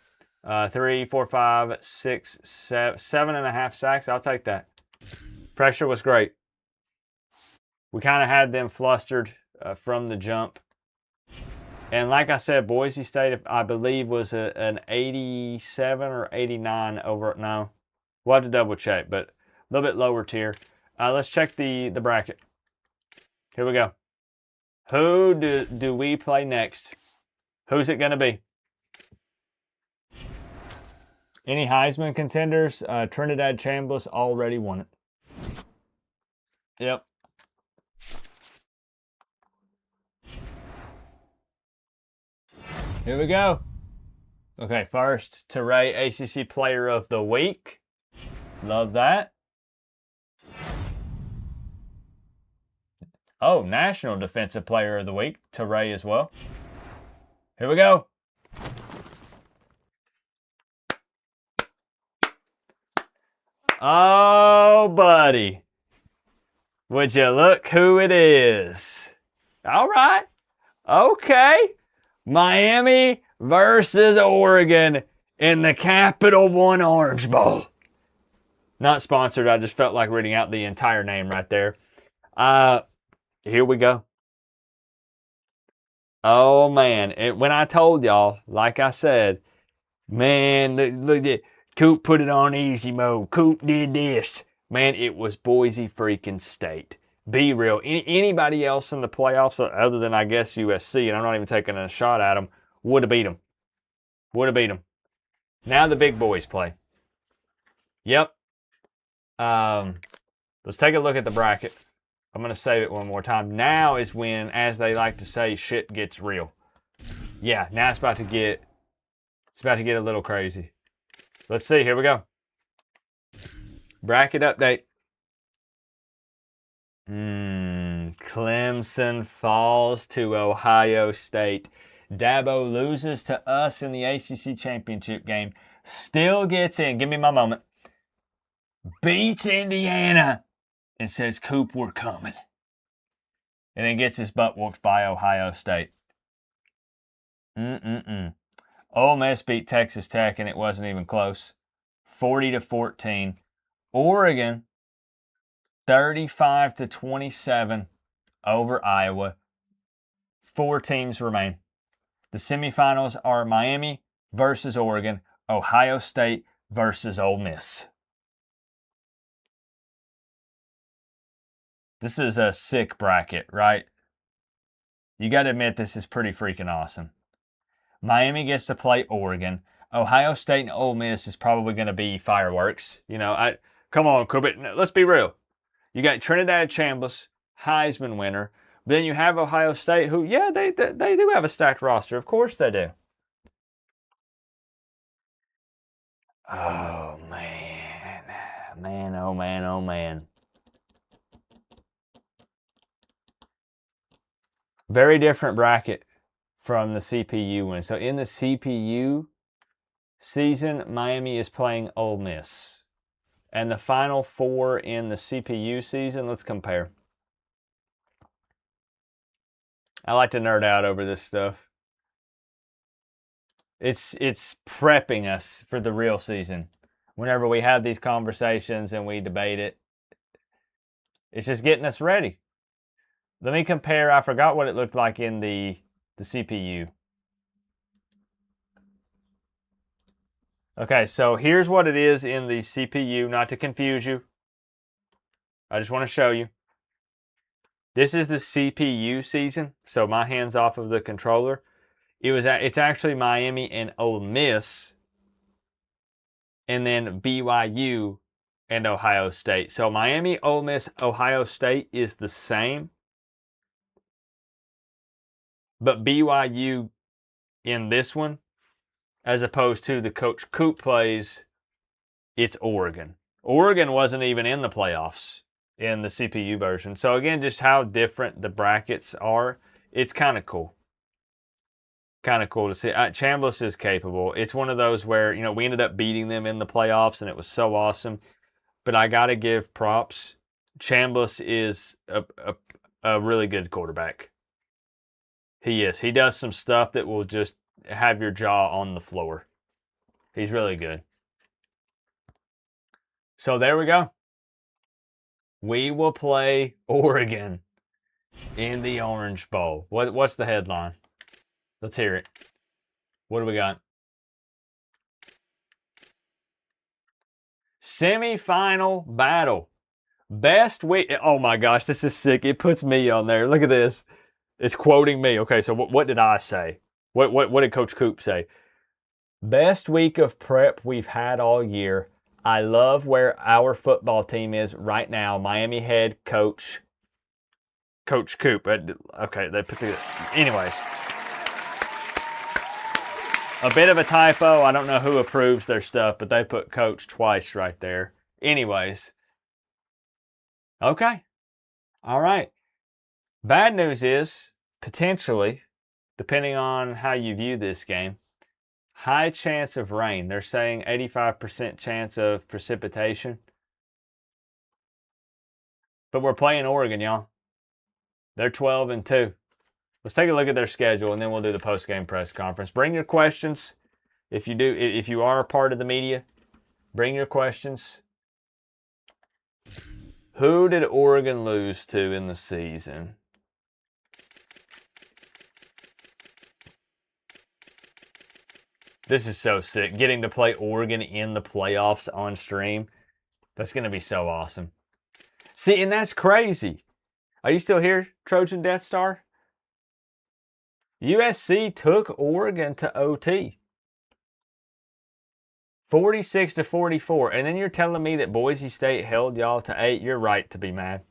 3, 4, 5, 6, 7, 7.5 sacks. I'll take that. Pressure was great. We kind of had them flustered from the jump. And like I said, Boise State, I believe, was an 87 or 89 over. No, we'll have to double check, but a little bit lower tier. Let's check the bracket. Here we go. Who do we play next? Who's it going to be? Any Heisman contenders? Trinidad Chambliss already won it. Yep. Here we go. Okay, first, Teray ACC Player of the Week. Love that. Oh, National Defensive Player of the Week. Teray as well. Here we go. Oh, buddy. Would you look who it is? All right. Okay. Miami versus Oregon in the Capital One Orange Bowl. Not sponsored. I just felt like reading out the entire name right there. Here we go. Oh, man. When I told y'all, like I said, man, look at Coop put it on easy mode. Coop did this. Man, it was Boise freaking State. Be real. Anybody else in the playoffs other than, I guess, USC, and I'm not even taking a shot at them, would have beat them. Would have beat them. Now the big boys play. Yep. Let's take a look at the bracket. I'm going to save it one more time. Now is when, as they like to say, shit gets real. Yeah, now it's about to get a little crazy. Let's see. Here we go. Bracket update. Clemson falls to Ohio State. Dabo loses to us in the ACC championship game. Still gets in. Give me my moment. Beats Indiana and says, Coop, we're coming. And then gets his butt whooped by Ohio State. Ole Miss beat Texas Tech, and it wasn't even close. 40-14. Oregon, 35-27 over Iowa. 4 teams remain. The semifinals are Miami versus Oregon, Ohio State versus Ole Miss. This is a sick bracket, right? You got to admit this is pretty freaking awesome. Miami gets to play Oregon. Ohio State and Ole Miss is probably going to be fireworks. You know, come on, Coop. Let's be real. You got Trinidad Chambliss, Heisman winner. But then you have Ohio State, who, yeah, they do have a stacked roster. Of course they do. Oh, man. Man, oh, man, oh, man. Very different bracket from the CPU one. So in the CPU season, Miami is playing Ole Miss. And the final 4 in the CPU season, let's compare. I like to nerd out over this stuff. It's prepping us for the real season. Whenever we have these conversations and we debate it, it's just getting us ready. Let me compare. I forgot what it looked like in the CPU. Okay, so here's what it is in the CPU, not to confuse you. I just want to show you. This is the CPU season, so my hand's off of the controller. It's actually Miami and Ole Miss, and then BYU and Ohio State. So Miami, Ole Miss, Ohio State is the same. But BYU in this one, as opposed to the Coach Coop plays, it's Oregon. Oregon wasn't even in the playoffs in the CPU version. So again, just how different the brackets are. It's kind of cool. Kind of cool to see. Chambliss is capable. It's one of those where, you know, we ended up beating them in the playoffs, and it was so awesome. But I got to give props. Chambliss is a really good quarterback. He is. He does some stuff that will just have your jaw on the floor. He's really good. So there we go. We will play Oregon in the Orange Bowl. What's the headline? Let's hear it. What do we got? Semi-final battle. Best week. Oh my gosh, this is sick. It puts me on there. Look at this. It's quoting me. Okay, so what did I say? What did Coach Coop say? Best week of prep we've had all year. I love where our football team is right now. Miami head coach, Coach Coop. Okay, they put the... Anyways. A bit of a typo. I don't know who approves their stuff, but they put coach twice right there. Anyways. Okay. All right. Bad news is, potentially, depending on how you view this game, high chance of rain. They're saying 85% chance of precipitation. But we're playing Oregon, y'all. They're 12-2. Let's take a look at their schedule, and then we'll do the post-game press conference. Bring your questions. If you are a part of the media, bring your questions. Who did Oregon lose to in the season? This is so sick. Getting to play Oregon in the playoffs on stream. That's going to be so awesome. See, and that's crazy. Are you still here, Trojan Death Star? USC took Oregon to OT. 46-44. And then you're telling me that Boise State held y'all to 8. You're right to be mad.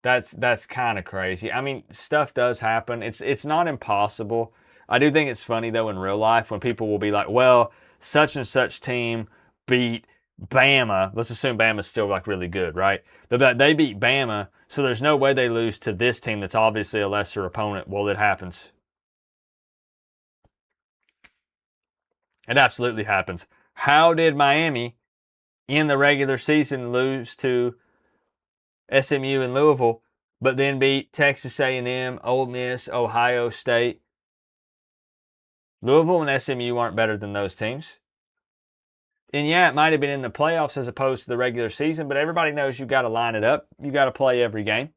That's kind of crazy. I mean, stuff does happen. It's not impossible. I do think it's funny, though, in real life when people will be like, well, such and such team beat Bama. Let's assume Bama's still like really good, right? They beat Bama, so there's no way they lose to this team that's obviously a lesser opponent. Well, it happens. It absolutely happens. How did Miami in the regular season lose to SMU and Louisville, but then beat Texas A&M, Ole Miss, Ohio State? Louisville and SMU aren't better than those teams. And yeah, it might have been in the playoffs as opposed to the regular season, but everybody knows you got to line it up. You got to play every game.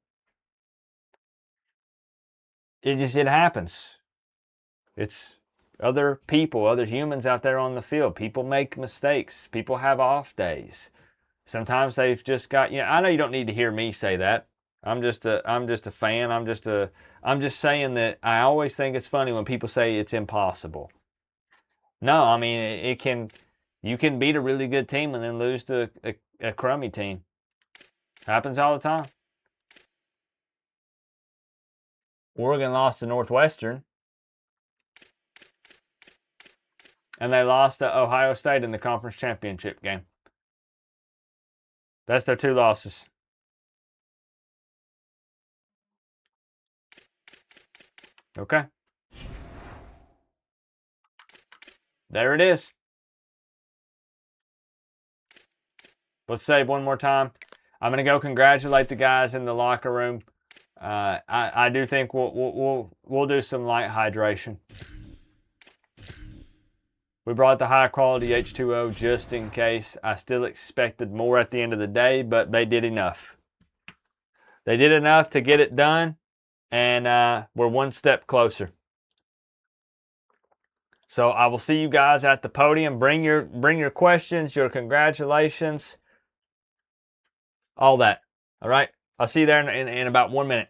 It happens. It's other people, other humans out there on the field. People make mistakes. People have off days. Sometimes they've just got, I know you don't need to hear me say that. I'm just a fan. I'm just saying that I always think it's funny when people say it's impossible. No, I mean, you can beat a really good team and then lose to a crummy team. Happens all the time. Oregon lost to Northwestern. And they lost to Ohio State in the conference championship game. That's their 2 losses. Okay. There it is. Let's save one more time. I'm going to go congratulate the guys in the locker room. I do think we'll do some light hydration. We brought the high quality H2O just in case. I still expected more at the end of the day, but they did enough. They did enough to get it done, and we're one step closer. So I will see you guys at the podium. Bring your questions, your congratulations, all that. All right? I'll see you there in about 1 minute.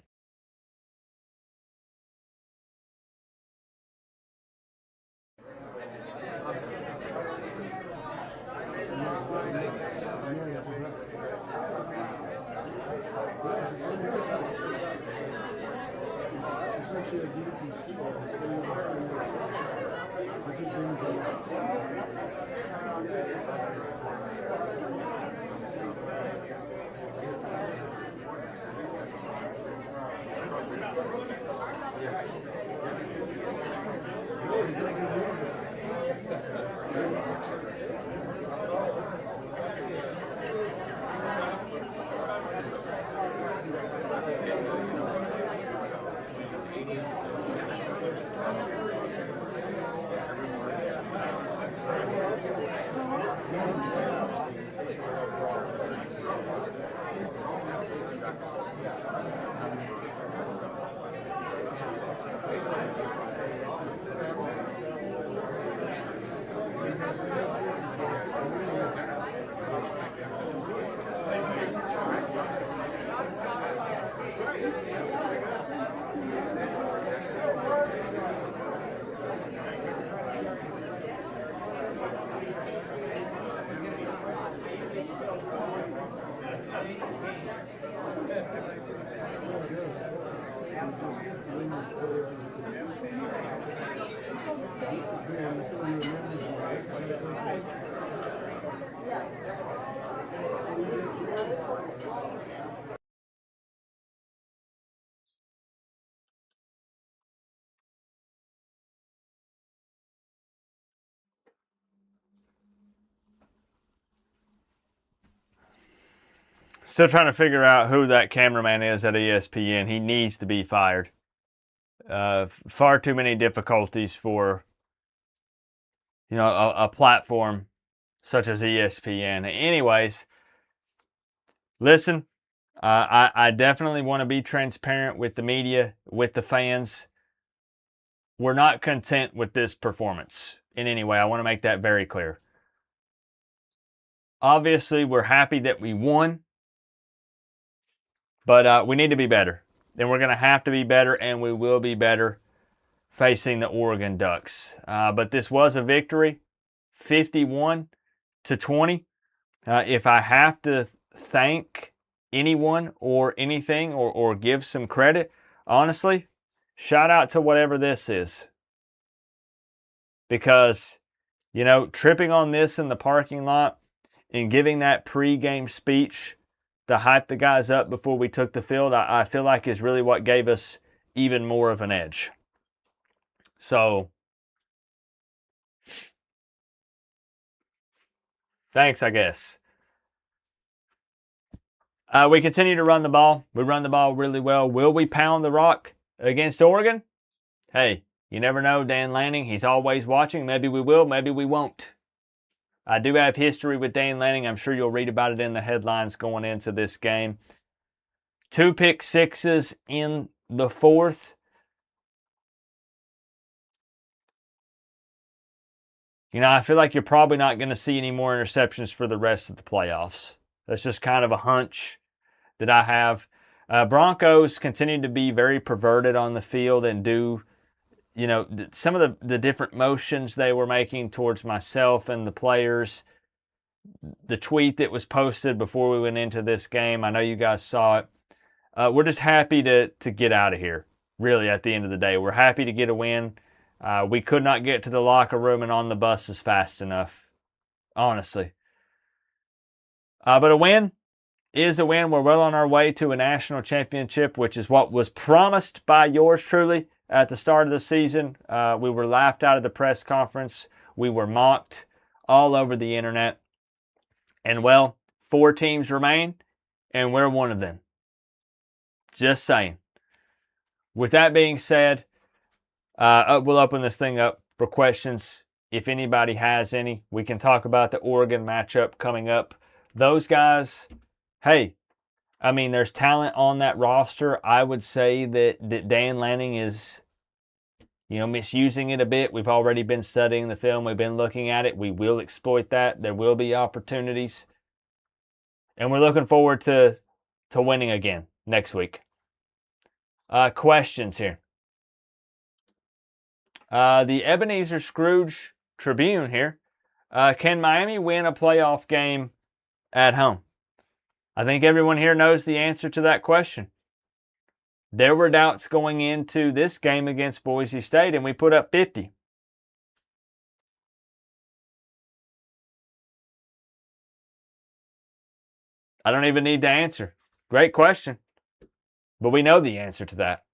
Still trying to figure out who that cameraman is at ESPN. He needs to be fired. Far too many difficulties for, a platform such as ESPN. Anyways, listen, I definitely want to be transparent with the media, with the fans. We're not content with this performance in any way. I want to make that very clear. Obviously, we're happy that we won, but we need to be better. And we're going to have to be better, and we will be better facing the Oregon Ducks. But this was a victory, 51-20. If I have to thank anyone or anything or give some credit, honestly, shout out to whatever this is. Because, tripping on this in the parking lot and giving that pre-game speech to hype the guys up before we took the field, I feel like is really what gave us even more of an edge. So, thanks, I guess. We continue to run the ball. We run the ball really well. Will we pound the rock against Oregon? Hey, you never know, Dan Lanning. He's always watching. Maybe we will, maybe we won't. I do have history with Dan Lanning. I'm sure you'll read about it in the headlines going into this game. 2 pick sixes in the fourth. I feel like you're probably not going to see any more interceptions for the rest of the playoffs. That's just kind of a hunch that I have. Broncos continue to be very perverted on the field and do, some of the different motions they were making towards myself and the players. The tweet that was posted before we went into this game, I know you guys saw it. We're just happy to get out of here, really, at the end of the day. We're happy to get a win. We could not get to the locker room and on the buses fast enough, honestly. But a win is a win. We're well on our way to a national championship, which is what was promised by yours truly at the start of the season. We were laughed out of the press conference. We were mocked all over the internet. And, 4 teams remain, and we're one of them. Just saying. With that being said, we'll open this thing up for questions. If anybody has any, we can talk about the Oregon matchup coming up. Those guys, hey, there's talent on that roster. I would say that Dan Lanning is, misusing it a bit. We've already been studying the film. We've been looking at it. We will exploit that. There will be opportunities. And we're looking forward to winning again next week. Questions here. The Ebenezer Scrooge Tribune here. Can Miami win a playoff game at home? I think everyone here knows the answer to that question. There were doubts going into this game against Boise State, and we put up 50. I don't even need to answer. Great question. But we know the answer to that.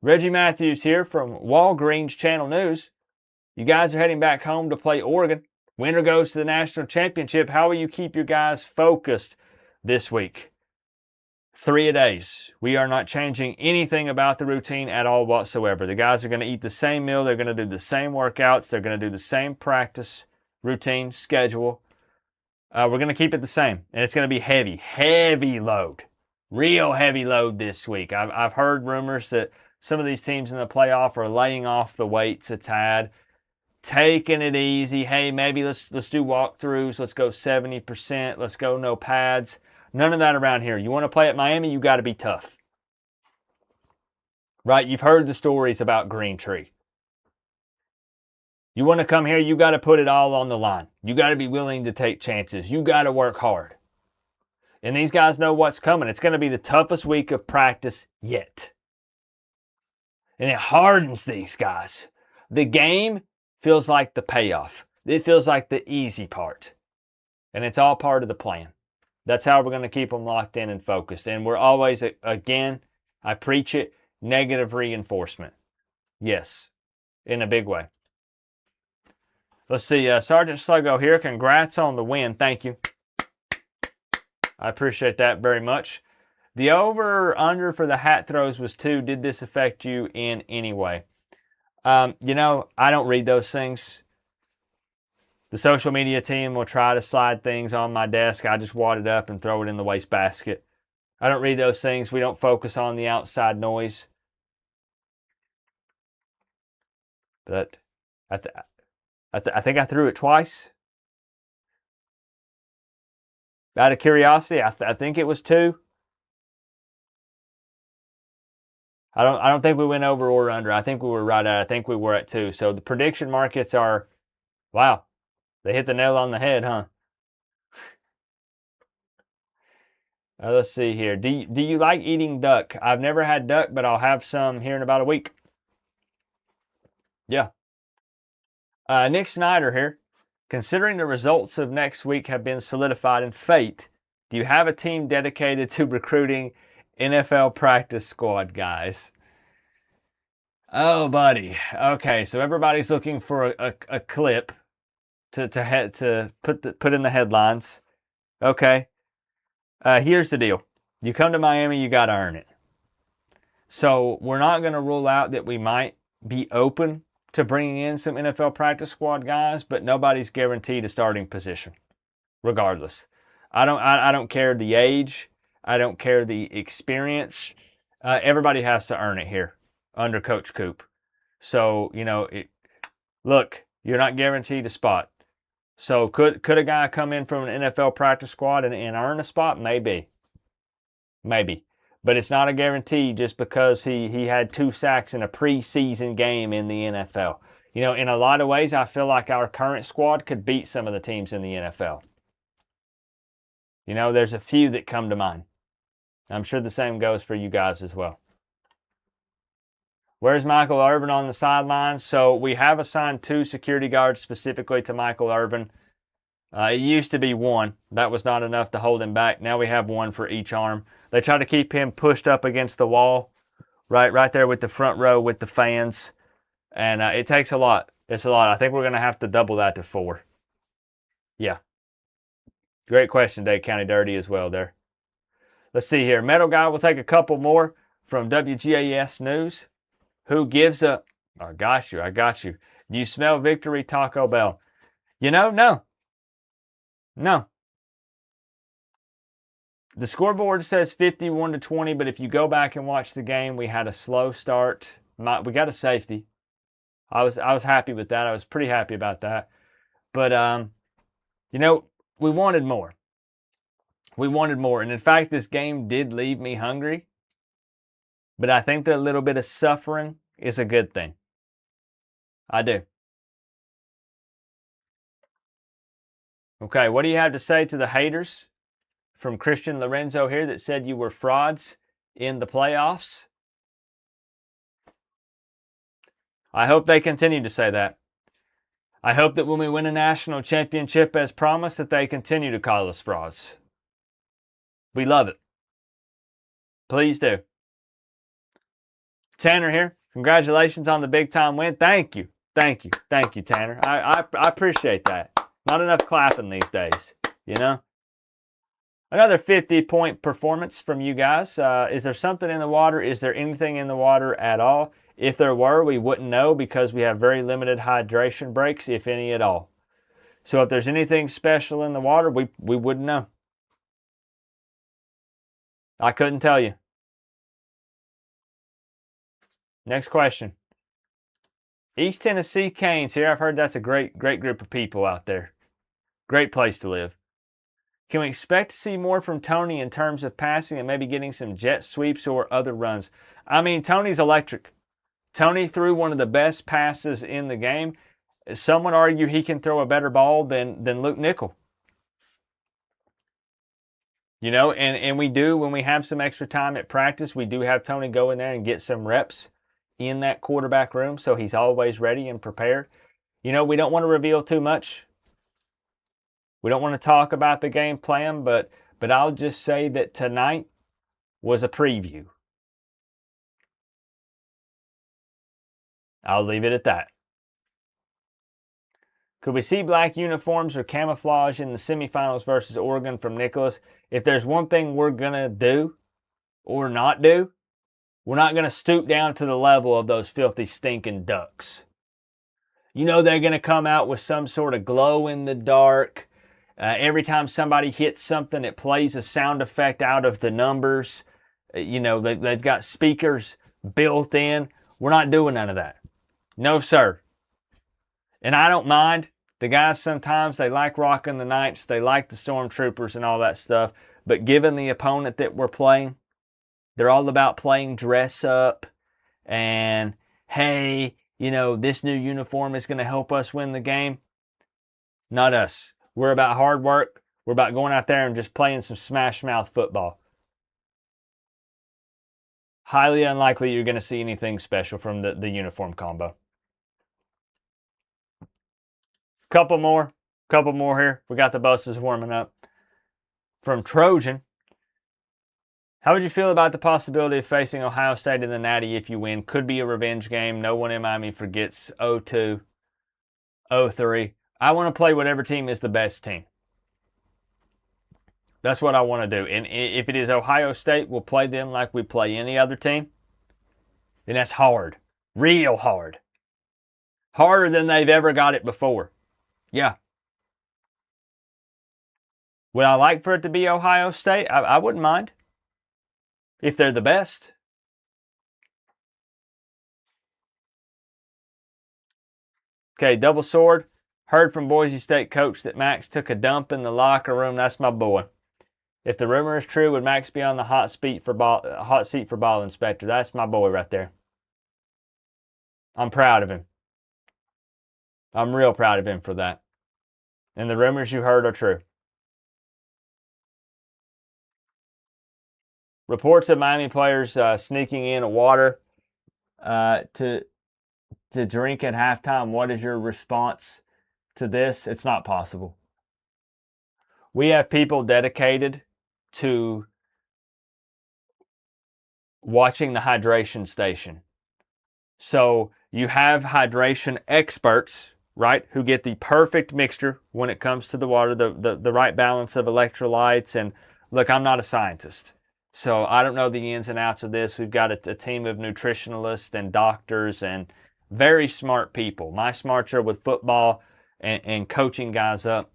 Reggie Matthews here from Walgreens Channel News. You guys are heading back home to play Oregon. Winner goes to the national championship. How will you keep your guys focused this week? 3-a-days. We are not changing anything about the routine at all whatsoever. The guys are going to eat the same meal. They're going to do the same workouts. They're going to do the same practice, routine, schedule. We're going to keep it the same. And it's going to be heavy load. Real heavy load this week. I've heard rumors that some of these teams in the playoff are laying off the weights a tad, taking it easy. Hey, maybe let's do walkthroughs. Let's go 70%. Let's go no pads. None of that around here. You want to play at Miami, you got to be tough. Right? You've heard the stories about Green Tree. You want to come here, you got to put it all on the line. You got to be willing to take chances. You got to work hard. And these guys know what's coming. It's going to be the toughest week of practice yet. And it hardens these guys. The game feels like the payoff. It feels like the easy part. And it's all part of the plan. That's how we're going to keep them locked in and focused. And we're always, again, I preach it, negative reinforcement. Yes, in a big way. Let's see, Sergeant Sluggo here. Congrats on the win. Thank you. I appreciate that very much. The over-under for the hat throws was 2. Did this affect you in any way? You know, I don't read those things. The social media team will try to slide things on my desk. I just wad it up and throw it in the wastebasket. I don't read those things. We don't focus on the outside noise. But I think I threw it twice. Out of curiosity, I think it was 2. I don't think we went over or under. I think we were right at. I think we were at 2. So the prediction markets are, wow, they hit the nail on the head, huh? Let's see here. Do you like eating duck? I've never had duck, but I'll have some here in about a week. Yeah. Nick Snyder here. Considering the results of next week have been solidified in fate, do you have a team dedicated to recruiting NFL practice squad guys? Oh, buddy. Okay, so everybody's looking for a clip to put in the headlines. Okay. Here's the deal. You come to Miami, you got to earn it. So we're not going to rule out that we might be open to bringing in some NFL practice squad guys, but nobody's guaranteed a starting position, regardless. I don't care the age. I don't care the experience. Everybody has to earn it here under Coach Coop. So, you know, look, you're not guaranteed a spot. So could a guy come in from an NFL practice squad and earn a spot? Maybe. But it's not a guarantee just because he had 2 sacks in a preseason game in the NFL. You know, in a lot of ways, I feel like our current squad could beat some of the teams in the NFL. You know, there's a few that come to mind. I'm sure the same goes for you guys as well. Where's Michael Irvin on the sidelines? So we have assigned 2 security guards specifically to Michael Irvin. It used to be 1. That was not enough to hold him back. Now we have 1 for each arm. They try to keep him pushed up against the wall, right there with the front row with the fans. And it takes a lot. It's a lot. I think we're going to have to double that to 4. Yeah. Great question, Dade County Dirty as well there. Let's see here. Metal Guy will take a couple more from WGAS News. Who gives a... I got you. Do you smell victory, Taco Bell? You know, no. The scoreboard says 51-20, but if you go back and watch the game, we had a slow start. We got a safety. I was happy with that. I was pretty happy about that. But, you know, we wanted more. And in fact, this game did leave me hungry. But I think that a little bit of suffering is a good thing. I do. Okay, what do you have to say to the haters from Christian Lorenzo here that said you were frauds in the playoffs? I hope they continue to say that. I hope that when we win a national championship as promised, that they continue to call us frauds. We love it. Please do. Tanner here. Congratulations on the big time win. Thank you, Tanner. I appreciate that. Not enough clapping these days, you know. Another 50-point performance from you guys. Is there something in the water? Is there anything in the water at all? If there were, we wouldn't know because we have very limited hydration breaks, if any at all. So if there's anything special in the water, we wouldn't know. I couldn't tell you. Next question. East Tennessee Canes here. I've heard that's a great group of people out there. Great place to live. Can we expect to see more from Tony in terms of passing and maybe getting some jet sweeps or other runs? I mean, Tony's electric. Tony threw one of the best passes in the game. Some would argue he can throw a better ball than Luke Nickel. You know, and we do, when we have some extra time at practice, we do have Tony go in there and get some reps in that quarterback room, so he's always ready and prepared. We don't want to reveal too much. We don't want to talk about the game plan, but I'll just say that tonight was a preview. I'll leave it at that. Could we see black uniforms or camouflage in the semifinals versus Oregon from Nicholas? If there's one thing we're going to do or not do, we're not going to stoop down to the level of those filthy stinking ducks. They're going to come out with some sort of glow in the dark. Every time somebody hits something, it plays a sound effect out of the numbers. They've got speakers built in. We're not doing none of that. No, sir. And I don't mind. The guys sometimes, they like rocking the Knights. They like the Stormtroopers and all that stuff. But given the opponent that we're playing, they're all about playing dress up. And, hey, this new uniform is going to help us win the game. Not us. We're about hard work. We're about going out there and just playing some smash mouth football. Highly unlikely you're going to see anything special from the uniform combo. Couple more here. We got the buses warming up. From Trojan, how would you feel about the possibility of facing Ohio State in the Natty if you win? Could be a revenge game. No one in Miami forgets 0-2, 0-3. I want to play whatever team is the best team. That's what I want to do. And if it is Ohio State, we'll play them like we play any other team. And that's hard. Real hard. Harder than they've ever got it before. Yeah. Would I like for it to be Ohio State? I wouldn't mind. If they're the best. Okay, double sword. Heard from Boise State coach that Max took a dump in the locker room. That's my boy. If the rumor is true, would Max be on the hot seat for ball inspector? That's my boy right there. I'm proud of him. I'm real proud of him for that. And the rumors you heard are true. Reports of Miami players sneaking in water to drink at halftime. What is your response to this? It's not possible. We have people dedicated to watching the hydration station. So you have hydration experts, right, who get the perfect mixture when it comes to the water, the right balance of electrolytes. And look, I'm not a scientist, so I don't know the ins and outs of this. We've got a team of nutritionalists and doctors and very smart people. My smarts are with football and coaching guys up.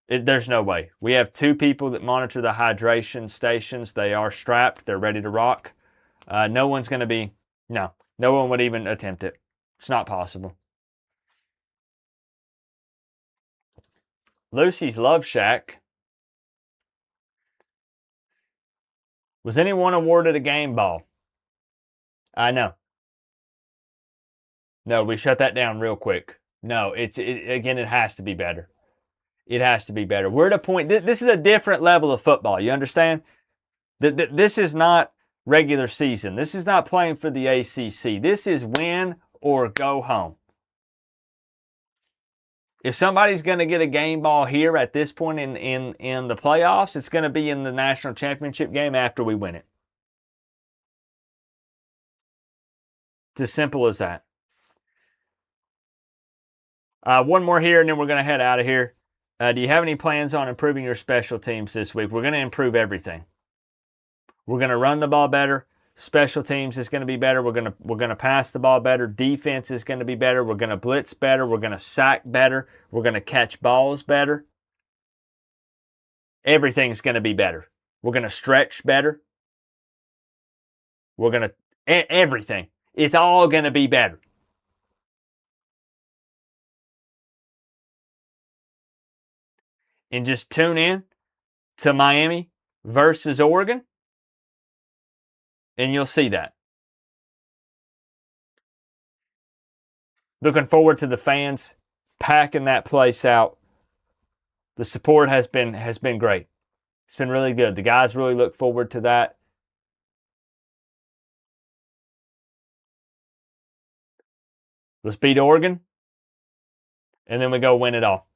There's no way. We have 2 people that monitor the hydration stations. They are strapped. They're ready to rock. No one would even attempt it. It's not possible. Lucy's Love Shack. Was anyone awarded a game ball? I know. No, we shut that down real quick. No, it has to be better. It has to be better. We're at a point, this is a different level of football. You understand? This is not regular season. This is not playing for the ACC. This is win or go home. If somebody's going to get a game ball here at this point in the playoffs, it's going to be in the national championship game after we win it. It's as simple as that. One more here, and then we're going to head out of here. Do you have any plans on improving your special teams this week? We're going to improve everything. We're going to run the ball better. Special teams is going to be better. We're going to pass the ball better. Defense is going to be better. We're going to blitz better. We're going to sack better. We're going to catch balls better. Everything's going to be better. We're going to stretch better. We're going to everything. It's all going to be better. And just tune in to Miami versus Oregon, and you'll see that. Looking forward to the fans packing that place out. The support has been great. It's been really good. The guys really look forward to that. Let's beat Oregon, and then we go win it all.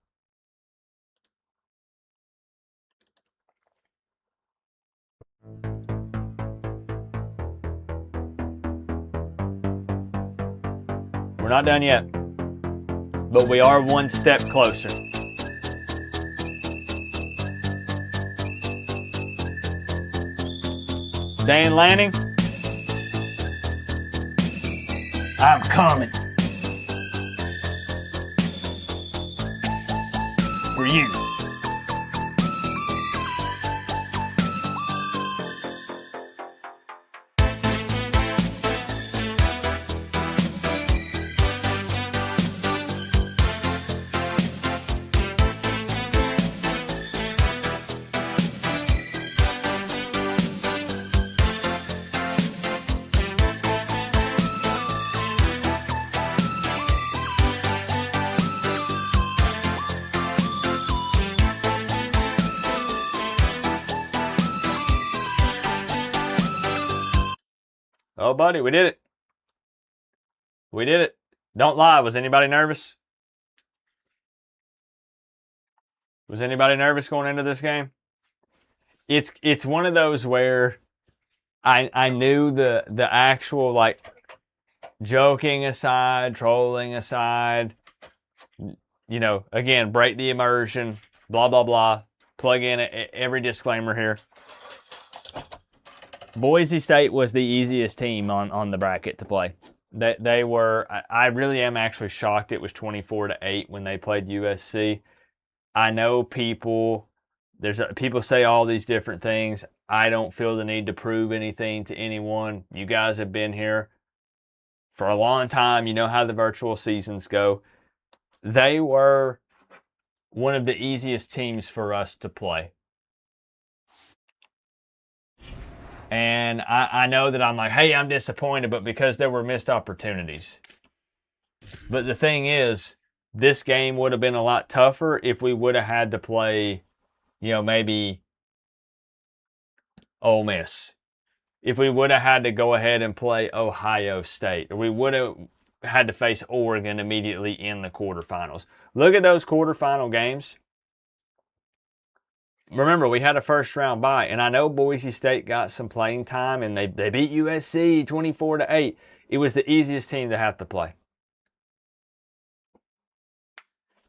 We're not done yet, but we are one step closer. Dan Lanning, I'm coming for you. Oh, buddy, we did it. We did it. Don't lie. Was anybody nervous? Was anybody nervous going into this game? It's one of those where I knew the actual, like, joking aside, trolling aside, you know, again, break the immersion, blah, blah, blah. Plug in every disclaimer here. Boise State was the easiest team on the bracket to play. They were, I really am actually shocked it was 24-8 when they played USC. I know people say all these different things. I don't feel the need to prove anything to anyone. You guys have been here for a long time. You know how the virtual seasons go. They were one of the easiest teams for us to play. And I know that I'm like, hey, I'm disappointed, but because there were missed opportunities. But the thing is, this game would have been a lot tougher if we would have had to play, you know, maybe Ole Miss. If we would have had to go ahead and play Ohio State, or we would have had to face Oregon immediately in the quarterfinals. Look at those quarterfinal games. Remember, we had a first round bye, and I know Boise State got some playing time, and they beat USC 24-8. It was the easiest team to have to play.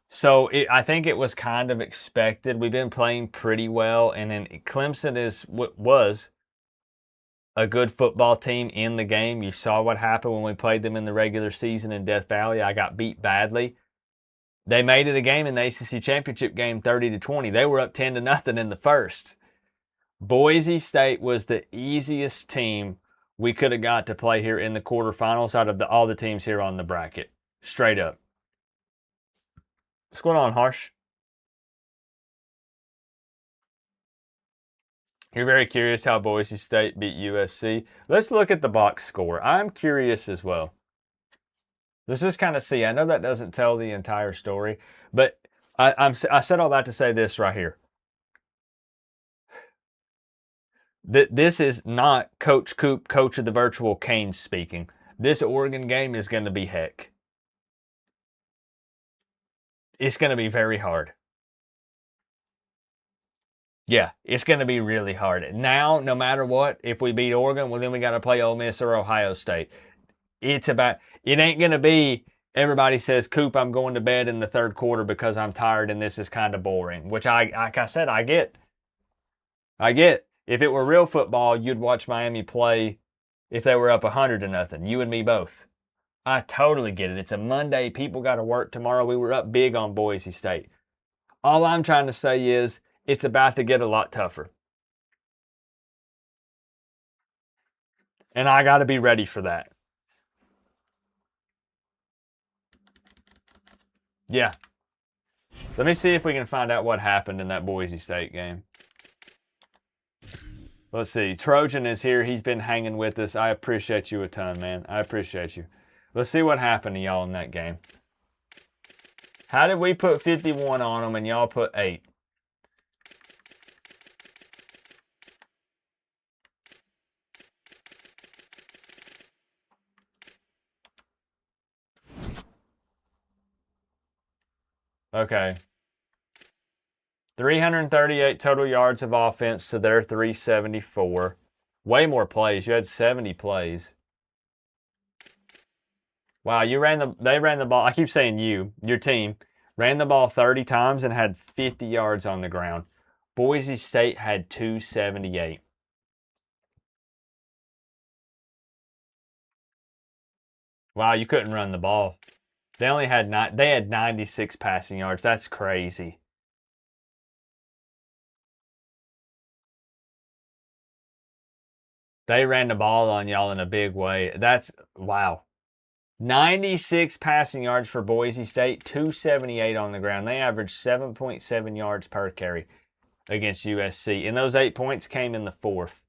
So I think it was kind of expected. We've been playing pretty well, and then Clemson was a good football team in the game. You saw what happened when we played them in the regular season in Death Valley. I got beat badly. They made it a game in the ACC championship game, 30-20. They were up 10-0 in the first. Boise State was the easiest team we could have got to play here in the quarterfinals out of all the teams here on the bracket. Straight up. What's going on, Harsh? You're very curious how Boise State beat USC. Let's look at the box score. I'm curious as well. Let's just kind of see. I know that doesn't tell the entire story, but I said all that to say this right here. This is not Coach Coop, coach of the virtual Canes speaking. This Oregon game is going to be heck. It's going to be very hard. Yeah, it's going to be really hard. Now, no matter what, if we beat Oregon, well, then we got to play Ole Miss or Ohio State. It ain't going to be, everybody says, Coop, I'm going to bed in the third quarter because I'm tired and this is kind of boring, which like I said, I get. If it were real football, you'd watch Miami play if they were up 100-0. You and me both. I totally get it. It's a Monday. People got to work tomorrow. We were up big on Boise State. All I'm trying to say is it's about to get a lot tougher. And I got to be ready for that. Yeah. Let me see if we can find out what happened in that Boise State game. Let's see. Trojan is here. He's been hanging with us. I appreciate you a ton, man. I appreciate you. Let's see what happened to y'all in that game. How did we put 51 on them and y'all put 8? Okay. 338 total yards of offense to their 374. Way more plays. You had 70 plays. Wow, they ran the ball. I keep saying your team ran the ball 30 times and had 50 yards on the ground. Boise State had 278. Wow, you couldn't run the ball. They only had they had 96 passing yards. That's crazy. They ran the ball on y'all in a big way. That's wow. 96 passing yards for Boise State, 278 on the ground. They averaged 7.7 yards per carry against USC. And those 8 points came in the fourth.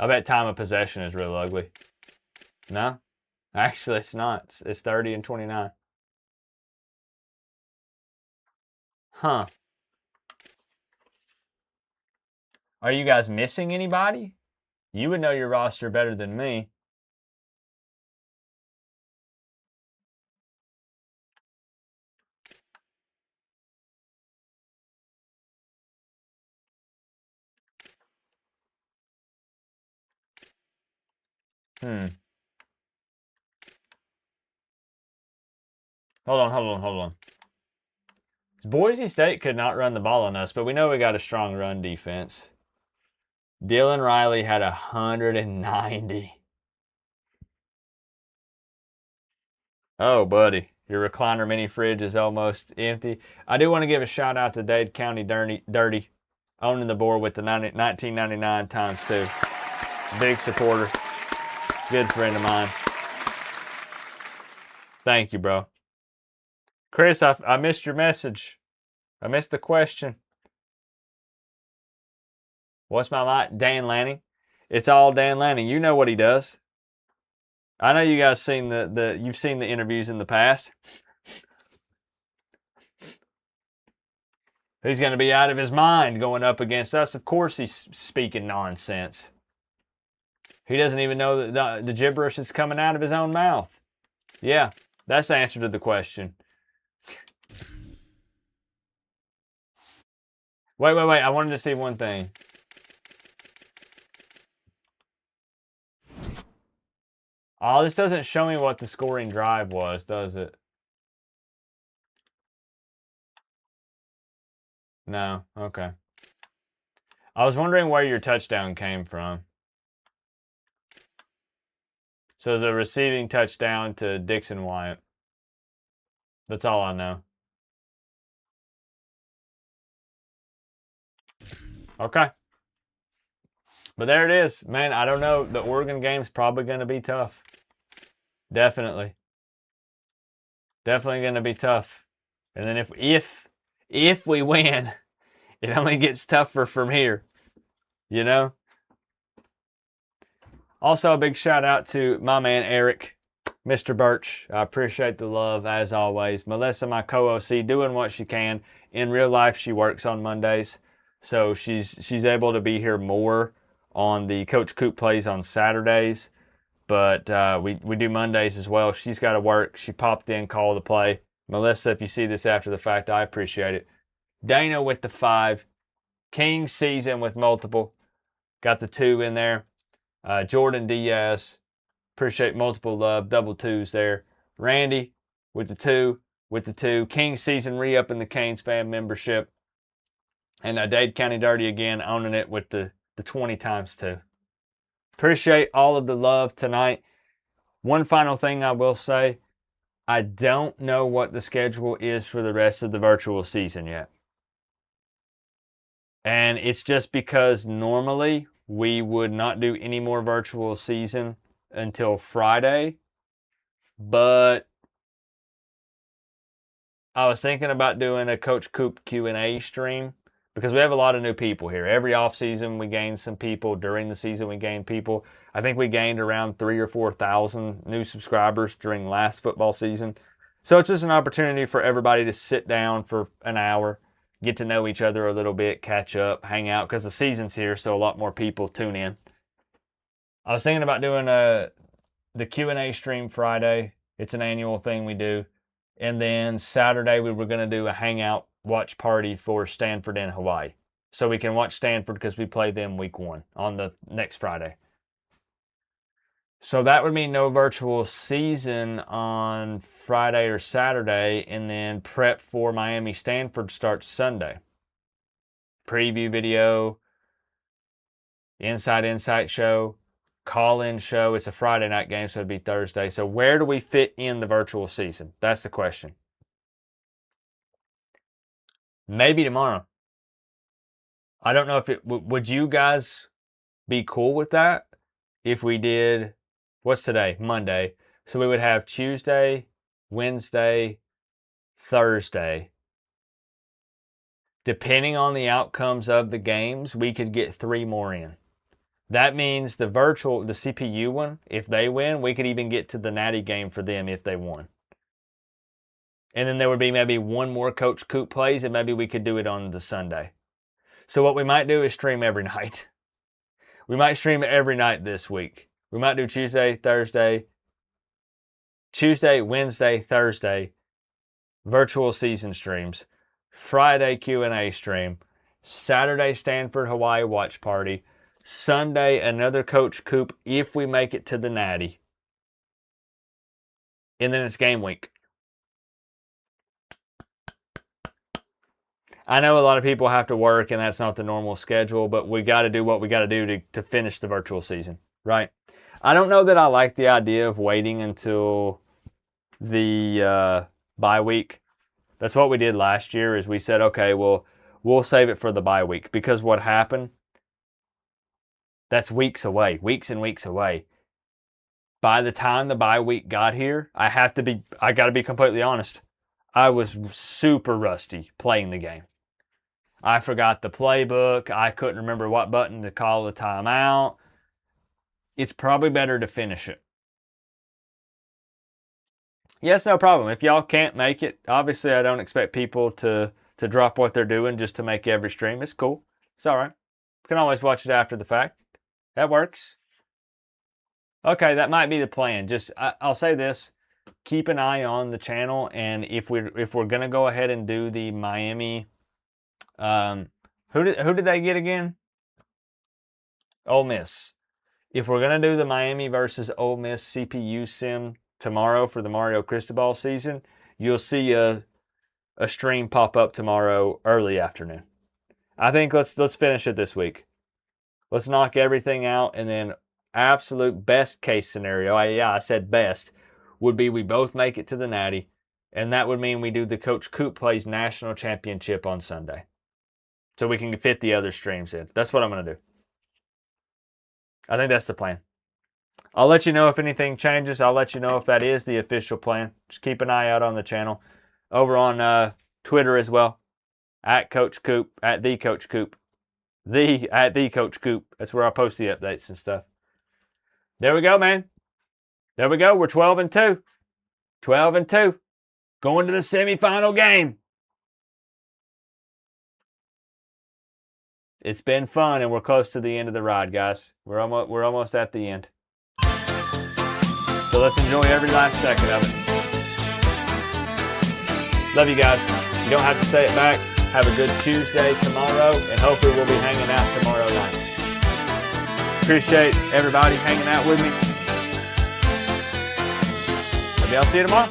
I bet time of possession is real ugly. No? Actually, it's not. It's 30 and 29. Huh. Are you guys missing anybody? You would know your roster better than me. Hold on. Boise State could not run the ball on us, but we know we got a strong run defense. Dylan Riley had 190. Oh, buddy, your recliner mini fridge is almost empty. I do want to give a shout out to Dade County Dirty, owning the board with the 1999 times 2. Big supporter. Good friend of mine. Thank you, bro. Chris, I missed your message. I missed the question. What's my mic? Dan Lanning. It's all Dan Lanning. You know what he does. I know you guys seen you've seen the interviews in the past. He's going to be out of his mind going up against us. Of course he's speaking nonsense. He doesn't even know that the gibberish is coming out of his own mouth. Yeah, that's the answer to the question. Wait. I wanted to see one thing. Oh, this doesn't show me what the scoring drive was, does it? No. Okay. I was wondering where your touchdown came from. So it's a receiving touchdown to Dixon Wyatt. That's all I know. Okay. But there it is. Man, I don't know. The Oregon game's probably going to be tough. Definitely. Definitely going to be tough. And then if we win, it only gets tougher from here. You know? Also, a big shout out to my man Eric, Mr. Birch. I appreciate the love as always. Melissa, my co-OC, doing what she can. In real life, she works on Mondays. So she's able to be here more on the Coach Coop plays on Saturdays. But we do Mondays as well. She's got to work. She popped in, called the play. Melissa, if you see this after the fact, I appreciate it. Dana with the 5. King season with multiple. Got the 2 in there. Jordan Diaz. Appreciate multiple love. Double 2s there. Randy with the 2. King season re-up in the Canes fan membership. And Dade County Dirty again, owning it with the 20 times 2. Appreciate all of the love tonight. One final thing I will say. I don't know what the schedule is for the rest of the virtual season yet. And it's just because normally we would not do any more virtual season until Friday. But I was thinking about doing a Coach Coop Q&A stream because we have a lot of new people here. Every offseason we gain some people. During the season we gain people. I think we gained around 3,000 or 4,000 new subscribers during last football season. So it's just an opportunity for everybody to sit down for an hour, get to know each other a little bit, catch up, hang out, because the season's here, so a lot more people tune in. I was thinking about doing the Q&A stream Friday It's an annual thing we do. And then Saturday, we were going to do a hangout watch party for Stanford and Hawaii. So we can watch Stanford because we play them week 1 on the next Friday. So that would mean no virtual season on Friday or Saturday, and then prep for Miami Stanford starts Sunday. Preview video, Inside Insight show, call-in show. It's a Friday night game, so it'd be Thursday. So where do we fit in the virtual season? That's the question. Maybe tomorrow. I don't know if it would you guys be cool with that if we did, what's today? Monday. So we would have Tuesday, Wednesday, Thursday. Depending on the outcomes of the games, we could get 3 more in. That means the CPU one, if they win, we could even get to the Natty game for them if they won. And then there would be maybe 1 more Coach Coop plays, and maybe we could do it on the Sunday. So what we might do is stream every night. We might stream every night this week. We might do Tuesday, Wednesday, Thursday, virtual season streams. Friday Q&A stream. Saturday Stanford Hawaii watch party. Sunday another Coach Coop if we make it to the Natty. And then it's game week. I know a lot of people have to work and that's not the normal schedule, but we got to do what we got to do to finish the virtual season, right? I don't know that I like the idea of waiting until the bye week. That's what we did last year is we said, okay, well, we'll save it for the bye week because what happened, that's weeks away, weeks and weeks away. By the time the bye week got here, I got to be completely honest. I was super rusty playing the game. I forgot the playbook. I couldn't remember what button to call the timeout. It's probably better to finish it. Yes, no problem. If y'all can't make it, obviously I don't expect people to drop what they're doing just to make every stream. It's cool. It's all right. You can always watch it after the fact. That works. Okay, that might be the plan. Just I'll say this. Keep an eye on the channel, and if we're going to go ahead and do the Miami, who did they get again? Ole Miss. If we're going to do the Miami versus Ole Miss CPU sim tomorrow for the Mario Cristobal season, you'll see a stream pop up tomorrow early afternoon. I think let's finish it this week. Let's knock everything out, and then absolute best case scenario, I said best, would be we both make it to the Natty, and that would mean we do the Coach Coop Plays National Championship on Sunday. So we can fit the other streams in. That's what I'm going to do. I think that's the plan. I'll let you know if anything changes. I'll let you know if that is the official plan. Just keep an eye out on the channel. Over on Twitter as well. At Coach Coop. At the Coach Coop. At the Coach Coop. That's where I post the updates and stuff. There we go, man. There we go. We're 12-2. 12-2. Going to the semifinal game. It's been fun, and we're close to the end of the ride, guys. We're almost at the end. So let's enjoy every last second of it. Love you guys. You don't have to say it back. Have a good Tuesday tomorrow, and hopefully we'll be hanging out tomorrow night. Appreciate everybody hanging out with me. Maybe I'll see you tomorrow.